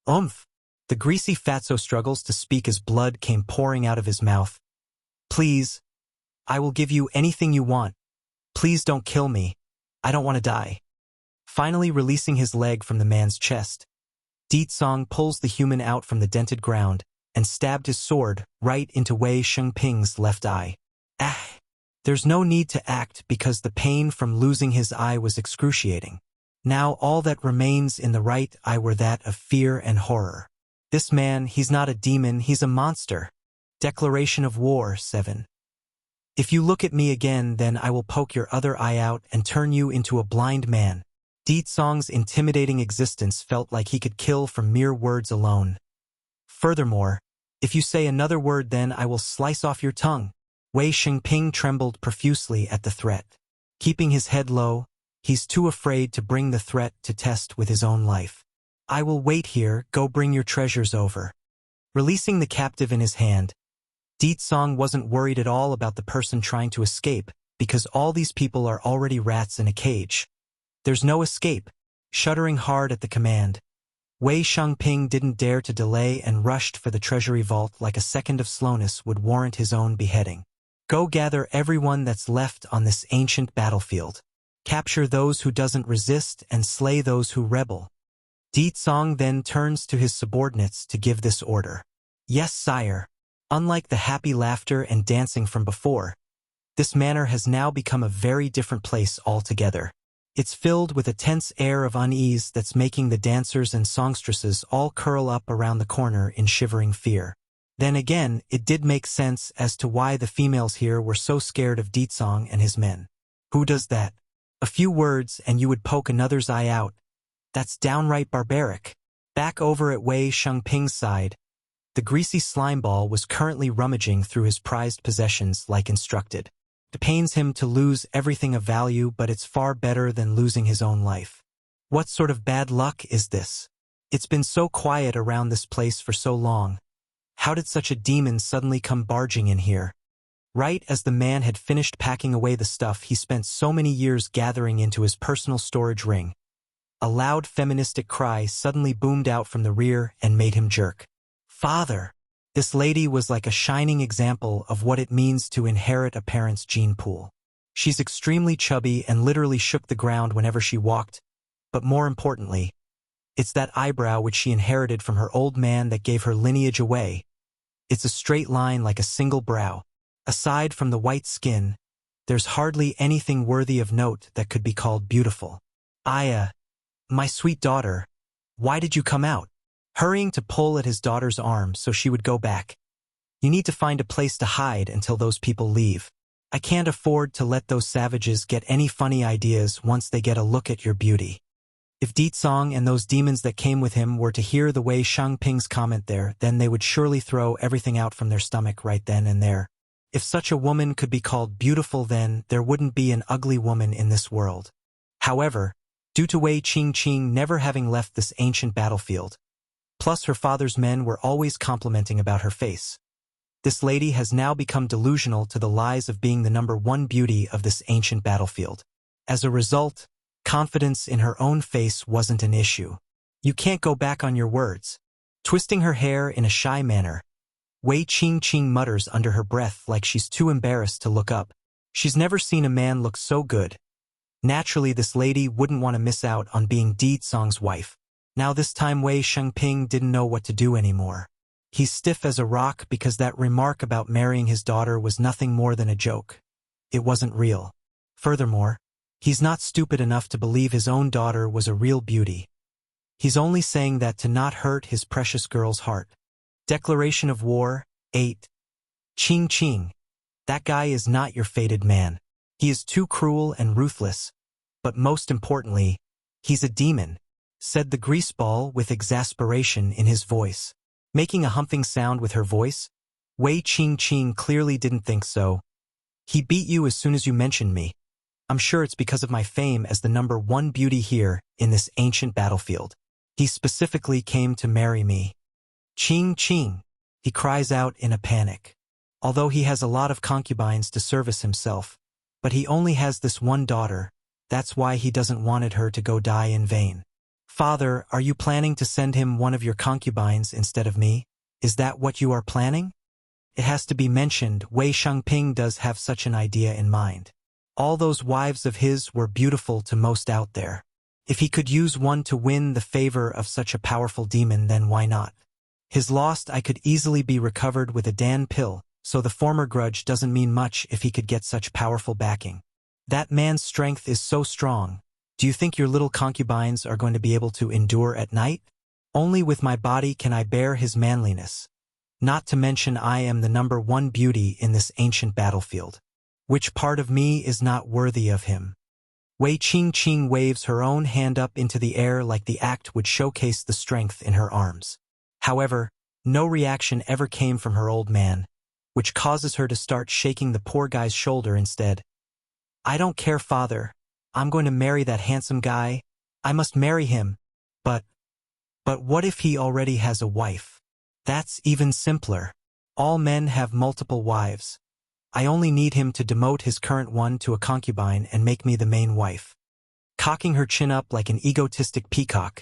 Oomph! The greasy fatso struggles to speak as blood came pouring out of his mouth. Please, I will give you anything you want. Please don't kill me. I don't want to die. Finally releasing his leg from the man's chest, Di Tsong pulls the human out from the dented ground and stabbed his sword right into Wei Shengping's left eye. Ah! There's no need to act because the pain from losing his eye was excruciating. Now all that remains in the right eye were that of fear and horror. This man, he's not a demon, he's a monster. Declaration of War 7. If you look at me again, then I will poke your other eye out and turn you into a blind man. Di Tsong's intimidating existence felt like he could kill from mere words alone. Furthermore, if you say another word, then I will slice off your tongue. Wei Shengping trembled profusely at the threat. Keeping his head low, he's too afraid to bring the threat to test with his own life. I will wait here, go bring your treasures over. Releasing the captive in his hand, Di Tsong wasn't worried at all about the person trying to escape, because all these people are already rats in a cage. There's no escape. Shuddering hard at the command, Wei Shengping didn't dare to delay and rushed for the treasury vault like a second of slowness would warrant his own beheading. Go gather everyone that's left on this ancient battlefield. Capture those who doesn't resist and slay those who rebel. Di Tsong then turns to his subordinates to give this order. Yes, sire. Unlike the happy laughter and dancing from before, this manor has now become a very different place altogether. It's filled with a tense air of unease that's making the dancers and songstresses all curl up around the corner in shivering fear. Then again, it did make sense as to why the females here were so scared of Di Tsong and his men. Who does that? A few words and you would poke another's eye out. That's downright barbaric. Back over at Wei Shengping's side, the greasy slimeball was currently rummaging through his prized possessions like instructed. It pains him to lose everything of value, but it's far better than losing his own life. What sort of bad luck is this? It's been so quiet around this place for so long. How did such a demon suddenly come barging in here? Right as the man had finished packing away the stuff he spent so many years gathering into his personal storage ring, a loud feministic cry suddenly boomed out from the rear and made him jerk. Father! This lady was like a shining example of what it means to inherit a parent's gene pool. She's extremely chubby and literally shook the ground whenever she walked, but more importantly, it's that eyebrow which she inherited from her old man that gave her lineage away. It's a straight line like a single brow. Aside from the white skin, there's hardly anything worthy of note that could be called beautiful. My sweet daughter, why did you come out? Hurrying to pull at his daughter's arm so she would go back. You need to find a place to hide until those people leave. I can't afford to let those savages get any funny ideas once they get a look at your beauty. If Song and those demons that came with him were to hear the way Shang Ping's comment there, then they would surely throw everything out from their stomach right then and there. If such a woman could be called beautiful, then there wouldn't be an ugly woman in this world. However, due to Wei Qingqing never having left this ancient battlefield, plus her father's men were always complimenting about her face, this lady has now become delusional to the lies of being the #1 beauty of this ancient battlefield. As a result, confidence in her own face wasn't an issue. You can't go back on your words. Twisting her hair in a shy manner, Wei Qingqing mutters under her breath like she's too embarrassed to look up. She's never seen a man look so good. Naturally, this lady wouldn't want to miss out on being Song's wife. Now this time Wei Shangping didn't know what to do anymore. He's stiff as a rock because that remark about marrying his daughter was nothing more than a joke. It wasn't real. Furthermore, he's not stupid enough to believe his own daughter was a real beauty. He's only saying that to not hurt his precious girl's heart. Declaration of War, 8. Qing. That guy is not your fated man. He is too cruel and ruthless. But most importantly, he's a demon, said the greaseball with exasperation in his voice. Making a humping sound with her voice, Wei Qingqing clearly didn't think so. He beat you as soon as you mentioned me. I'm sure it's because of my fame as the #1 beauty here in this ancient battlefield. He specifically came to marry me. Qing, he cries out in a panic. Although he has a lot of concubines to service himself, but he only has this one daughter, that's why he doesn't want her to go die in vain. Father, are you planning to send him one of your concubines instead of me? Is that what you are planning? It has to be mentioned, Wei Shangping does have such an idea in mind. All those wives of his were beautiful to most out there. If he could use one to win the favor of such a powerful demon, then why not? His lost eye could easily be recovered with a Dan pill, so the former grudge doesn't mean much if he could get such powerful backing. That man's strength is so strong. Do you think your little concubines are going to be able to endure at night? Only with my body can I bear his manliness. Not to mention I am the #1 beauty in this ancient battlefield. Which part of me is not worthy of him? Wei Qingqing waves her own hand up into the air like the act would showcase the strength in her arms. However, no reaction ever came from her old man, which causes her to start shaking the poor guy's shoulder instead. I don't care, father. I'm going to marry that handsome guy. I must marry him. But what if he already has a wife? That's even simpler. All men have multiple wives. I only need him to demote his current one to a concubine and make me the main wife. Cocking her chin up like an egotistic peacock,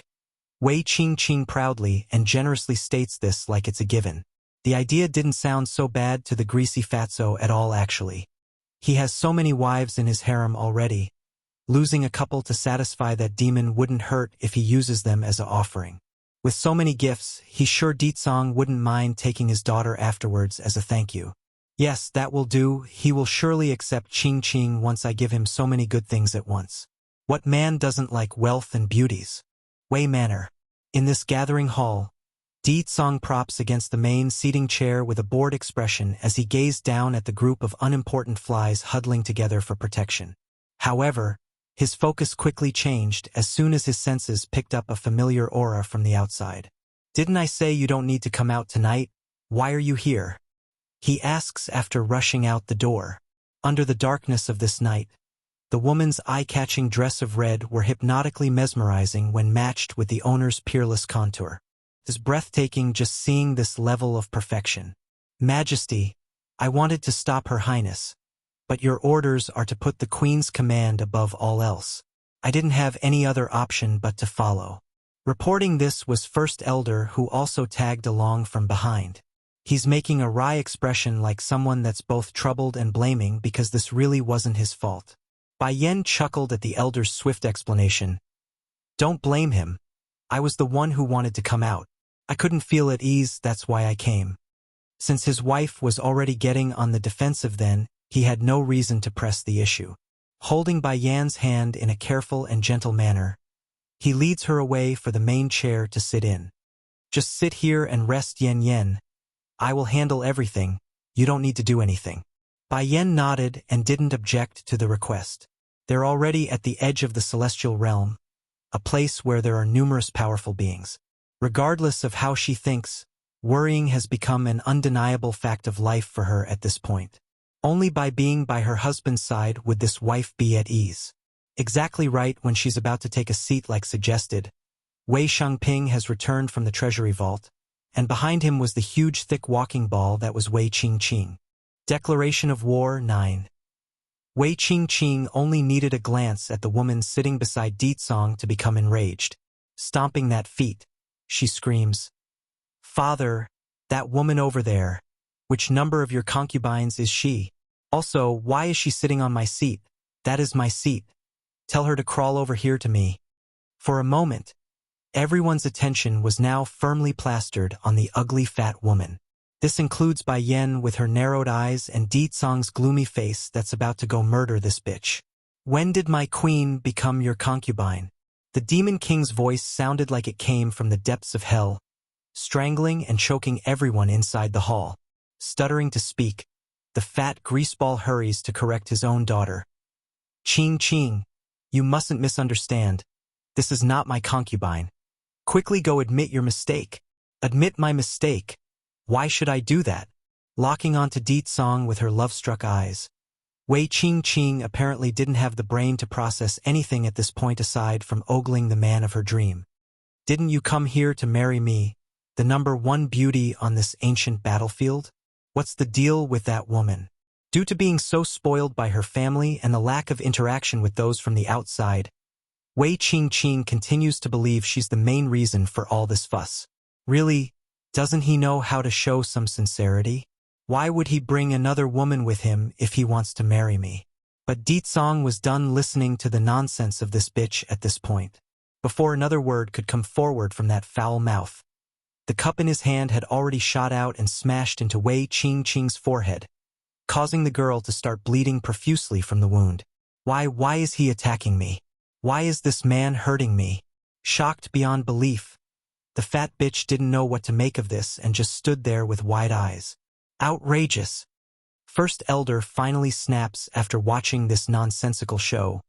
Wei Qingqing proudly and generously states this like it's a given. The idea didn't sound so bad to the greasy fatso at all actually. He has so many wives in his harem already. Losing a couple to satisfy that demon wouldn't hurt if he uses them as an offering. With so many gifts, he's sure Song wouldn't mind taking his daughter afterwards as a thank you. Yes, that will do. He will surely accept Qing once I give him so many good things at once. What man doesn't like wealth and beauties? Wei Manor. In this gathering hall, Song props against the main seating chair with a bored expression as he gazed down at the group of unimportant flies huddling together for protection. However, his focus quickly changed as soon as his senses picked up a familiar aura from the outside. Didn't I say you don't need to come out tonight? Why are you here? He asks after rushing out the door. Under the darkness of this night, the woman's eye-catching dress of red were hypnotically mesmerizing when matched with the owner's peerless contour. It's breathtaking just seeing this level of perfection. Majesty, I wanted to stop Her Highness, but your orders are to put the Queen's command above all else. I didn't have any other option but to follow. Reporting this was First Elder, who also tagged along from behind. He's making a wry expression like someone that's both troubled and blaming because this really wasn't his fault. Bai Yen chuckled at the Elder's swift explanation. Don't blame him. I was the one who wanted to come out. I couldn't feel at ease, that's why I came. Since his wife was already getting on the defensive then, he had no reason to press the issue. Holding Bai Yan's hand in a careful and gentle manner, he leads her away for the main chair to sit in. Just sit here and rest, Yen. I will handle everything. You don't need to do anything. Bai Yen nodded and didn't object to the request. They're already at the edge of the celestial realm. a place where there are numerous powerful beings. Regardless of how she thinks, worrying has become an undeniable fact of life for her at this point. Only by being by her husband's side would this wife be at ease. Exactly right when she's about to take a seat like suggested, Wei Shangping has returned from the treasury vault, and behind him was the huge thick walking ball that was Wei Qingqing. Declaration of War 9. Wei Qingqing only needed a glance at the woman sitting beside Ditsong to become enraged. Stomping that feet, she screams, "Father, that woman over there, which number of your concubines is she? Also, why is she sitting on my seat? That is my seat. Tell her to crawl over here to me." For a moment, everyone's attention was now firmly plastered on the ugly fat woman. This includes Bai Yen with her narrowed eyes and Ditsong's gloomy face that's about to go murder this bitch. "When did my queen become your concubine?" The Demon King's voice sounded like it came from the depths of hell, strangling and choking everyone inside the hall. Stuttering to speak, the fat greaseball hurries to correct his own daughter. "Qing, you mustn't misunderstand. This is not my concubine. Quickly go admit your mistake." "Admit my mistake? Why should I do that?" Locking onto Ditsong with her love-struck eyes, Wei Qingqing apparently didn't have the brain to process anything at this point aside from ogling the man of her dream. "Didn't you come here to marry me, the number one beauty on this ancient battlefield? What's the deal with that woman?" Due to being so spoiled by her family and the lack of interaction with those from the outside, Wei Qingqing continues to believe she's the main reason for all this fuss. Really, doesn't he know how to show some sincerity? Why would he bring another woman with him if he wants to marry me? But Ditsong was done listening to the nonsense of this bitch at this point. Before another word could come forward from that foul mouth, the cup in his hand had already shot out and smashed into Wei Qingqing's forehead, causing the girl to start bleeding profusely from the wound. Why is he attacking me? Why is this man hurting me?" Shocked beyond belief, the fat bitch didn't know what to make of this and just stood there with wide eyes. Outrageous. First Elder finally snaps after watching this nonsensical show.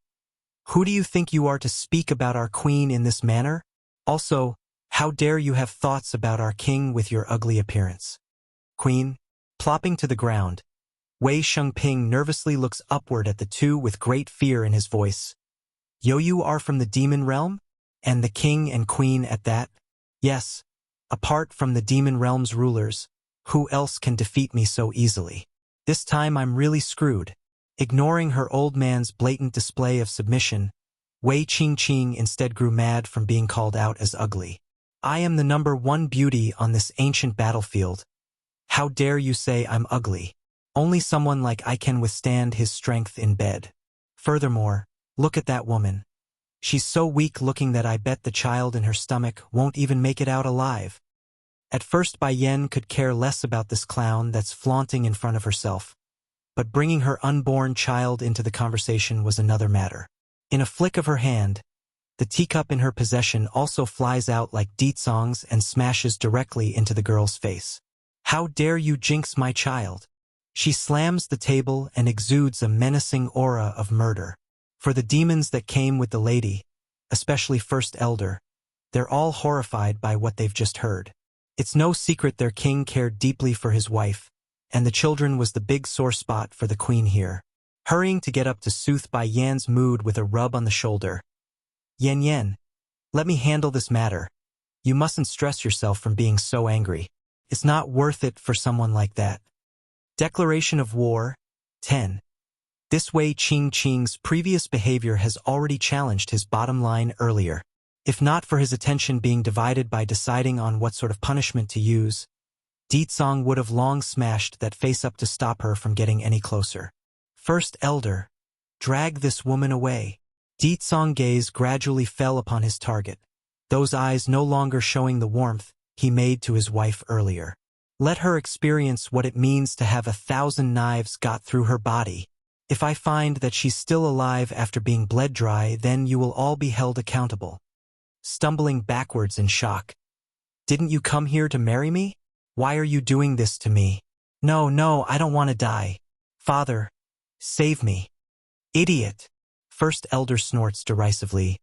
"Who do you think you are to speak about our queen in this manner? Also, how dare you have thoughts about our king with your ugly appearance?" "Queen?" Plopping to the ground, Wei Shengping nervously looks upward at the two with great fear in his voice. "You are from the demon realm? And the king and queen at that?" "Yes. Apart from the demon realm's rulers, who else can defeat me so easily? This time I'm really screwed." Ignoring her old man's blatant display of submission, Wei Qingqing instead grew mad from being called out as ugly. "I am the number one beauty on this ancient battlefield. How dare you say I'm ugly? Only someone like I can withstand his strength in bed. Furthermore, look at that woman. She's so weak-looking that I bet the child in her stomach won't even make it out alive." At first Bai Yen could care less about this clown that's flaunting in front of herself, but bringing her unborn child into the conversation was another matter. In a flick of her hand, the teacup in her possession also flies out like Ditsong's and smashes directly into the girl's face. "How dare you jinx my child?" She slams the table and exudes a menacing aura of murder. For the demons that came with the lady, especially First Elder, they're all horrified by what they've just heard. It's no secret their king cared deeply for his wife, and the children was the big sore spot for the queen here. Hurrying to get up to soothe Bai Yan's mood with a rub on the shoulder. Yen, let me handle this matter. You mustn't stress yourself from being so angry. It's not worth it for someone like that." Declaration of War 10. This Wei Qingqing's previous behavior has already challenged his bottom line earlier. If not for his attention being divided by deciding on what sort of punishment to use, Ditsong would have long smashed that face up to stop her from getting any closer. "First Elder, drag this woman away." Ditsong's gaze gradually fell upon his target, those eyes no longer showing the warmth he made to his wife earlier. "Let her experience what it means to have 1,000 knives got through her body. If I find that she's still alive after being bled dry, then you will all be held accountable." Stumbling backwards in shock. "Didn't you come here to marry me? Why are you doing this to me?" No, I don't want to die. Father, save me." "Idiot!" First Elder snorts derisively.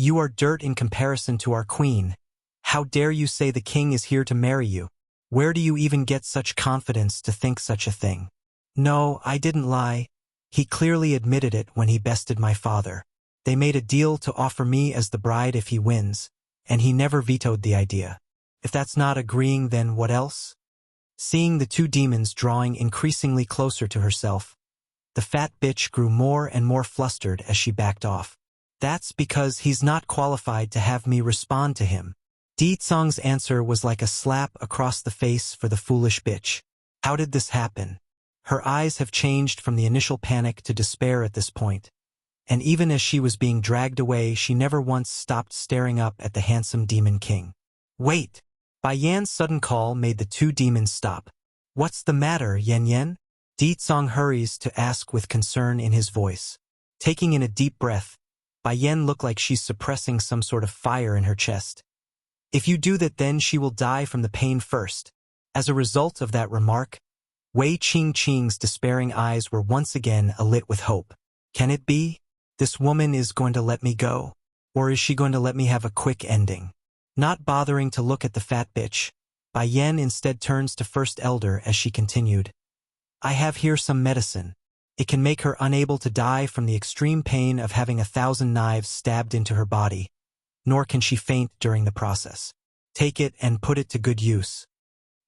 You are dirt in comparison to our queen. How dare you say the king is here to marry you? Where do you even get such confidence to think such a thing? No, I didn't lie. He clearly admitted it when he bested my father. They made a deal to offer me as the bride if he wins, and he never vetoed the idea. If that's not agreeing, then what else? Seeing the two demons drawing increasingly closer to herself, the fat bitch grew more and more flustered as she backed off. That's because he's not qualified to have me respond to him. Di Tsong's answer was like a slap across the face for the foolish bitch. How did this happen? Her eyes have changed from the initial panic to despair at this point, and even as she was being dragged away, she never once stopped staring up at the handsome demon king. Wait! Bai Yan's sudden call made the two demons stop. What's the matter, Yan Yan? Di Tsong hurries to ask with concern in his voice. Taking in a deep breath, Bai Yan looked like she's suppressing some sort of fire in her chest. If you do that, then she will die from the pain first. As a result of that remark, Wei Qingqing's despairing eyes were once again alit with hope. Can it be? This woman is going to let me go? Or is she going to let me have a quick ending? Not bothering to look at the fat bitch, Bai Yan instead turns to First Elder as she continued. I have here some medicine. It can make her unable to die from the extreme pain of having 1,000 knives stabbed into her body, nor can she faint during the process. Take it and put it to good use.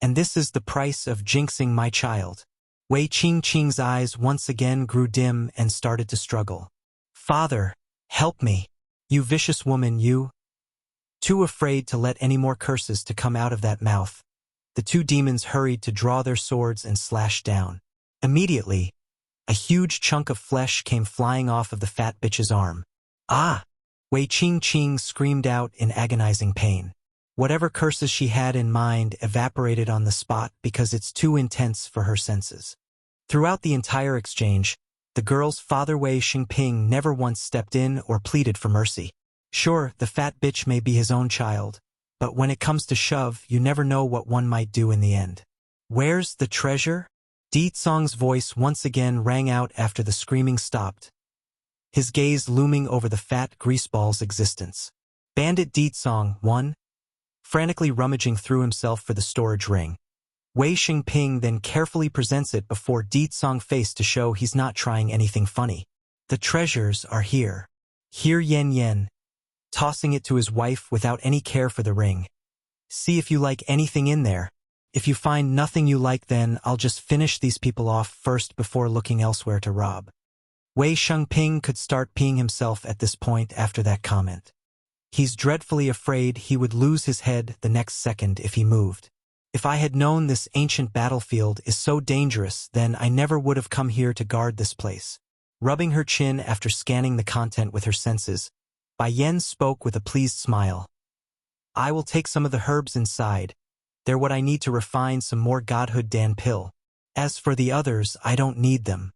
And this is the price of jinxing my child. Wei Qingqing's eyes once again grew dim and started to struggle. Father, help me. You vicious woman, you. Too afraid to let any more curses to come out of that mouth, the two demons hurried to draw their swords and slash down. Immediately, a huge chunk of flesh came flying off of the fat bitch's arm. Ah! Wei Qingqing screamed out in agonizing pain. Whatever curses she had in mind evaporated on the spot because it's too intense for her senses. Throughout the entire exchange, the girl's father Wei Xingping never once stepped in or pleaded for mercy. Sure, the fat bitch may be his own child, but when it comes to shove, you never know what one might do in the end. Where's the treasure? Di Tsong's voice once again rang out after the screaming stopped, his gaze looming over the fat greaseball's existence. Bandit Di Tsong, 1. Frantically rummaging through himself for the storage ring. Wei Xingping then carefully presents it before Di Tsong's face to show he's not trying anything funny. The treasures are here. Here, Yan Yan, tossing it to his wife without any care for the ring. See if you like anything in there. If you find nothing you like, then I'll just finish these people off first before looking elsewhere to rob. Wei Xingping could start peeing himself at this point after that comment. He's dreadfully afraid he would lose his head the next second if he moved. If I had known this ancient battlefield is so dangerous, then I never would have come here to guard this place. Rubbing her chin after scanning the content with her senses, Bai Yan spoke with a pleased smile. I will take some of the herbs inside. They're what I need to refine some more godhood Dan pill. As for the others, I don't need them.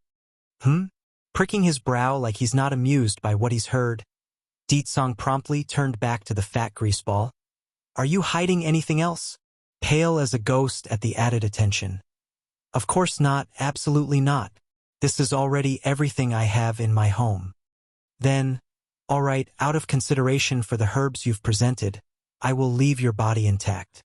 Pricking his brow like he's not amused by what he's heard, Di Tsong promptly turned back to the fat greaseball. Are you hiding anything else? Pale as a ghost at the added attention. Of course not, absolutely not. This is already everything I have in my home. Then, all right, out of consideration for the herbs you've presented, I will leave your body intact.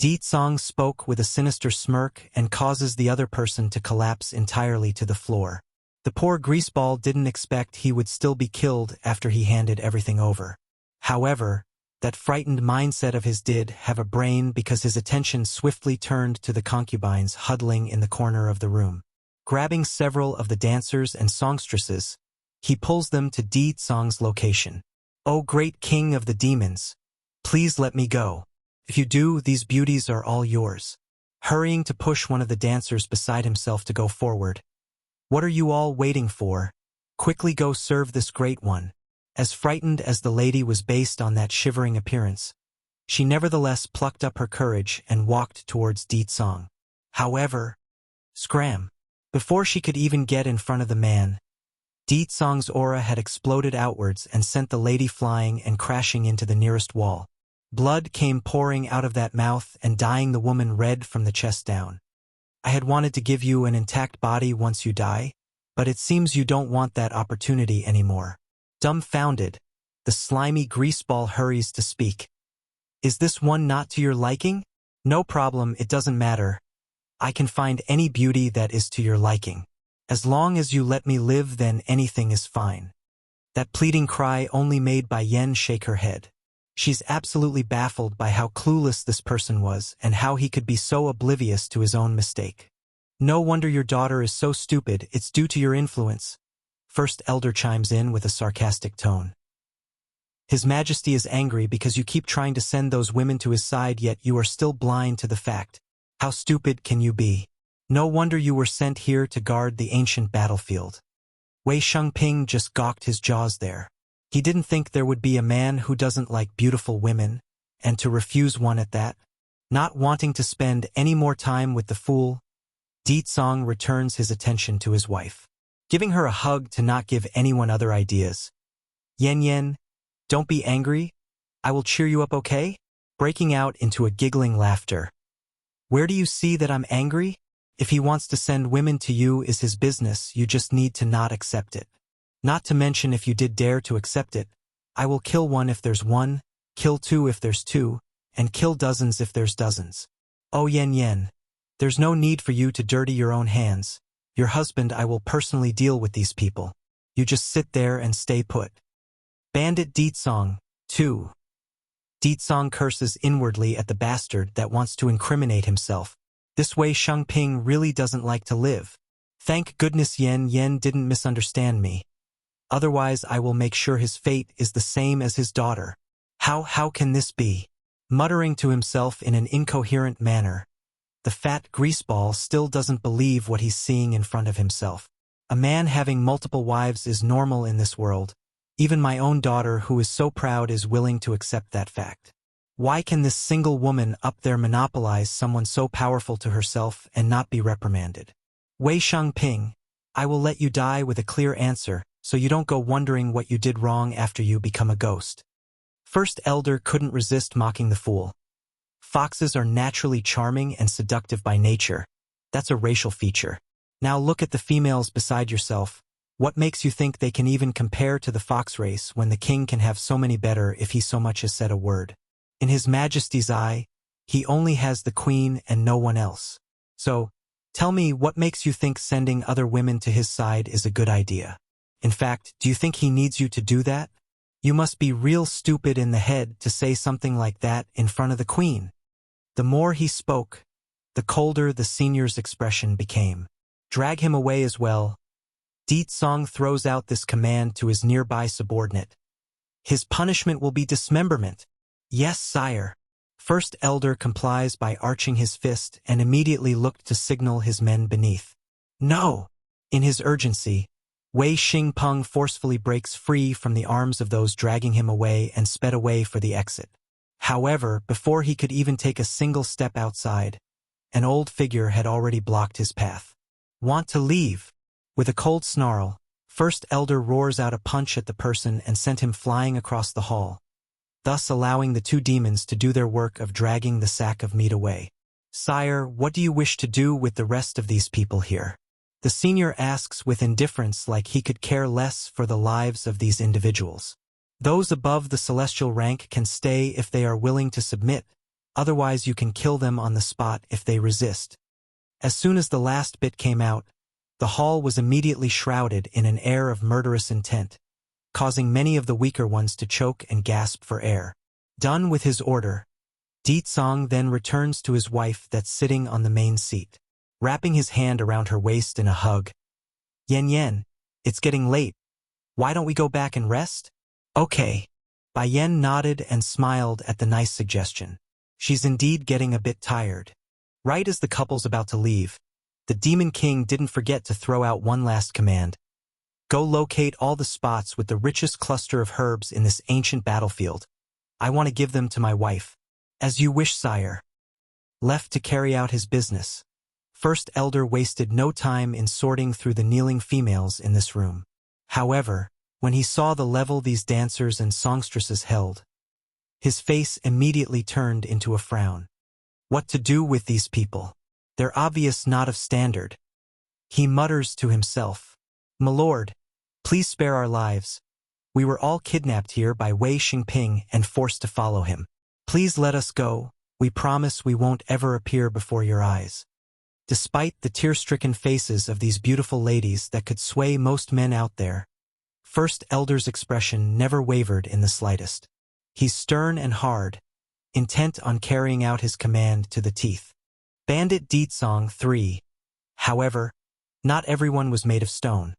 Di Tsong spoke with a sinister smirk and causes the other person to collapse entirely to the floor. The poor greaseball didn't expect he would still be killed after he handed everything over. However, that frightened mindset of his did have a brain because his attention swiftly turned to the concubines huddling in the corner of the room. Grabbing several of the dancers and songstresses, he pulls them to Di Tsong's location. "Oh, great king of the demons, please let me go. If you do, these beauties are all yours." Hurrying to push one of the dancers beside himself to go forward. "What are you all waiting for? Quickly go serve this great one." As frightened as the lady was based on that shivering appearance, she nevertheless plucked up her courage and walked towards Di Tsong. However, scram! Before she could even get in front of the man, Di Tsong's aura had exploded outwards and sent the lady flying and crashing into the nearest wall. Blood came pouring out of that mouth and dyeing the woman red from the chest down. "I had wanted to give you an intact body once you die, but it seems you don't want that opportunity anymore." Dumbfounded, The slimy greaseball hurries to speak. Is this one not to your liking? No problem, it doesn't matter. I can find any beauty that is to your liking. As long as you let me live, then anything is fine. That pleading cry only made Bai Yen shake her head. She's absolutely baffled by how clueless this person was and how he could be so oblivious to his own mistake. No wonder your daughter is so stupid, it's due to your influence. First Elder chimes in with a sarcastic tone. His Majesty is angry because you keep trying to send those women to his side, yet you are still blind to the fact. How stupid can you be? No wonder you were sent here to guard the ancient battlefield. Wei Shengping just gawked his jaws there. He didn't think there would be a man who doesn't like beautiful women, and to refuse one at that. Not wanting to spend any more time with the fool, Ditsong returns his attention to his wife, giving her a hug to not give anyone other ideas. Yen Yen, don't be angry. I will cheer you up, okay? Breaking out into a giggling laughter. Where do you see that I'm angry? If he wants to send women to you is his business, you just need to not accept it. Not to mention if you did dare to accept it, I will kill one if there's one, kill two if there's two, and kill dozens if there's dozens. Oh Yen Yen, there's no need for you to dirty your own hands. Your husband, I will personally deal with these people. You just sit there and stay put. Bandit Ditsong, too. Ditsong curses inwardly at the bastard that wants to incriminate himself. This way Shengping really doesn't like to live. Thank goodness Yen Yen didn't misunderstand me. Otherwise I will make sure his fate is the same as his daughter. How can this be? Muttering to himself in an incoherent manner, the fat greaseball still doesn't believe what he's seeing in front of himself. A man having multiple wives is normal in this world. Even my own daughter, who is so proud, is willing to accept that fact. Why can this single woman up there monopolize someone so powerful to herself and not be reprimanded? Wei Shengping, I will let you die with a clear answer, so you don't go wondering what you did wrong after you become a ghost. First Elder couldn't resist mocking the fool. Foxes are naturally charming and seductive by nature. That's a racial feature. Now look at the females beside yourself. What makes you think they can even compare to the fox race when the king can have so many better if he so much as said a word? In His Majesty's eye, he only has the queen and no one else. So, tell me, what makes you think sending other women to his side is a good idea? In fact, do you think he needs you to do that? You must be real stupid in the head to say something like that in front of the queen. The more he spoke, the colder the senior's expression became. Drag him away as well. Ditsong throws out this command to his nearby subordinate. His punishment will be dismemberment. Yes, sire. First Elder complies by arching his fist and immediately looked to signal his men beneath. No! In his urgency, Wei Xingpeng forcefully breaks free from the arms of those dragging him away and sped away for the exit. However, before he could even take a single step outside, an old figure had already blocked his path. Want to leave? With a cold snarl, First Elder roars out a punch at the person and sent him flying across the hall, thus allowing the two demons to do their work of dragging the sack of meat away. Sire, what do you wish to do with the rest of these people here? The senior asks with indifference, like he could care less for the lives of these individuals. Those above the celestial rank can stay if they are willing to submit, otherwise you can kill them on the spot if they resist. As soon as the last bit came out, the hall was immediately shrouded in an air of murderous intent, causing many of the weaker ones to choke and gasp for air. Done with his order, Ditsong then returns to his wife that's sitting on the main seat, wrapping his hand around her waist in a hug. Yen Yen, it's getting late. Why don't we go back and rest? Okay. Bai Yen nodded and smiled at the nice suggestion. She's indeed getting a bit tired. Right as the couple's about to leave, the Demon King didn't forget to throw out one last command. Go locate all the spots with the richest cluster of herbs in this ancient battlefield. I want to give them to my wife. As you wish, sire. Left to carry out his business, First Elder wasted no time in sorting through the kneeling females in this room. However, when he saw the level these dancers and songstresses held, his face immediately turned into a frown. What to do with these people? They're obvious not of standard. He mutters to himself, "My lord, please spare our lives. We were all kidnapped here by Wei Xingping and forced to follow him. Please let us go. We promise we won't ever appear before your eyes." Despite the tear-stricken faces of these beautiful ladies that could sway most men out there, First Elder's expression never wavered in the slightest. He's stern and hard, intent on carrying out his command to the teeth. Bandit Deed Song 3. However, not everyone was made of stone.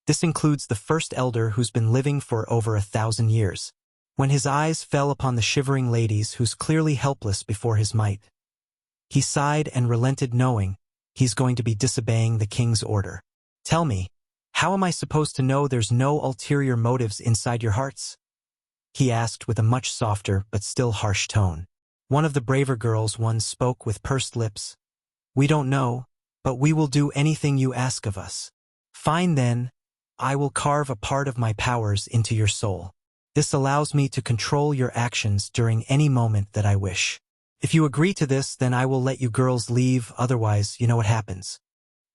This includes the First Elder who's been living for over 1,000 years. When his eyes fell upon the shivering ladies who's clearly helpless before his might, he sighed and relented, knowing he's going to be disobeying the king's order. "Tell me, how am I supposed to know there's no ulterior motives inside your hearts?" he asked with a much softer but still harsh tone. One of the braver girls once spoke with pursed lips. "We don't know, but we will do anything you ask of us." "Fine then, I will carve a part of my powers into your soul. This allows me to control your actions during any moment that I wish. If you agree to this, then I will let you girls leave, otherwise you know what happens."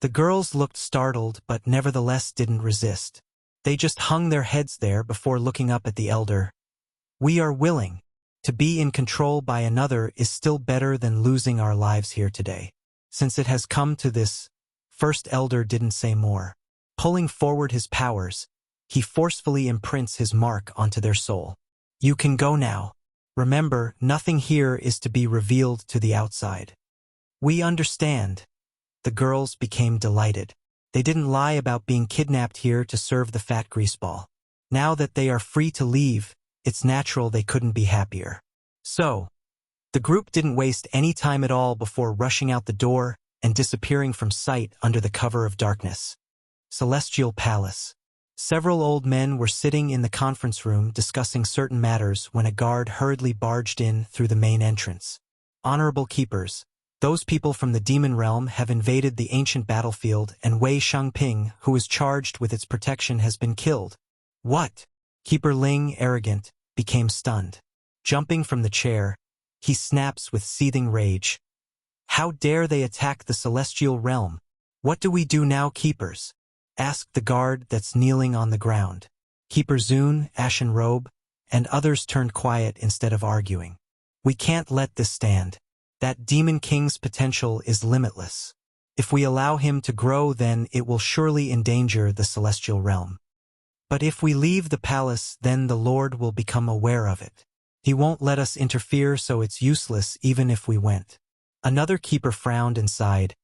The girls looked startled but nevertheless didn't resist. They just hung their heads there before looking up at the elder. "We are willing. To be in control by another is still better than losing our lives here today. Since it has come to this," First Elder didn't say more. Pulling forward his powers, he forcefully imprints his mark onto their soul. "You can go now. Remember, nothing here is to be revealed to the outside." "We understand." The girls became delighted. They didn't lie about being kidnapped here to serve the fat greaseball. Now that they are free to leave, it's natural they couldn't be happier. So, the group didn't waste any time at all before rushing out the door and disappearing from sight under the cover of darkness. Celestial Palace. Several old men were sitting in the conference room discussing certain matters when a guard hurriedly barged in through the main entrance. "Honorable keepers, those people from the demon realm have invaded the ancient battlefield, and Wei Shangping, who is charged with its protection, has been killed." "What?" Keeper Ling, arrogant, became stunned. Jumping from the chair, he snaps with seething rage. "How dare they attack the celestial realm? What do we do now, keepers?" asked the guard that's kneeling on the ground. Keeper Zun, Ashen Robe, and others turned quiet instead of arguing. "We can't let this stand. That demon king's potential is limitless. If we allow him to grow, then it will surely endanger the celestial realm. But if we leave the palace, then the Lord will become aware of it. He won't let us interfere, so it's useless even if we went." Another keeper frowned and sighed.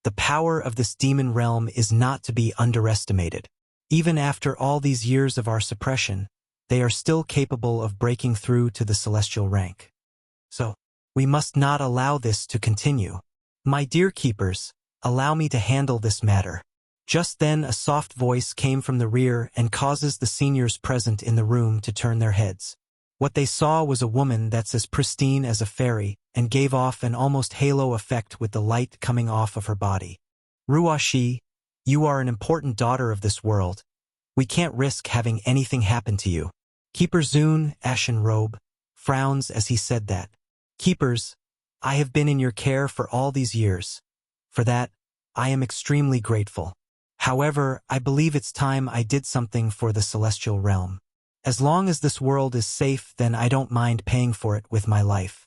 "The power of this demon realm is not to be underestimated. Even after all these years of our suppression, they are still capable of breaking through to the celestial rank. So, we must not allow this to continue. My dear keepers, allow me to handle this matter." Just then a soft voice came from the rear and causes the seniors present in the room to turn their heads. What they saw was a woman that's as pristine as a fairy and gave off an almost halo effect with the light coming off of her body. "Ruoxi, you are an important daughter of this world. We can't risk having anything happen to you." Keeper Zun, Ashen Robe, frowns as he said that. "Keepers, I have been in your care for all these years. For that, I am extremely grateful. However, I believe it's time I did something for the celestial realm. As long as this world is safe, then I don't mind paying for it with my life."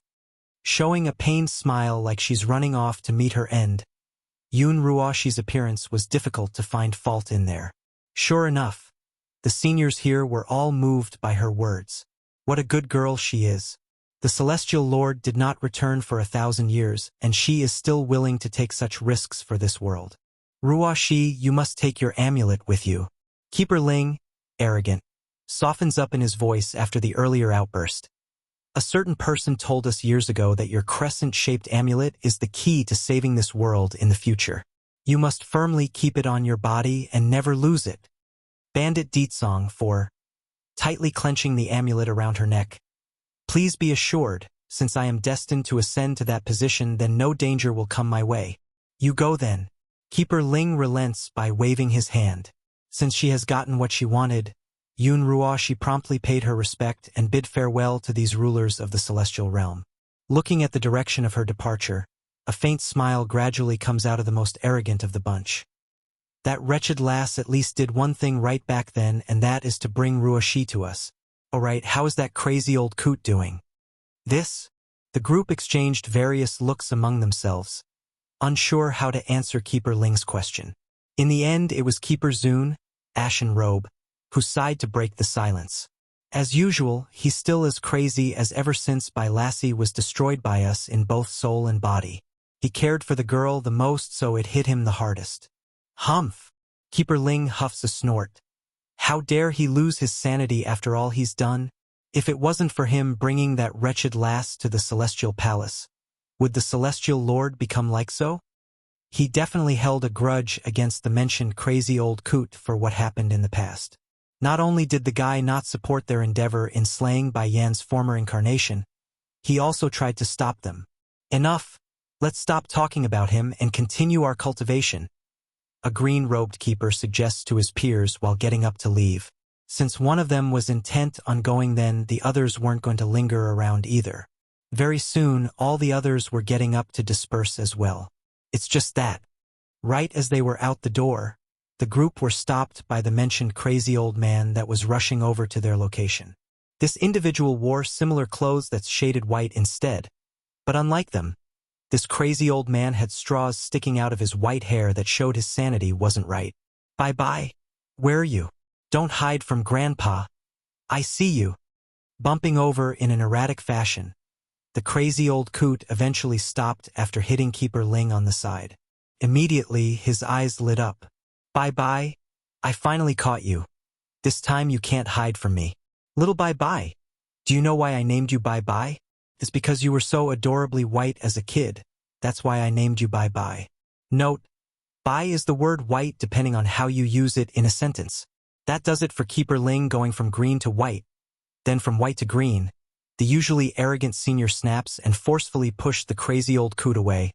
Showing a pained smile like she's running off to meet her end, Yun Ruoxi's appearance was difficult to find fault in there. Sure enough, the seniors here were all moved by her words. What a good girl she is. The Celestial Lord did not return for 1,000 years, and she is still willing to take such risks for this world. "Ruoxi, you must take your amulet with you." Keeper Ling, arrogant, softens up in his voice after the earlier outburst. "A certain person told us years ago that your crescent-shaped amulet is the key to saving this world in the future. You must firmly keep it on your body and never lose it." Bandit Deed Song 4. Tightly clenching the amulet around her neck. "Please be assured, since I am destined to ascend to that position, then no danger will come my way. You go then." Keeper Ling relents by waving his hand. Since she has gotten what she wanted, Yun Ruoxi promptly paid her respect and bid farewell to these rulers of the celestial realm. Looking at the direction of her departure, a faint smile gradually comes out of the most arrogant of the bunch. That wretched lass at least did one thing right back then, and that is to bring Ruoshi to us. Alright, how is that crazy old coot doing? This? The group exchanged various looks among themselves, unsure how to answer Keeper Ling's question. In the end, it was Keeper Zun, Ashen Robe, who sighed to break the silence. As usual, he's still as crazy as ever since Bai Lassie was destroyed by us in both soul and body. He cared for the girl the most, so it hit him the hardest. Humph! Keeper Ling huffs a snort. How dare he lose his sanity after all he's done? If it wasn't for him bringing that wretched lass to the Celestial Palace, would the Celestial Lord become like so? He definitely held a grudge against the mentioned crazy old coot for what happened in the past. Not only did the guy not support their endeavor in slaying Bai Yan's former incarnation, he also tried to stop them. Enough! Let's stop talking about him and continue our cultivation, a green-robed keeper suggests to his peers while getting up to leave. Since one of them was intent on going, then the others weren't going to linger around either. Very soon, all the others were getting up to disperse as well. It's just that, right as they were out the door, the group were stopped by the mentioned crazy old man that was rushing over to their location. This individual wore similar clothes that's shaded white instead, but unlike them, this crazy old man had straws sticking out of his white hair that showed his sanity wasn't right. Bye-bye. Where are you? Don't hide from Grandpa. I see you. Bumping over in an erratic fashion, the crazy old coot eventually stopped after hitting Keeper Ling on the side. Immediately, his eyes lit up. Bye-bye. I finally caught you. This time you can't hide from me. Little Bye-bye. Do you know why I named you Bye-bye? It's because you were so adorably white as a kid. That's why I named you Bye-bye. Note, bye is the word white depending on how you use it in a sentence. That does it for Keeper Ling going from green to white. Then from white to green, the usually arrogant senior snaps and forcefully pushed the crazy old coot away.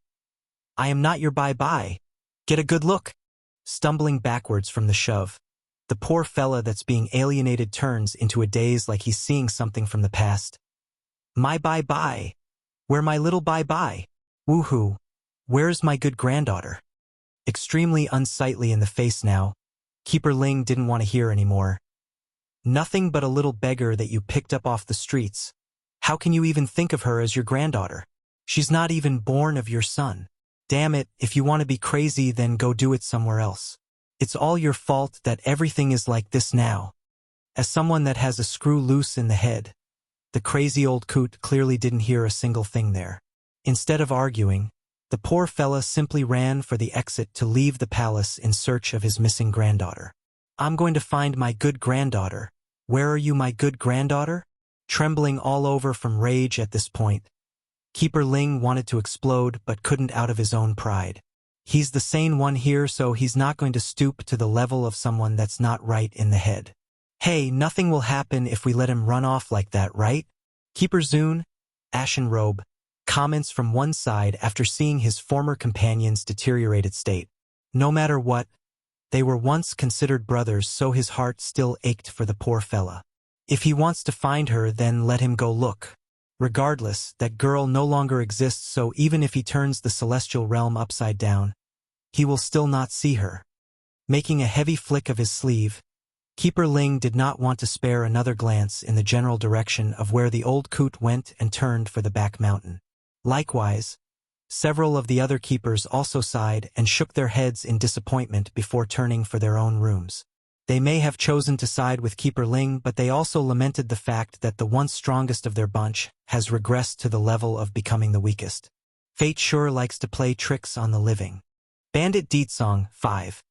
I am not your Bye-bye. Get a good look. Stumbling backwards from the shove, the poor fella that's being alienated turns into a daze like he's seeing something from the past. My Bye-bye. Where my little Bye-bye? Woohoo. Where's my good granddaughter? Extremely unsightly in the face now, Keeper Ling didn't want to hear anymore. Nothing but a little beggar that you picked up off the streets. How can you even think of her as your granddaughter? She's not even born of your son. Damn it, if you want to be crazy, then go do it somewhere else. It's all your fault that everything is like this now. As someone that has a screw loose in the head, the crazy old coot clearly didn't hear a single thing there. Instead of arguing, the poor fella simply ran for the exit to leave the palace in search of his missing granddaughter. I'm going to find my good granddaughter. Where are you, my good granddaughter? Trembling all over from rage at this point, Keeper Ling wanted to explode but couldn't out of his own pride. He's the sane one here, so he's not going to stoop to the level of someone that's not right in the head. Hey, nothing will happen if we let him run off like that, right? Keeper Zun, Ashen Robe, comments from one side after seeing his former companion's deteriorated state. No matter what, they were once considered brothers, so his heart still ached for the poor fella. If he wants to find her, then let him go look. Regardless, that girl no longer exists, so even if he turns the celestial realm upside down, he will still not see her. Making a heavy flick of his sleeve, Keeper Ling did not want to spare another glance in the general direction of where the old coot went and turned for the back mountain. Likewise, several of the other keepers also sighed and shook their heads in disappointment before turning for their own rooms. They may have chosen to side with Keeper Ling, but they also lamented the fact that the once strongest of their bunch has regressed to the level of becoming the weakest. Fate sure likes to play tricks on the living. Bandit Deetsong 5.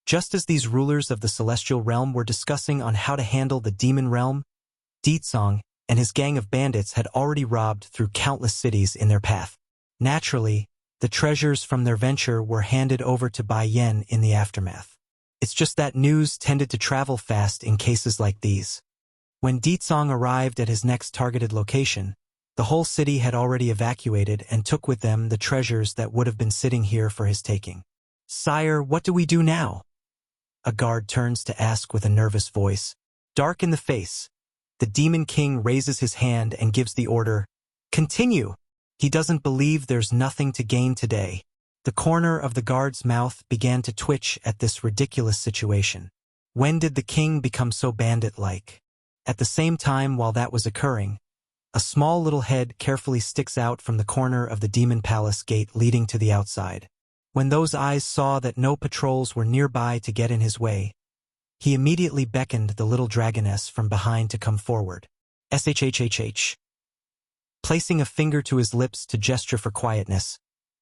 Just as these rulers of the celestial realm were discussing on how to handle the demon realm, Deetsong and his gang of bandits had already robbed through countless cities in their path. Naturally, the treasures from their venture were handed over to Bai Yan in the aftermath. It's just that news tended to travel fast in cases like these. When Deetsong arrived at his next targeted location, the whole city had already evacuated and took with them the treasures that would have been sitting here for his taking. Sire, what do we do now? A guard turns to ask with a nervous voice. Dark in the face, the Demon King raises his hand and gives the order, continue. He doesn't believe there's nothing to gain today. The corner of the guard's mouth began to twitch at this ridiculous situation. When did the king become so bandit-like? At the same time while that was occurring, a small little head carefully sticks out from the corner of the demon palace gate leading to the outside. When those eyes saw that no patrols were nearby to get in his way, he immediately beckoned the little dragoness from behind to come forward. SHHHH. Placing a finger to his lips to gesture for quietness,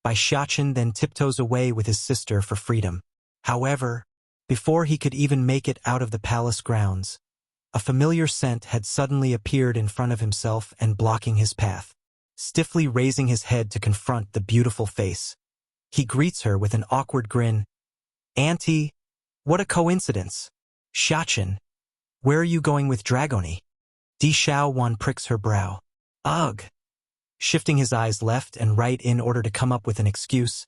Xiachen then tiptoes away with his sister for freedom. However, before he could even make it out of the palace grounds, a familiar scent had suddenly appeared in front of himself and blocking his path. Stiffly raising his head to confront the beautiful face, he greets her with an awkward grin. "Auntie, what a coincidence. Xiachen, where are you going with Dragoni?" Di Xiaowan pricks her brow. "Ugh." Shifting his eyes left and right in order to come up with an excuse.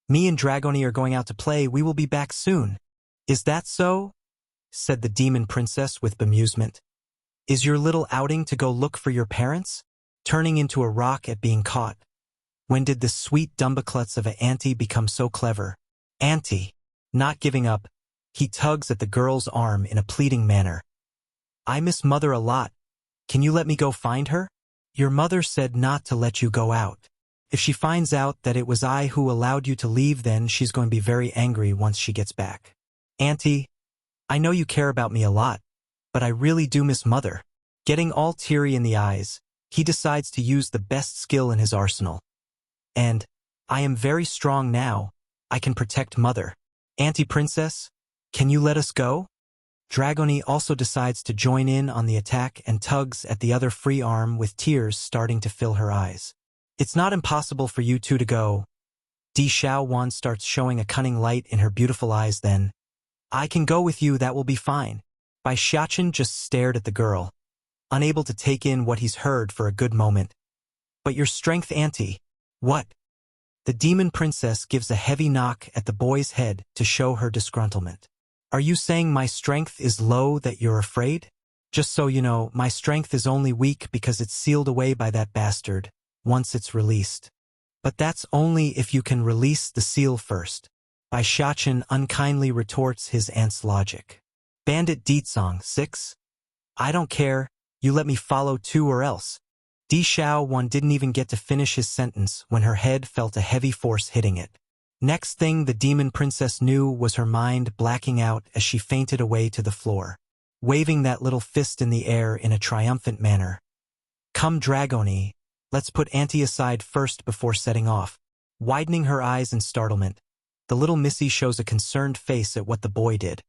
"Me and Dragoni are going out to play. We will be back soon." "Is that so?" said the demon princess with bemusement. "Is your little outing to go look for your parents?" Turning into a rock at being caught. When did this sweet dumbaklutz of a auntie become so clever? "Auntie." Not giving up, he tugs at the girl's arm in a pleading manner. "I miss mother a lot. Can you let me go find her? Your mother said not to let you go out. If she finds out that it was I who allowed you to leave, then she's going to be very angry once she gets back." "Auntie, I know you care about me a lot, but I really do miss mother." Getting all teary in the eyes, he decides to use the best skill in his arsenal. "And I am very strong now. I can protect mother. Auntie Princess, can you let us go?" Dragoni also decides to join in on the attack and tugs at the other free arm with tears starting to fill her eyes. "It's not impossible for you two to go." Di Xiaowan starts showing a cunning light in her beautiful eyes then. "I can go with you, that will be fine." Xiachen just stared at the girl, unable to take in what he's heard for a good moment. "But your strength, auntie." "What?" The demon princess gives a heavy knock at the boy's head to show her disgruntlement. "Are you saying my strength is low, that you're afraid? Just so you know, my strength is only weak because it's sealed away by that bastard, once it's released. But that's only if you can release the seal first." Xiachen unkindly retorts his aunt's logic. "Bandit Ditsong, 6? I don't care, you let me follow too or else." Di Xiaowan didn't even get to finish his sentence when her head felt a heavy force hitting it. Next thing the demon princess knew was her mind blacking out as she fainted away to the floor, waving that little fist in the air in a triumphant manner. "Come Dragoni, let's put auntie aside first before setting off." Widening her eyes in startlement, the little missy shows a concerned face at what the boy did.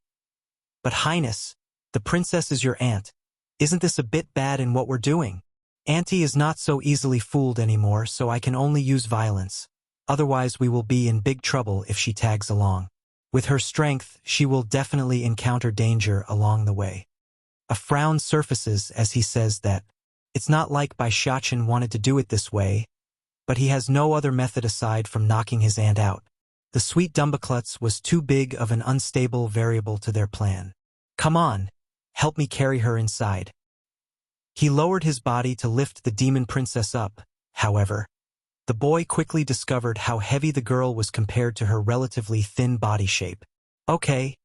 "But Highness, the princess is your aunt. Isn't this a bit bad in what we're doing? Auntie is not so easily fooled anymore, so I can only use violence. Otherwise we will be in big trouble if she tags along. With her strength, she will definitely encounter danger along the way." A frown surfaces as he says that. It's not like Xiachen wanted to do it this way, but he has no other method aside from knocking his aunt out. The sweet dumbaklutz was too big of an unstable variable to their plan. "Come on, help me carry her inside." He lowered his body to lift the demon princess up, however. The boy quickly discovered how heavy the girl was compared to her relatively thin body shape. "Okay."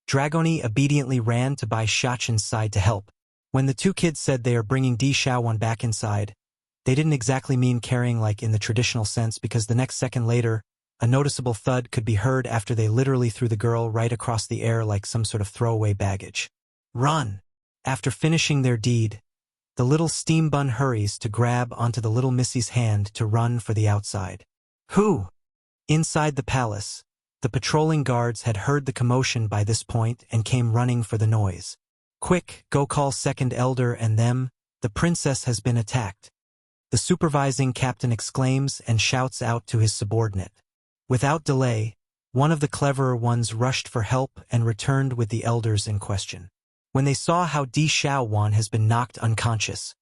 Dragoni obediently ran to Xiachen's side to help. When the two kids said they are bringing Di Xiaowan back inside, they didn't exactly mean carrying like in the traditional sense, because the next second later, a noticeable thud could be heard after they literally threw the girl right across the air like some sort of throwaway baggage. "Run!" After finishing their deed, the little steam bun hurries to grab onto the little missy's hand to run for the outside. Who? Inside the palace, the patrolling guards had heard the commotion by this point and came running for the noise. "Quick, go call second elder and them, the princess has been attacked." The supervising captain exclaims and shouts out to his subordinate. Without delay, one of the cleverer ones rushed for help and returned with the elders in question. When they saw how Di Xiaowan has been knocked unconscious,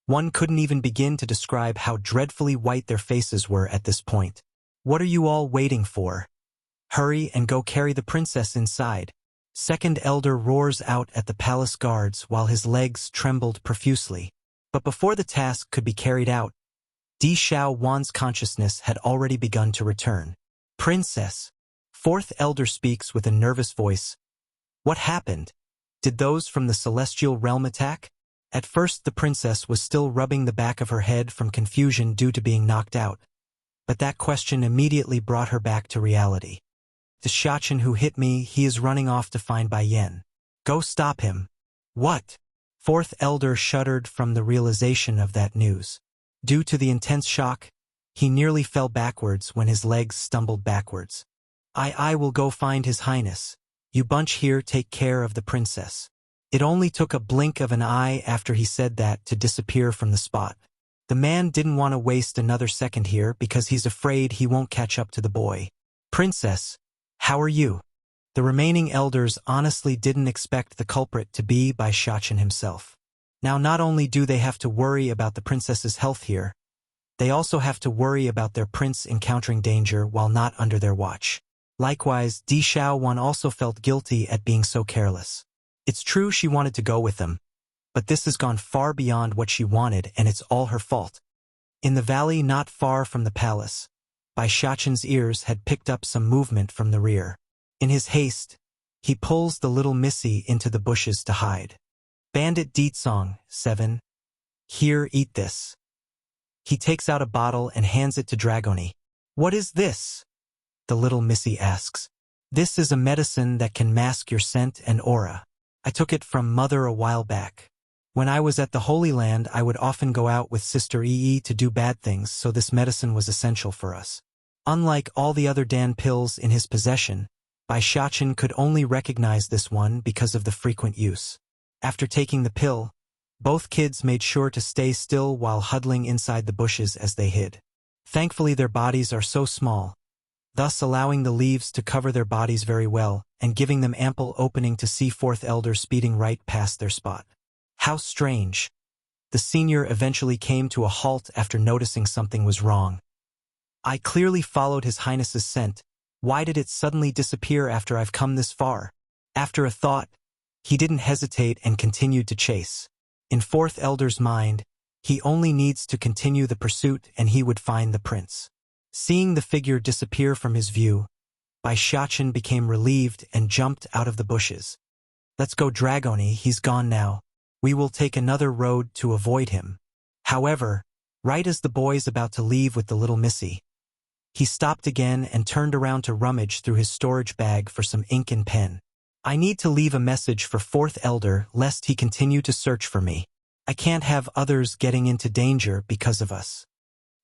one couldn't even begin to describe how dreadfully white their faces were at this point. "What are you all waiting for? Hurry and go carry the princess inside." Second elder roars out at the palace guards while his legs trembled profusely. But before the task could be carried out, Di Xiaowan's consciousness had already begun to return. Princess. Fourth elder speaks with a nervous voice. What happened? Did those from the celestial realm attack? At first the princess was still rubbing the back of her head from confusion due to being knocked out. But that question immediately brought her back to reality. The Xiachen who hit me, he is running off to find Bai Yen. Go stop him. What? Fourth elder shuddered from the realization of that news. Due to the intense shock, he nearly fell backwards when his legs stumbled backwards. I will go find His Highness. You bunch here take care of the princess. It only took a blink of an eye after he said that to disappear from the spot. The man didn't want to waste another second here because he's afraid he won't catch up to the boy. Princess, how are you? The remaining elders honestly didn't expect the culprit to be Bai Xiachen himself. Now not only do they have to worry about the princess's health here, they also have to worry about their prince encountering danger while not under their watch. Likewise, Di Xiaowan also felt guilty at being so careless. It's true she wanted to go with them, but this has gone far beyond what she wanted and it's all her fault. In the valley not far from the palace, Bai Xiachen's ears had picked up some movement from the rear. In his haste, he pulls the little missy into the bushes to hide. Bandit Deetsong, 7. Here, eat this. He takes out a bottle and hands it to Dragoni. What is this? The little missy asks. This is a medicine that can mask your scent and aura. I took it from Mother a while back. When I was at the Holy Land, I would often go out with Sister Yi to do bad things, so this medicine was essential for us. Unlike all the other Dan pills in his possession, Bai Xiachen could only recognize this one because of the frequent use. After taking the pill, both kids made sure to stay still while huddling inside the bushes as they hid. Thankfully their bodies are so small, thus allowing the leaves to cover their bodies very well and giving them ample opening to see fourth elder speeding right past their spot. How strange. The senior eventually came to a halt after noticing something was wrong. I clearly followed His Highness's scent. Why did it suddenly disappear after I've come this far? After a thought, he didn't hesitate and continued to chase. In fourth elder's mind, he only needs to continue the pursuit and he would find the prince. Seeing the figure disappear from his view, Bai Xiachen became relieved and jumped out of the bushes. Let's go Dragoni, he's gone now. We will take another road to avoid him. However, right as the boy's about to leave with the little missy, he stopped again and turned around to rummage through his storage bag for some ink and pen. I need to leave a message for fourth elder lest he continue to search for me. I can't have others getting into danger because of us.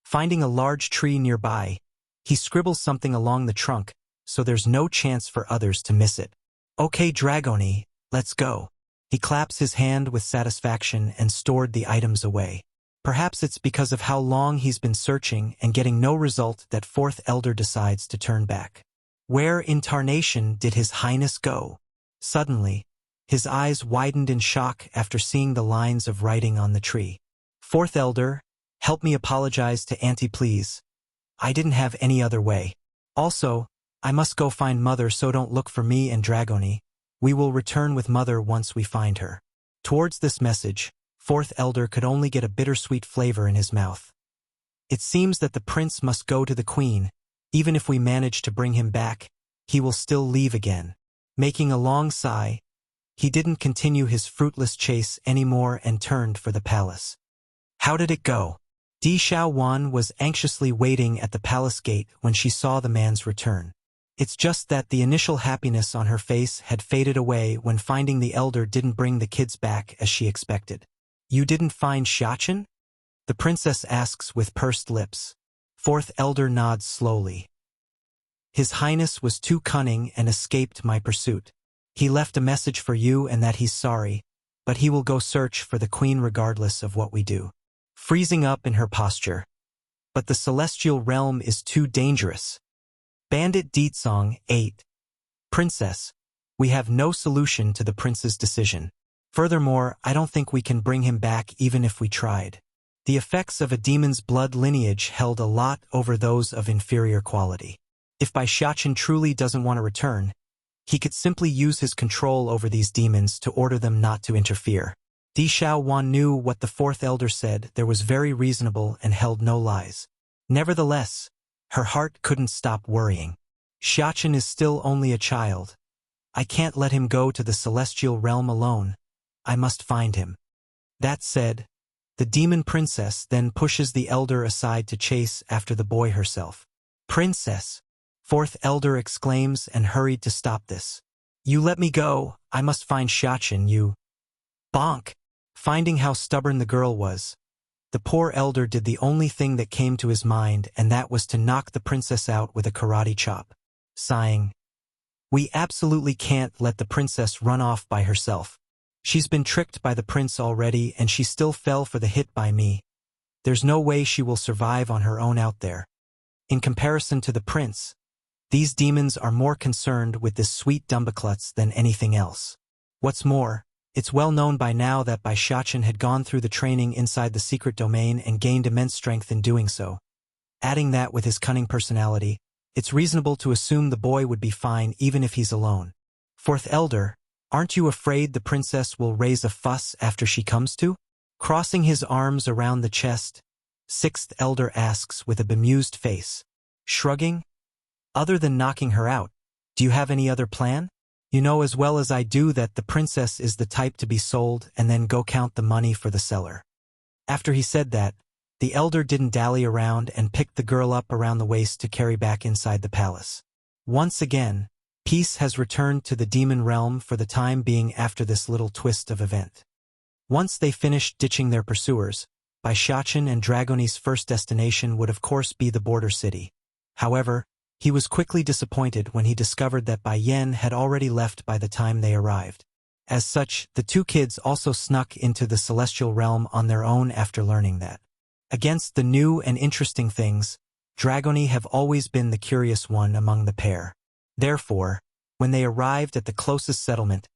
Finding a large tree nearby, he scribbles something along the trunk, so there's no chance for others to miss it. Okay Dragoni, let's go. He claps his hand with satisfaction and stored the items away. Perhaps it's because of how long he's been searching and getting no result that fourth elder decides to turn back. Where in tarnation did His Highness go? Suddenly, his eyes widened in shock after seeing the lines of writing on the tree. Fourth elder, help me apologize to Auntie please. I didn't have any other way. Also, I must go find Mother, so don't look for me and Dragoni. We will return with Mother once we find her. Towards this message, fourth elder could only get a bittersweet flavor in his mouth. It seems that the prince must go to the queen. Even if we manage to bring him back, he will still leave again. Making a long sigh, he didn't continue his fruitless chase anymore and turned for the palace. How did it go? Di Xiaowan was anxiously waiting at the palace gate when she saw the man's return. It's just that the initial happiness on her face had faded away when finding the elder didn't bring the kids back as she expected. You didn't find Xiachen? The princess asks with pursed lips. Fourth elder nods slowly. His Highness was too cunning and escaped my pursuit. He left a message for you and that he's sorry, but he will go search for the queen regardless of what we do. Freezing up in her posture. But the celestial realm is too dangerous. Bandit Deetsong, 8. Princess, we have no solution to the prince's decision. Furthermore, I don't think we can bring him back even if we tried. The effects of a demon's blood lineage held a lot over those of inferior quality. If Bai Xiachen truly doesn't want to return, he could simply use his control over these demons to order them not to interfere. Di Xiaowan knew what the fourth elder said there was very reasonable and held no lies. Nevertheless, her heart couldn't stop worrying. Xiachen is still only a child. I can't let him go to the celestial realm alone. I must find him. That said, the demon princess then pushes the elder aside to chase after the boy herself. Princess! Fourth elder exclaims and hurried to stop this. You let me go, I must find Xiachen, you. Bonk! Finding how stubborn the girl was, the poor elder did the only thing that came to his mind, and that was to knock the princess out with a karate chop. Sighing, we absolutely can't let the princess run off by herself. She's been tricked by the prince already, and she still fell for the hit by me. There's no way she will survive on her own out there. In comparison to the prince, these demons are more concerned with this sweet Dumbaklutz than anything else. What's more, it's well known by now that Bai Xiachen had gone through the training inside the secret domain and gained immense strength in doing so. Adding that with his cunning personality, it's reasonable to assume the boy would be fine even if he's alone. Fourth elder, aren't you afraid the princess will raise a fuss after she comes to? Crossing his arms around the chest, sixth elder asks with a bemused face. Shrugging, other than knocking her out, do you have any other plan? You know as well as I do that the princess is the type to be sold and then go count the money for the seller. After he said that, the elder didn't dally around and picked the girl up around the waist to carry back inside the palace. Once again, peace has returned to the demon realm for the time being after this little twist of event. Once they finished ditching their pursuers, Bai Xiachen and Dragoni's first destination would of course be the border city. However, he was quickly disappointed when he discovered that Bai Yan had already left by the time they arrived. As such, the two kids also snuck into the celestial realm on their own after learning that. Against the new and interesting things, Dragoni have always been the curious one among the pair. Therefore, when they arrived at the closest settlement,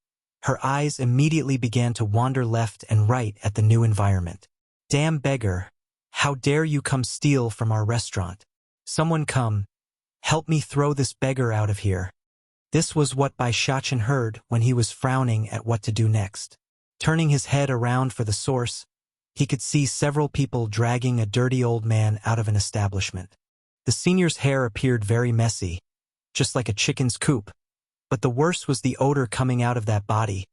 her eyes immediately began to wander left and right at the new environment. Damn beggar! How dare you come steal from our restaurant? Someone come! Help me throw this beggar out of here. This was what Bai Xiachen heard when he was frowning at what to do next. Turning his head around for the source, he could see several people dragging a dirty old man out of an establishment. The senior's hair appeared very messy, just like a chicken's coop, but the worst was the odor coming out of that body.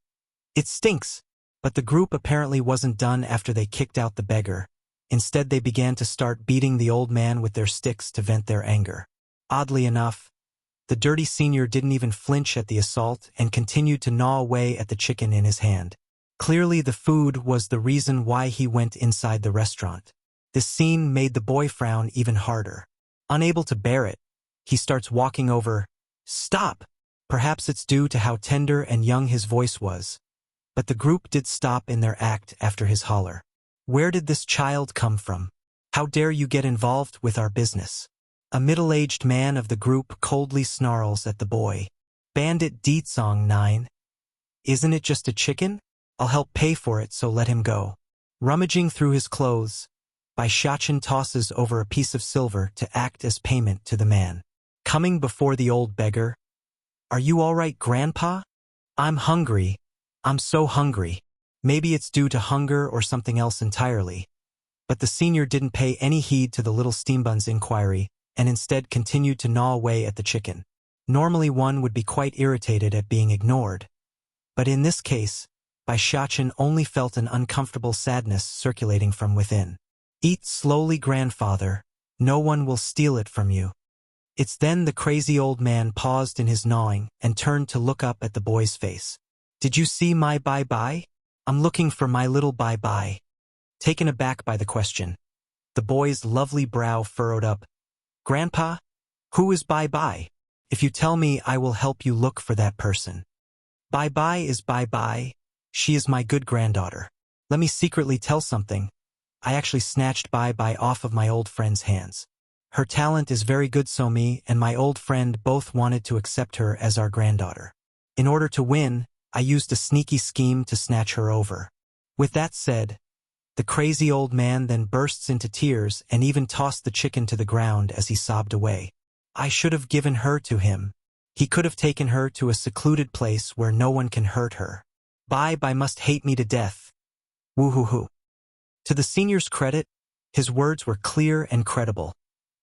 It stinks! But the group apparently wasn't done after they kicked out the beggar. Instead, they began to start beating the old man with their sticks to vent their anger. Oddly enough, the dirty senior didn't even flinch at the assault and continued to gnaw away at the chicken in his hand. Clearly, the food was the reason why he went inside the restaurant. This scene made the boy frown even harder. Unable to bear it, he starts walking over. Stop! Perhaps it's due to how tender and young his voice was. But the group did stop in their act after his holler. Where did this child come from? How dare you get involved with our business? A middle-aged man of the group coldly snarls at the boy. Bandit Deetsong 9. Isn't it just a chicken? I'll help pay for it, so let him go. Rummaging through his clothes, Bai Xiachen tosses over a piece of silver to act as payment to the man. Coming before the old beggar. Are you all right, Grandpa? I'm hungry. I'm so hungry. Maybe it's due to hunger or something else entirely. But the senior didn't pay any heed to the little steambun's inquiry, and instead continued to gnaw away at the chicken. Normally one would be quite irritated at being ignored. But in this case, Bai Xiachen only felt an uncomfortable sadness circulating from within. Eat slowly, grandfather. No one will steal it from you. It's then the crazy old man paused in his gnawing and turned to look up at the boy's face. Did you see my bye-bye? I'm looking for my little bye-bye. Taken aback by the question, the boy's lovely brow furrowed up. Grandpa? Who is bye-bye? If you tell me, I will help you look for that person. Bye-bye is bye-bye. She is my good granddaughter. Let me secretly tell something. I actually snatched bye-bye off of my old friend's hands. Her talent is very good, so me and my old friend both wanted to accept her as our granddaughter. In order to win, I used a sneaky scheme to snatch her over. With that said, the crazy old man then bursts into tears and even tossed the chicken to the ground as he sobbed away. I should have given her to him. He could have taken her to a secluded place where no one can hurt her. Bye-bye must hate me to death. Woo-hoo-hoo. To the senior's credit, his words were clear and credible,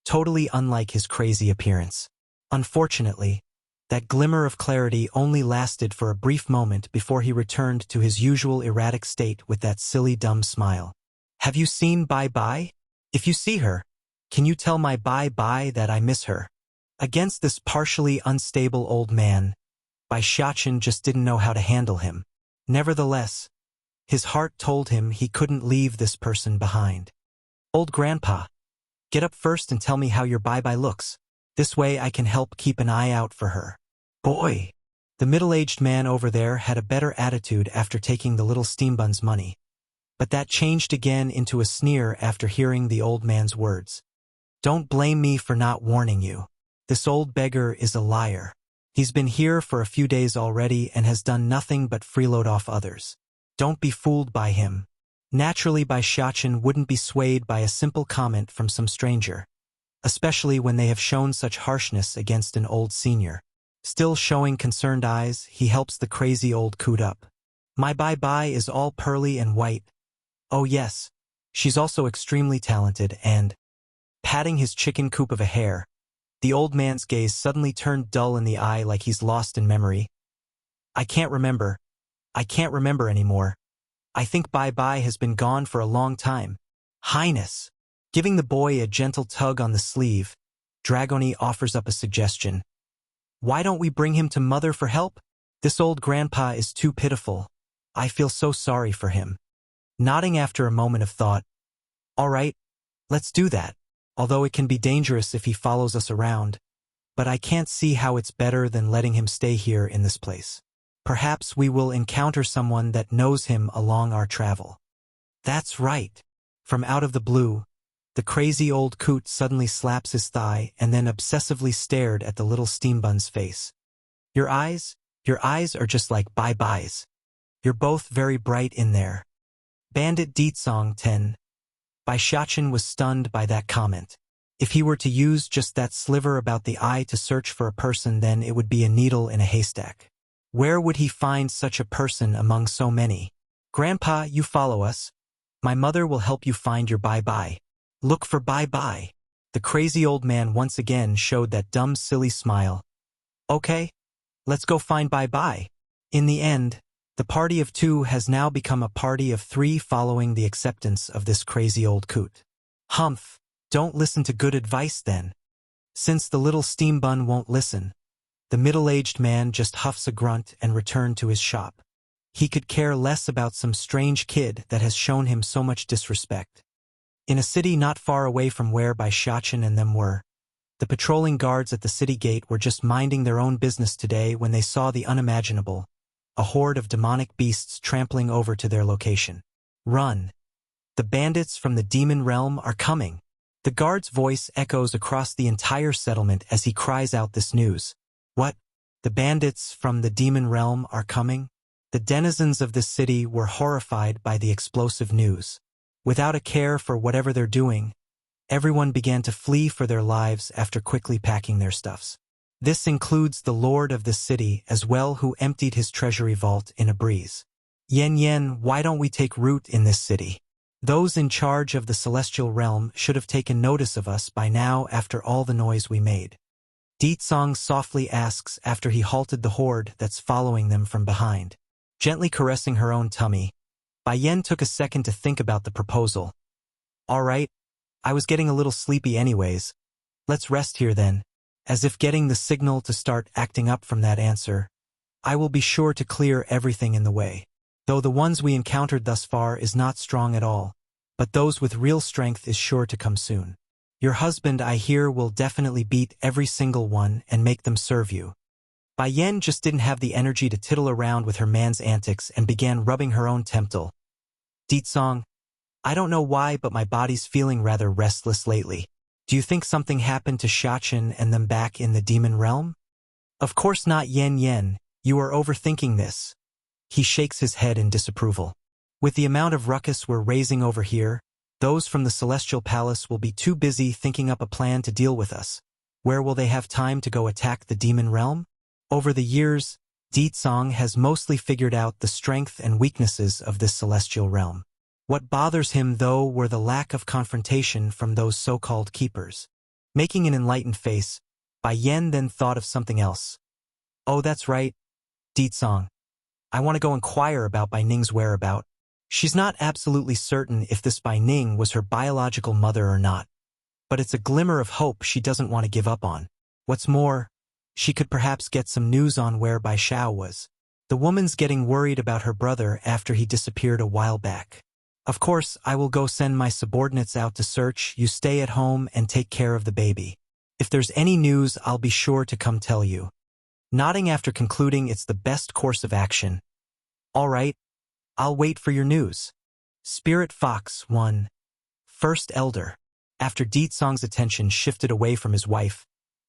totally unlike his crazy appearance. Unfortunately, that glimmer of clarity only lasted for a brief moment before he returned to his usual erratic state with that silly dumb smile. Have you seen Bye-Bye? If you see her, can you tell my Bye-Bye that I miss her? Against this partially unstable old man, Bai Xiachen just didn't know how to handle him. Nevertheless, his heart told him he couldn't leave this person behind. Old grandpa, get up first and tell me how your Bye-Bye looks. This way I can help keep an eye out for her. Boy! The middle-aged man over there had a better attitude after taking the little steambun's money. But that changed again into a sneer after hearing the old man's words. Don't blame me for not warning you. This old beggar is a liar. He's been here for a few days already and has done nothing but freeload off others. Don't be fooled by him. Naturally, Bai Xiachen wouldn't be swayed by a simple comment from some stranger, especially when they have shown such harshness against an old senior. Still showing concerned eyes, he helps the crazy old coot up. My Bye-Bye is all pearly and white. Oh yes, she's also extremely talented and, patting his chicken coop of a hair, the old man's gaze suddenly turned dull in the eye like he's lost in memory. I can't remember anymore. I think Bye-Bye has been gone for a long time. Highness. Giving the boy a gentle tug on the sleeve, Dragoni offers up a suggestion. Why don't we bring him to Mother for help? This old grandpa is too pitiful. I feel so sorry for him. Nodding after a moment of thought. All right, let's do that. Although it can be dangerous if he follows us around, but I can't see how it's better than letting him stay here in this place. Perhaps we will encounter someone that knows him along our travel. That's right. From out of the blue, the crazy old coot suddenly slaps his thigh and then obsessively stared at the little steambun's face. Your eyes are just like Bye-Bye's. You're both very bright in there. Bandit Deetsong 10. Bai Xiachen was stunned by that comment. If he were to use just that sliver about the eye to search for a person, then it would be a needle in a haystack. Where would he find such a person among so many? Grandpa, you follow us. My mother will help you find your Bye-Bye. Look for Bye-Bye. The crazy old man once again showed that dumb, silly smile. Okay, let's go find Bye-Bye. In the end, the party of two has now become a party of three following the acceptance of this crazy old coot. Humph, don't listen to good advice then. Since the little steambun won't listen, the middle-aged man just huffs a grunt and returned to his shop. He could care less about some strange kid that has shown him so much disrespect. In a city not far away from where Bai Xiachen and them were, the patrolling guards at the city gate were just minding their own business today when they saw the unimaginable, a horde of demonic beasts trampling over to their location. Run! The bandits from the demon realm are coming! The guard's voice echoes across the entire settlement as he cries out this news. What? The bandits from the demon realm are coming? The denizens of this city were horrified by the explosive news. Without a care for whatever they're doing, everyone began to flee for their lives after quickly packing their stuffs. This includes the lord of the city as well, who emptied his treasury vault in a breeze. Yen, why don't we take root in this city? Those in charge of the celestial realm should have taken notice of us by now after all the noise we made. Deetsong softly asks after he halted the horde that's following them from behind. Gently caressing her own tummy, Bai Yen took a second to think about the proposal. All right, I was getting a little sleepy anyways. Let's rest here then. As if getting the signal to start acting up from that answer, I will be sure to clear everything in the way. Though the ones we encountered thus far is not strong at all, but those with real strength is sure to come soon. Your husband, I hear, will definitely beat every single one and make them serve you. Bai Yen just didn't have the energy to tittle around with her man's antics and began rubbing her own temple. Deetsong, I don't know why, but my body's feeling rather restless lately. Do you think something happened to Xiachen and them back in the demon realm? Of course not, Yen, you are overthinking this. He shakes his head in disapproval. With the amount of ruckus we're raising over here, those from the Celestial Palace will be too busy thinking up a plan to deal with us. Where will they have time to go attack the demon realm? Over the years, Deetsong has mostly figured out the strength and weaknesses of this celestial realm. What bothers him, though, were the lack of confrontation from those so-called keepers. Making an enlightened face, Bai Yan then thought of something else. Oh, that's right, Di Song. I want to go inquire about Bai Ning's whereabout. She's not absolutely certain if this Bai Ning was her biological mother or not, but it's a glimmer of hope she doesn't want to give up on. What's more, she could perhaps get some news on where Bai Xiao was. The woman's getting worried about her brother after he disappeared a while back. Of course, I will go send my subordinates out to search. You stay at home and take care of the baby. If there's any news, I'll be sure to come tell you. Nodding after concluding it's the best course of action. All right, I'll wait for your news. Spirit Fox 1. First Elder. After Di Song's attention shifted away from his wife,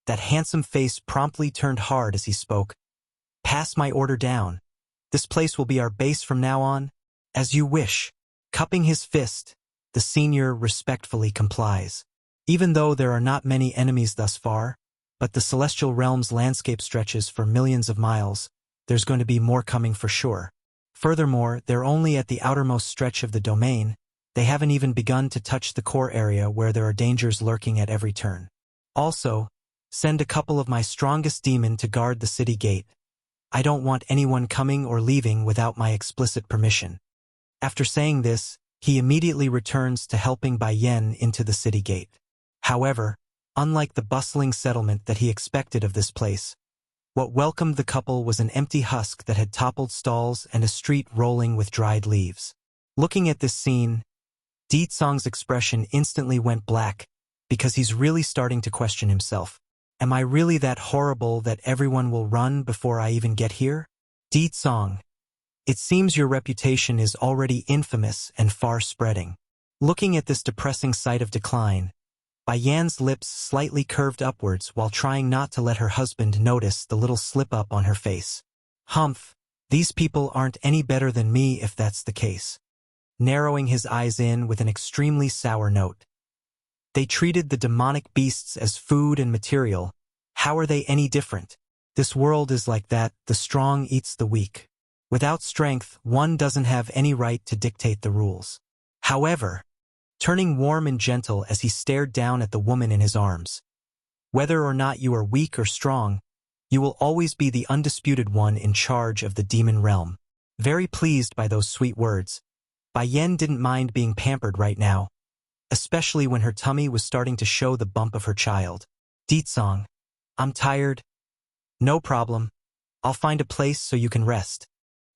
that handsome face promptly turned hard as he spoke. Pass my order down. This place will be our base from now on. As you wish. Cupping his fist, the senior respectfully complies. Even though there are not many enemies thus far, but the celestial realm's landscape stretches for millions of miles, there's going to be more coming for sure. Furthermore, they're only at the outermost stretch of the domain. They haven't even begun to touch the core area where there are dangers lurking at every turn. Also, send a couple of my strongest demon to guard the city gate. I don't want anyone coming or leaving without my explicit permission. After saying this, he immediately returns to helping Bai Yan into the city gate. However, unlike the bustling settlement that he expected of this place, what welcomed the couple was an empty husk that had toppled stalls and a street rolling with dried leaves. Looking at this scene, Di Song's expression instantly went black because he's really starting to question himself. Am I really that horrible that everyone will run before I even get here? Di Song. It seems your reputation is already infamous and far-spreading. Looking at this depressing sight of decline, Bai Yan's lips slightly curved upwards while trying not to let her husband notice the little slip-up on her face. Humph, these people aren't any better than me if that's the case. Narrowing his eyes in with an extremely sour note. They treated the demonic beasts as food and material. How are they any different? This world is like that, the strong eats the weak. Without strength, one doesn't have any right to dictate the rules. However, turning warm and gentle as he stared down at the woman in his arms. Whether or not you are weak or strong, you will always be the undisputed one in charge of the demon realm. Very pleased by those sweet words, Bai Yan didn't mind being pampered right now, especially when her tummy was starting to show the bump of her child. Di Song, I'm tired. No problem. I'll find a place so you can rest.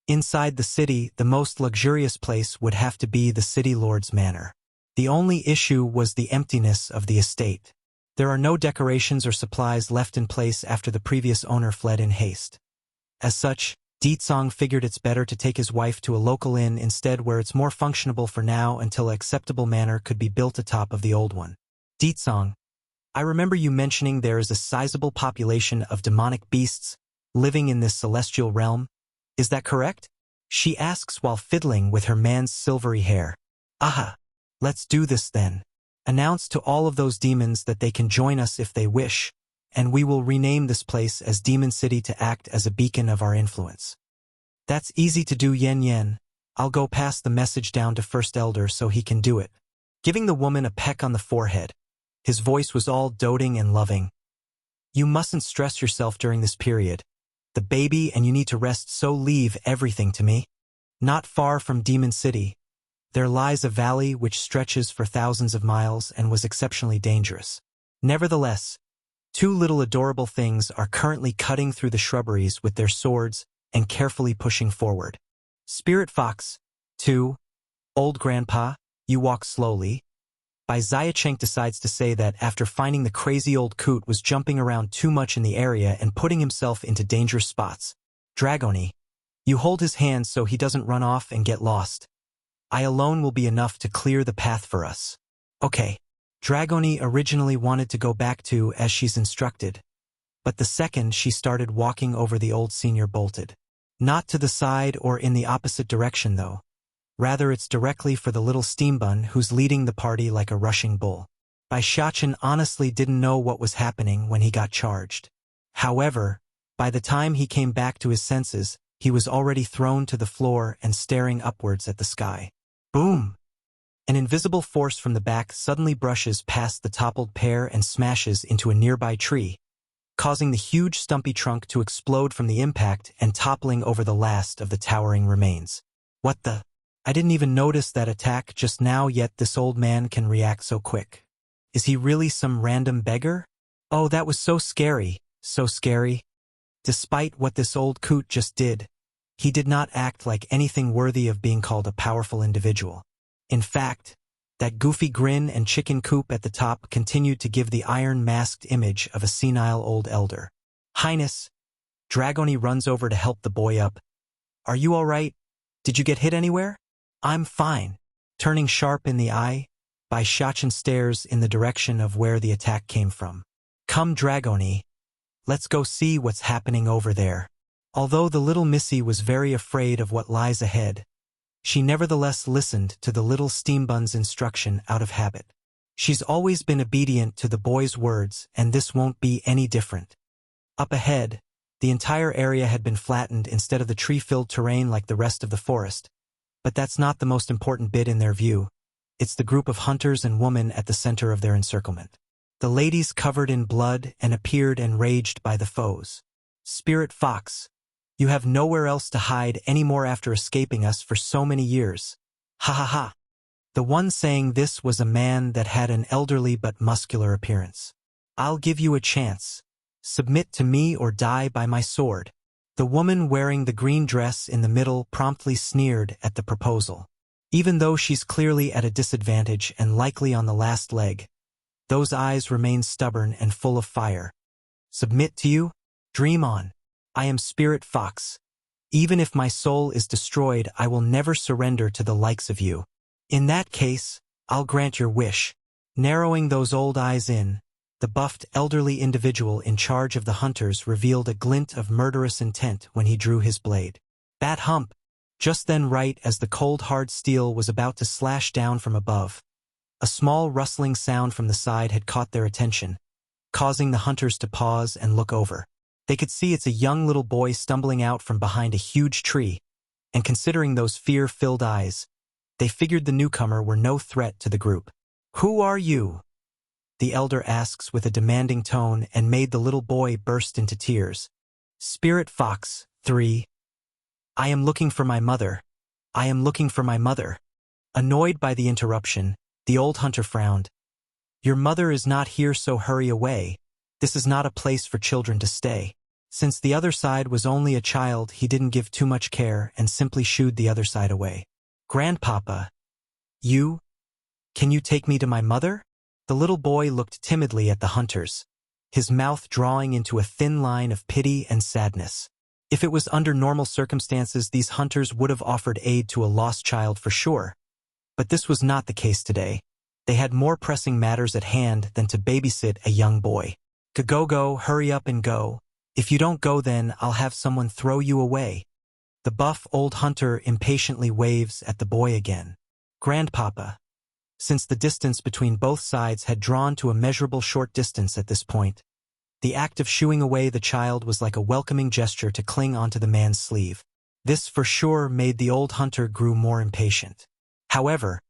Inside the city, the most luxurious place would have to be the city lord's manor. The only issue was the emptiness of the estate. There are no decorations or supplies left in place after the previous owner fled in haste. As such, Di Song figured it's better to take his wife to a local inn instead where it's more functional for now until an acceptable manor could be built atop of the old one. Di Song, I remember you mentioning there is a sizable population of demonic beasts living in this celestial realm. Is that correct? She asks while fiddling with her man's silvery hair. Aha! Let's do this then. Announce to all of those demons that they can join us if they wish, and we will rename this place as Demon City to act as a beacon of our influence. That's easy to do, Yen Yen. I'll go pass the message down to First Elder so he can do it. Giving the woman a peck on the forehead, his voice was all doting and loving. You mustn't stress yourself during this period. The baby and you need to rest, so leave everything to me. Not far from Demon City, there lies a valley which stretches for thousands of miles and was exceptionally dangerous. Nevertheless, two little adorable things are currently cutting through the shrubberies with their swords and carefully pushing forward. Spirit Fox, 2. Old Grandpa, you walk slowly. Bai Xiacheng decides to say that after finding the crazy old coot was jumping around too much in the area and putting himself into dangerous spots. Dragoni, you hold his hand so he doesn't run off and get lost. I alone will be enough to clear the path for us. Okay. Dragoni originally wanted to go back to as she's instructed, but the second she started walking over, the old senior bolted. Not to the side or in the opposite direction though. Rather, it's directly for the little steambun who's leading the party like a rushing bull. Bai Xiacheng honestly didn't know what was happening when he got charged. However, by the time he came back to his senses, he was already thrown to the floor and staring upwards at the sky. Boom! An invisible force from the back suddenly brushes past the toppled pair and smashes into a nearby tree, causing the huge stumpy trunk to explode from the impact and toppling over the last of the towering remains. What the? I didn't even notice that attack just now, yet this old man can react so quick. Is he really some random beggar? Oh, that was so scary, so scary. Despite what this old coot just did, he did not act like anything worthy of being called a powerful individual. In fact, that goofy grin and chicken coop at the top continued to give the iron-masked image of a senile old elder. Highness, Dragoni runs over to help the boy up. Are you all right? Did you get hit anywhere? I'm fine. Turning sharp in the eye, Bai Shachin stares in the direction of where the attack came from. Come, Dragoni. Let's go see what's happening over there. Although the little missy was very afraid of what lies ahead, she nevertheless listened to the little steambun's instruction out of habit. She's always been obedient to the boy's words, and this won't be any different. Up ahead, the entire area had been flattened instead of the tree-filled terrain like the rest of the forest. But that's not the most important bit in their view. It's the group of hunters and women at the center of their encirclement. The ladies covered in blood and appeared enraged by the foes. Spirit Fox, you have nowhere else to hide anymore after escaping us for so many years. Ha ha ha. The one saying this was a man that had an elderly but muscular appearance. I'll give you a chance. Submit to me or die by my sword. The woman wearing the green dress in the middle promptly sneered at the proposal. Even though she's clearly at a disadvantage and likely on the last leg, those eyes remain stubborn and full of fire. Submit to you? Dream on. I am Spirit Fox. Even if my soul is destroyed, I will never surrender to the likes of you. In that case, I'll grant your wish. Narrowing those old eyes in, the buffed elderly individual in charge of the hunters revealed a glint of murderous intent when he drew his blade. Bat hump! Just then, right as the cold hard steel was about to slash down from above, a small rustling sound from the side had caught their attention, causing the hunters to pause and look over. They could see it's a young little boy stumbling out from behind a huge tree, and considering those fear-filled eyes, they figured the newcomer were no threat to the group. Who are you? The elder asks with a demanding tone and made the little boy burst into tears. Spirit Fox, 3. I am looking for my mother. I am looking for my mother. Annoyed by the interruption, the old hunter frowned. Your mother is not here, so hurry away. This is not a place for children to stay. Since the other side was only a child, he didn't give too much care and simply shooed the other side away. Grandpapa. You? Can you take me to my mother? The little boy looked timidly at the hunters, his mouth drawing into a thin line of pity and sadness. If it was under normal circumstances, these hunters would have offered aid to a lost child for sure. But this was not the case today. They had more pressing matters at hand than to babysit a young boy. Go, hurry up and go. If you don't go, then I'll have someone throw you away. The buff old hunter impatiently waves at the boy again. Grandpapa. Since the distance between both sides had drawn to a measurable short distance at this point, the act of shooing away the child was like a welcoming gesture to cling onto the man's sleeve. This for sure made the old hunter grew more impatient. However,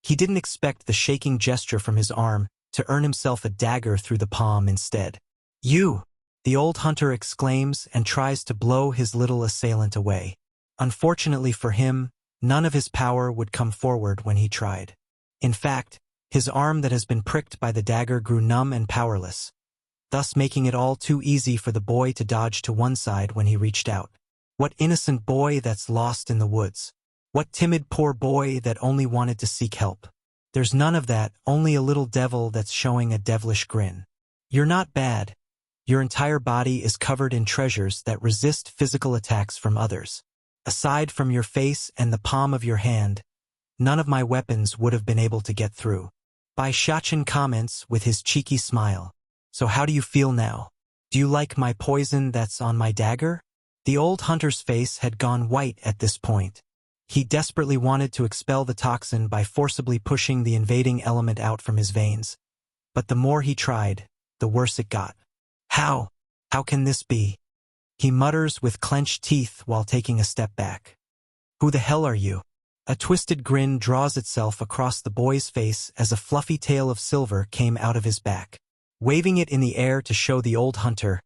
he didn't expect the shaking gesture from his arm to earn himself a dagger through the palm instead. You! The old hunter exclaims and tries to blow his little assailant away. Unfortunately for him, none of his power would come forward when he tried. In fact, his arm that has been pricked by the dagger grew numb and powerless, thus making it all too easy for the boy to dodge to one side when he reached out. What innocent boy that's lost in the woods? What timid poor boy that only wanted to seek help? There's none of that, only a little devil that's showing a devilish grin. You're not bad. Your entire body is covered in treasures that resist physical attacks from others. Aside from your face and the palm of your hand, none of my weapons would have been able to get through. Bai Shachin comments with his cheeky smile. So how do you feel now? Do you like my poison that's on my dagger? The old hunter's face had gone white at this point. He desperately wanted to expel the toxin by forcibly pushing the invading element out from his veins. But the more he tried, the worse it got. How? How can this be? He mutters with clenched teeth while taking a step back. Who the hell are you? A twisted grin draws itself across the boy's face as a fluffy tail of silver came out of his back. Waving it in the air to show the old hunter,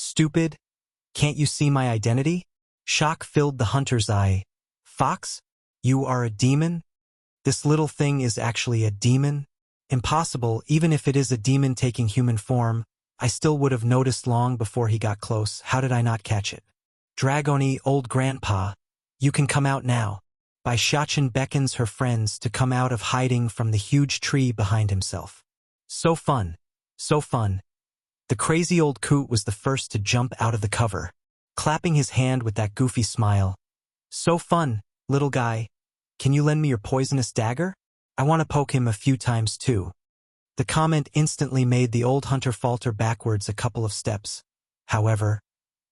Stupid! Can't you see my identity? Shock filled the hunter's eye. Fox? You are a demon? This little thing is actually a demon? Impossible, even if it is a demon taking human form, I still would have noticed long before he got close. How did I not catch it? Dragoni, old grandpa, you can come out now. Baishachin beckons her friends to come out of hiding from the huge tree behind himself. So fun. So fun. The crazy old coot was the first to jump out of the cover, clapping his hand with that goofy smile. So fun, little guy. Can you lend me your poisonous dagger? I want to poke him a few times too. The comment instantly made the old hunter falter backwards a couple of steps. However,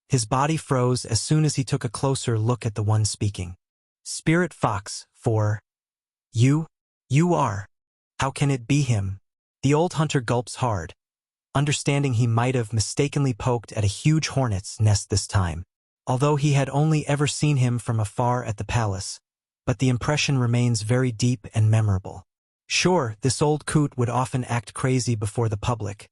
his body froze as soon as he took a closer look at the one speaking. Spirit Fox, 4. You? You are. How can it be him? The old hunter gulps hard, understanding he might have mistakenly poked at a huge hornet's nest this time, although he had only ever seen him from afar at the palace, but the impression remains very deep and memorable. Sure, this old coot would often act crazy before the public,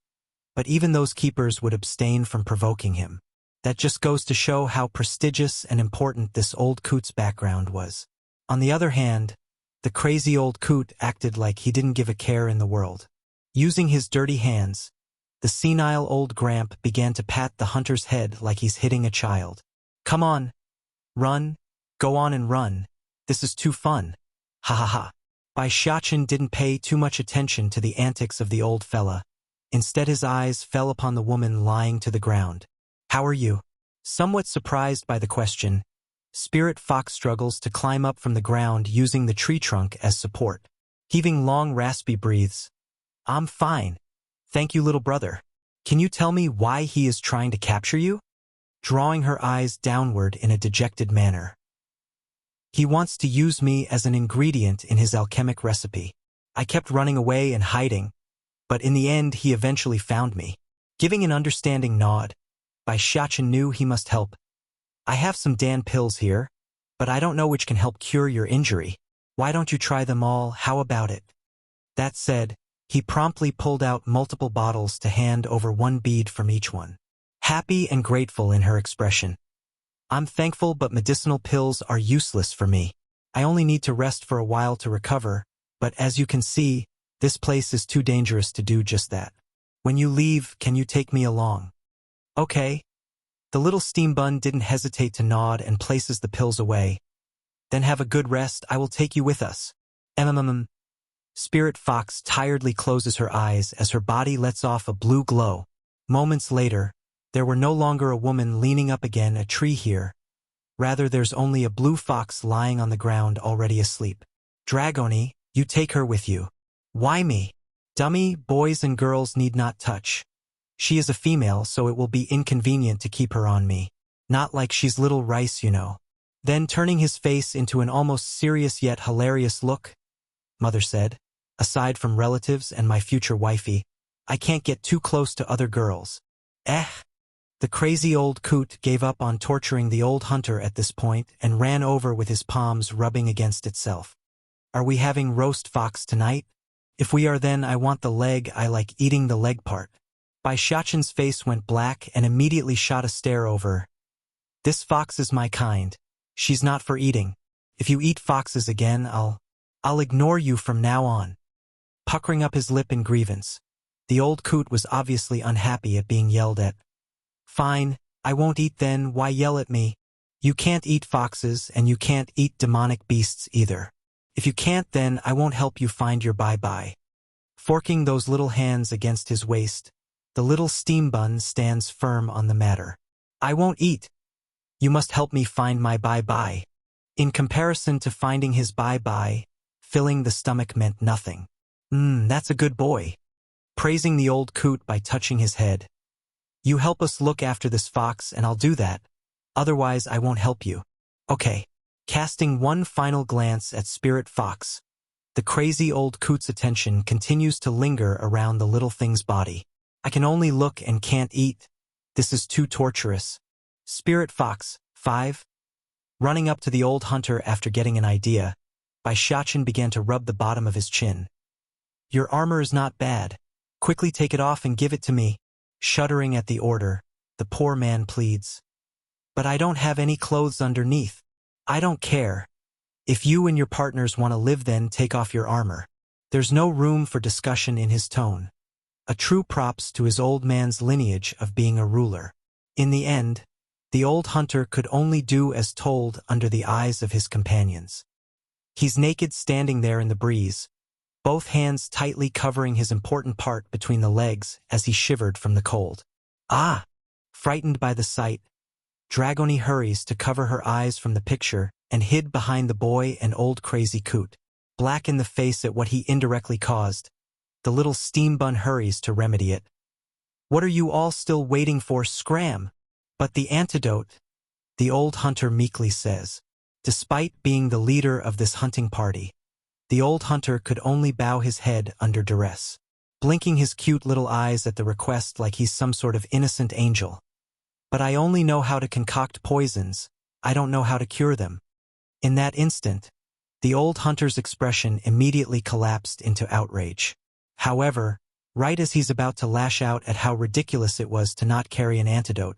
but even those keepers would abstain from provoking him. That just goes to show how prestigious and important this old coot's background was. On the other hand, the crazy old coot acted like he didn't give a care in the world. Using his dirty hands, the senile old gramp began to pat the hunter's head like he's hitting a child. Come on. Run. Go on and run. This is too fun. Ha ha ha. Baishachin didn't pay too much attention to the antics of the old fella. Instead his eyes fell upon the woman lying to the ground. How are you? Somewhat surprised by the question, Spirit Fox struggles to climb up from the ground using the tree trunk as support. Heaving long raspy breaths. I'm fine. Thank you, little brother. Can you tell me why he is trying to capture you? Drawing her eyes downward in a dejected manner. He wants to use me as an ingredient in his alchemic recipe. I kept running away and hiding, but in the end he eventually found me. Giving an understanding nod, Baishachin knew he must help. I have some Dan pills here, but I don't know which can help cure your injury. Why don't you try them all? How about it? That said, he promptly pulled out multiple bottles to hand over one bead from each one. Happy and grateful in her expression. I'm thankful, but medicinal pills are useless for me. I only need to rest for a while to recover, but as you can see, this place is too dangerous to do just that. When you leave, can you take me along? Okay. The little steam bun didn't hesitate to nod and places the pills away. Then have a good rest. I will take you with us. Spirit Fox tiredly closes her eyes as her body lets off a blue glow. Moments later, there were no longer a woman leaning up against a tree here. Rather, there's only a blue fox lying on the ground already asleep. Dragoni, you take her with you. Why me? Dummy, boys and girls need not touch. She is a female, so it will be inconvenient to keep her on me. Not like she's little rice, you know. Then turning his face into an almost serious yet hilarious look, Mother said, aside from relatives and my future wifey, I can't get too close to other girls. The crazy old coot gave up on torturing the old hunter at this point and ran over with his palms rubbing against itself. Are we having roast fox tonight? If we are, then I want the leg. I like eating the leg part. Baishachin's face went black and immediately shot a stare over. This fox is my kind. She's not for eating. If you eat foxes again, I'll ignore you from now on. Puckering up his lip in grievance. The old coot was obviously unhappy at being yelled at. Fine, I won't eat then. Why yell at me? You can't eat foxes and you can't eat demonic beasts either. If you can't, then I won't help you find your bye-bye. Forking those little hands against his waist, the little steam bun stands firm on the matter. I won't eat. You must help me find my bye-bye. In comparison to finding his bye-bye, filling the stomach meant nothing. That's a good boy. Praising the old coot by touching his head. You help us look after this fox and I'll do that. Otherwise I won't help you. Okay. Casting one final glance at Spirit Fox, the crazy old coot's attention continues to linger around the little thing's body. I can only look and can't eat. This is too torturous. Spirit Fox, 5. Running up to the old hunter after getting an idea, Baishachin began to rub the bottom of his chin. Your armor is not bad. Quickly take it off and give it to me. Shuddering at the order, the poor man pleads. But I don't have any clothes underneath. I don't care. If you and your partners want to live, then take off your armor. There's no room for discussion in his tone. A true props to his old man's lineage of being a ruler. In the end, the old hunter could only do as told under the eyes of his companions. He's naked, standing there in the breeze, both hands tightly covering his important part between the legs as he shivered from the cold. Ah! Frightened by the sight, Dragoni hurries to cover her eyes from the picture and hid behind the boy an old crazy coot. Black in the face at what he indirectly caused, the little steam bun hurries to remedy it. What are you all still waiting for? Scram! But the antidote, the old hunter meekly says. Despite being the leader of this hunting party, the old hunter could only bow his head under duress, blinking his cute little eyes at the request like he's some sort of innocent angel. But I only know how to concoct poisons, I don't know how to cure them. In that instant, the old hunter's expression immediately collapsed into outrage. However, right as he's about to lash out at how ridiculous it was to not carry an antidote,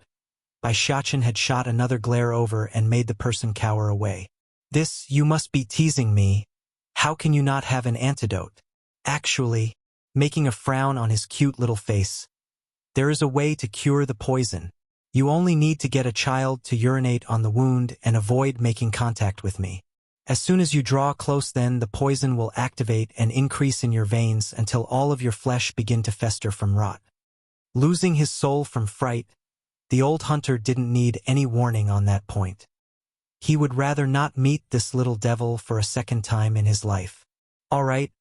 Baishachen had shot another glare over and made the person cower away. This, you must be teasing me. How can you not have an antidote? Actually, making a frown on his cute little face, there is a way to cure the poison. You only need to get a child to urinate on the wound and avoid making contact with me. As soon as you draw close, then the poison will activate and increase in your veins until all of your flesh begin to fester from rot. Losing his soul from fright, the old hunter didn't need any warning on that point. He would rather not meet this little devil for a second time in his life. All right,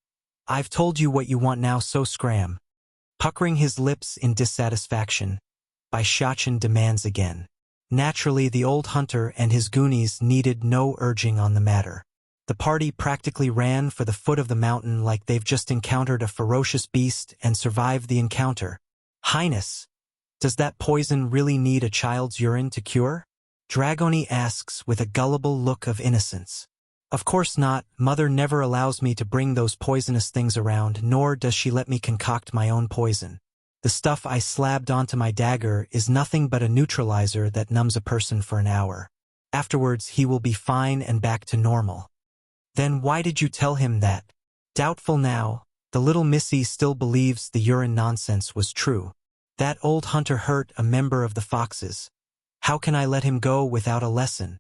I've told you what you want now, so scram. Puckering his lips in dissatisfaction, Baishachen demands again. Naturally, the old hunter and his goonies needed no urging on the matter. The party practically ran for the foot of the mountain like they've just encountered a ferocious beast and survived the encounter. Highness, does that poison really need a child's urine to cure? Dragoni asks with a gullible look of innocence. Of course not, Mother never allows me to bring those poisonous things around, nor does she let me concoct my own poison. The stuff I slabbed onto my dagger is nothing but a neutralizer that numbs a person for an hour. Afterwards, he will be fine and back to normal. Then why did you tell him that? Doubtful now, the little missy still believes the urine nonsense was true. That old hunter hurt a member of the foxes. How can I let him go without a lesson?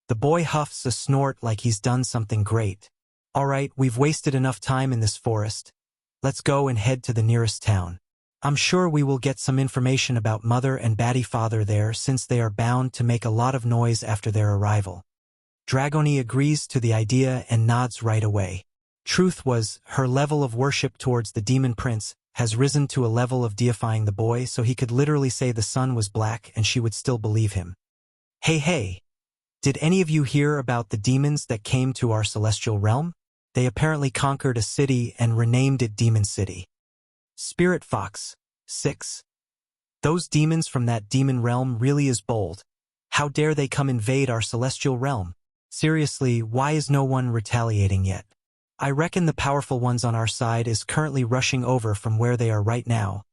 The boy huffs a snort like he's done something great. All right, we've wasted enough time in this forest. Let's go and head to the nearest town. I'm sure we will get some information about Mother and Batty Father there, since they are bound to make a lot of noise after their arrival. Dragoni agrees to the idea and nods right away. Truth was, her level of worship towards the demon prince has risen to a level of deifying the boy, so he could literally say the sun was black and she would still believe him. Hey, did any of you hear about the demons that came to our celestial realm? They apparently conquered a city and renamed it Demon City. Spirit Fox, 6. Those demons from that demon realm really is bold. How dare they come invade our celestial realm? Seriously, why is no one retaliating yet? I reckon the powerful ones on our side is currently rushing over from where they are right now.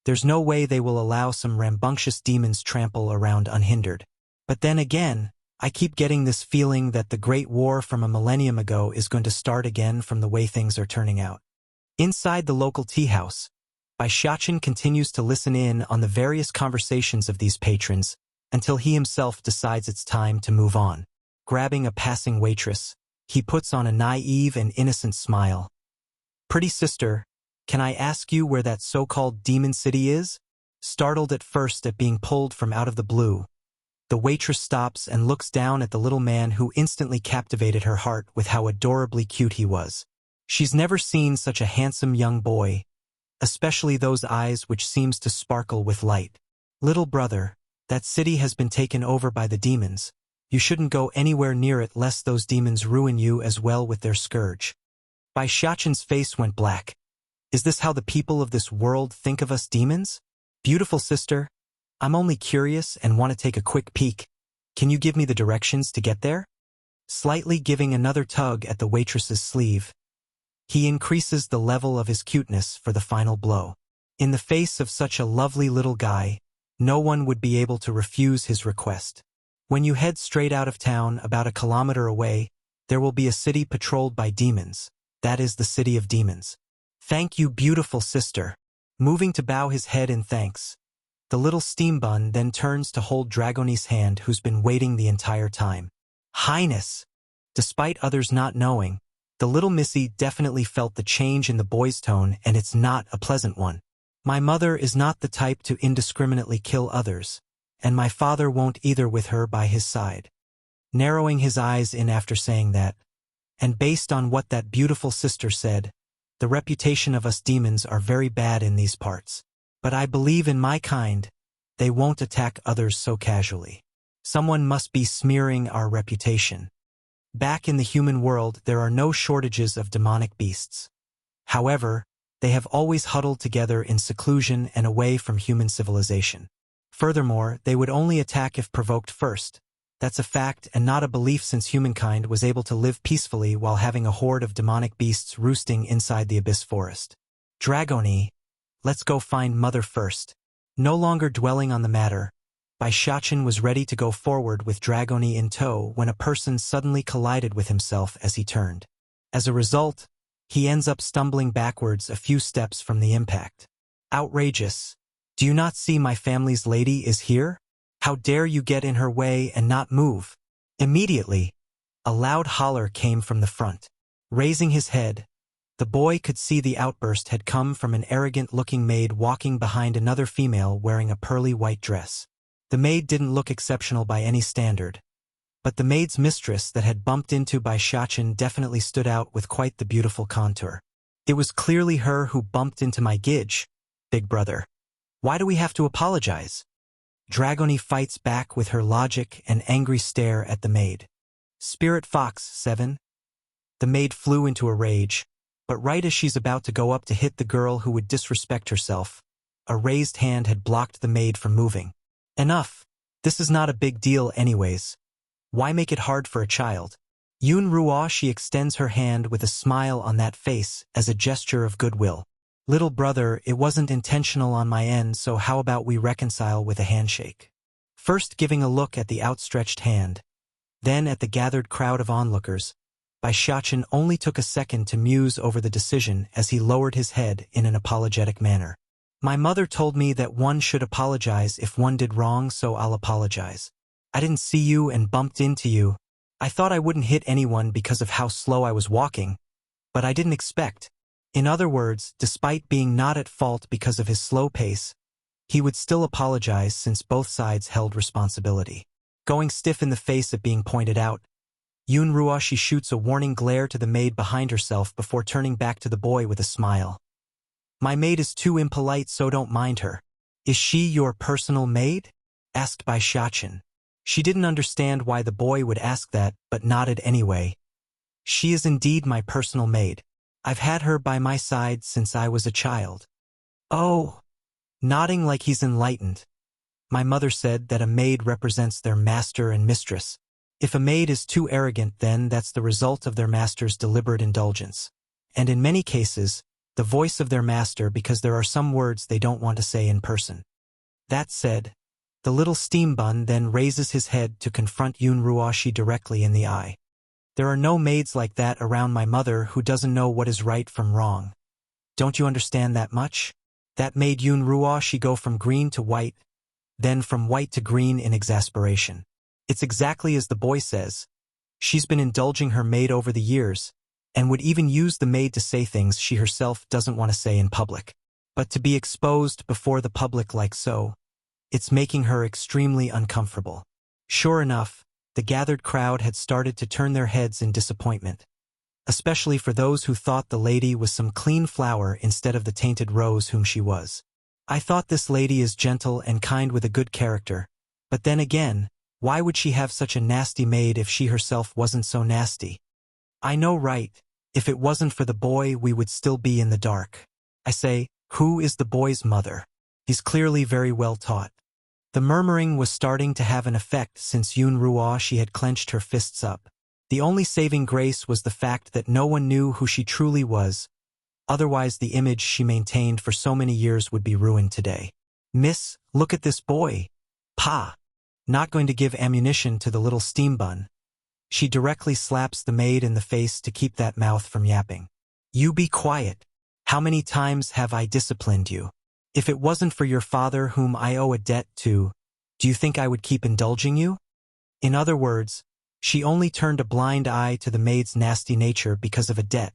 There's no way they will allow some rambunctious demons trample around unhindered. But then again, I keep getting this feeling that the Great War from a millennium ago is going to start again from the way things are turning out. Inside the local tea house, Baishachen continues to listen in on the various conversations of these patrons until he himself decides it's time to move on. Grabbing a passing waitress, he puts on a naive and innocent smile. Pretty sister, can I ask you where that so-called demon city is? Startled at first at being pulled from out of the blue, the waitress stops and looks down at the little man who instantly captivated her heart with how adorably cute he was. She's never seen such a handsome young boy, especially those eyes which seems to sparkle with light. Little brother, that city has been taken over by the demons. You shouldn't go anywhere near it lest those demons ruin you as well with their scourge. Baishachen's face went black. Is this how the people of this world think of us demons? Beautiful sister, I'm only curious and want to take a quick peek. Can you give me the directions to get there? Slightly giving another tug at the waitress's sleeve, he increases the level of his cuteness for the final blow. In the face of such a lovely little guy, No one would be able to refuse his request. When you head straight out of town, about a kilometer away, there will be a city patrolled by demons. That is the city of demons. Thank you, beautiful sister. Moving to bow his head in thanks, the little steam bun then turns to hold Dragoni's hand, who's been waiting the entire time. Highness! Despite others not knowing, the little missy definitely felt the change in the boy's tone, and it's not a pleasant one. My mother is not the type to indiscriminately kill others, and my father won't either with her by his side. Narrowing his eyes in after saying that, and based on what that beautiful sister said, the reputation of us demons are very bad in these parts. But I believe in my kind, they won't attack others so casually. Someone must be smearing our reputation. Back in the human world, there are no shortages of demonic beasts. However, they have always huddled together in seclusion and away from human civilization. Furthermore, they would only attack if provoked first. That's a fact and not a belief, since humankind was able to live peacefully while having a horde of demonic beasts roosting inside the abyss forest. Dragoni, let's go find mother first. No longer dwelling on the matter, Baishachin was ready to go forward with Dragoni in tow when a person suddenly collided with himself as he turned. As a result, he ends up stumbling backwards a few steps from the impact. Outrageous! Do you not see my family's lady is here? How dare you get in her way and not move? Immediately, a loud holler came from the front. Raising his head, the boy could see the outburst had come from an arrogant-looking maid walking behind another female wearing a pearly white dress. The maid didn't look exceptional by any standard, but the maid's mistress that had bumped into Baishachin definitely stood out with quite the beautiful contour. It was clearly her who bumped into my gidge, big brother. Why do we have to apologize? Dragoni fights back with her logic and angry stare at the maid. Spirit Fox, 7. The maid flew into a rage, but right as she's about to go up to hit the girl who would disrespect herself, a raised hand had blocked the maid from moving. Enough. This is not a big deal anyways. Why make it hard for a child? Yun Ruo, she extends her hand with a smile on that face as a gesture of goodwill. Little brother, it wasn't intentional on my end, so how about we reconcile with a handshake? First giving a look at the outstretched hand, then at the gathered crowd of onlookers, Baishachin only took a second to muse over the decision as he lowered his head in an apologetic manner. My mother told me that one should apologize if one did wrong, so I'll apologize. I didn't see you and bumped into you. I thought I wouldn't hit anyone because of how slow I was walking, but I didn't expect. In other words, despite being not at fault because of his slow pace, he would still apologize since both sides held responsibility. Going stiff in the face at being pointed out, Yun Ruo, she shoots a warning glare to the maid behind herself before turning back to the boy with a smile. My maid is too impolite, so don't mind her. Is she your personal maid? Asked Baishachin. She didn't understand why the boy would ask that, but nodded anyway. She is indeed my personal maid. I've had her by my side since I was a child. Oh! Nodding like he's enlightened. My mother said that a maid represents their master and mistress. If a maid is too arrogant, then that's the result of their master's deliberate indulgence. And in many cases, the voice of their master, because there are some words they don't want to say in person. That said, the little steam bun then raises his head to confront Yun Ruoshi directly in the eye. There are no maids like that around my mother who doesn't know what is right from wrong. Don't you understand that much? That made Yun Ruoshi go from green to white, then from white to green in exasperation. It's exactly as the boy says. She's been indulging her maid over the years, and would even use the maid to say things she herself doesn't want to say in public. But to be exposed before the public like so, it's making her extremely uncomfortable. Sure enough, the gathered crowd had started to turn their heads in disappointment, especially for those who thought the lady was some clean flower instead of the tainted rose whom she was. I thought this lady is gentle and kind with a good character, but then again, why would she have such a nasty maid if she herself wasn't so nasty? I know, right? If it wasn't for the boy, we would still be in the dark. I say, who is the boy's mother? He's clearly very well taught. The murmuring was starting to have an effect since Yun Ruo, she had clenched her fists up. The only saving grace was the fact that no one knew who she truly was. Otherwise, the image she maintained for so many years would be ruined today. Miss, Look at this boy. Pa. Not going to give ammunition to the little steam bun. She directly slaps the maid in the face to keep that mouth from yapping. You be quiet. How many times have I disciplined you? If it wasn't for your father whom I owe a debt to, do you think I would keep indulging you? In other words, she only turned a blind eye to the maid's nasty nature because of a debt,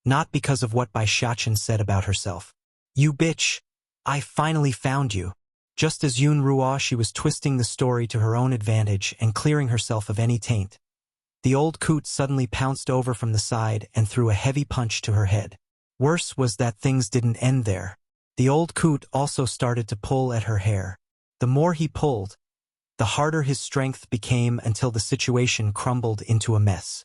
not because of what Bai Xiachen said about herself. You bitch! I finally found you. Just as Yun Ruo, she was twisting the story to her own advantage and clearing herself of any taint. The old coot suddenly pounced over from the side and threw a heavy punch to her head. Worse was that things didn't end there. The old coot also started to pull at her hair. The more he pulled, the harder his strength became until the situation crumbled into a mess.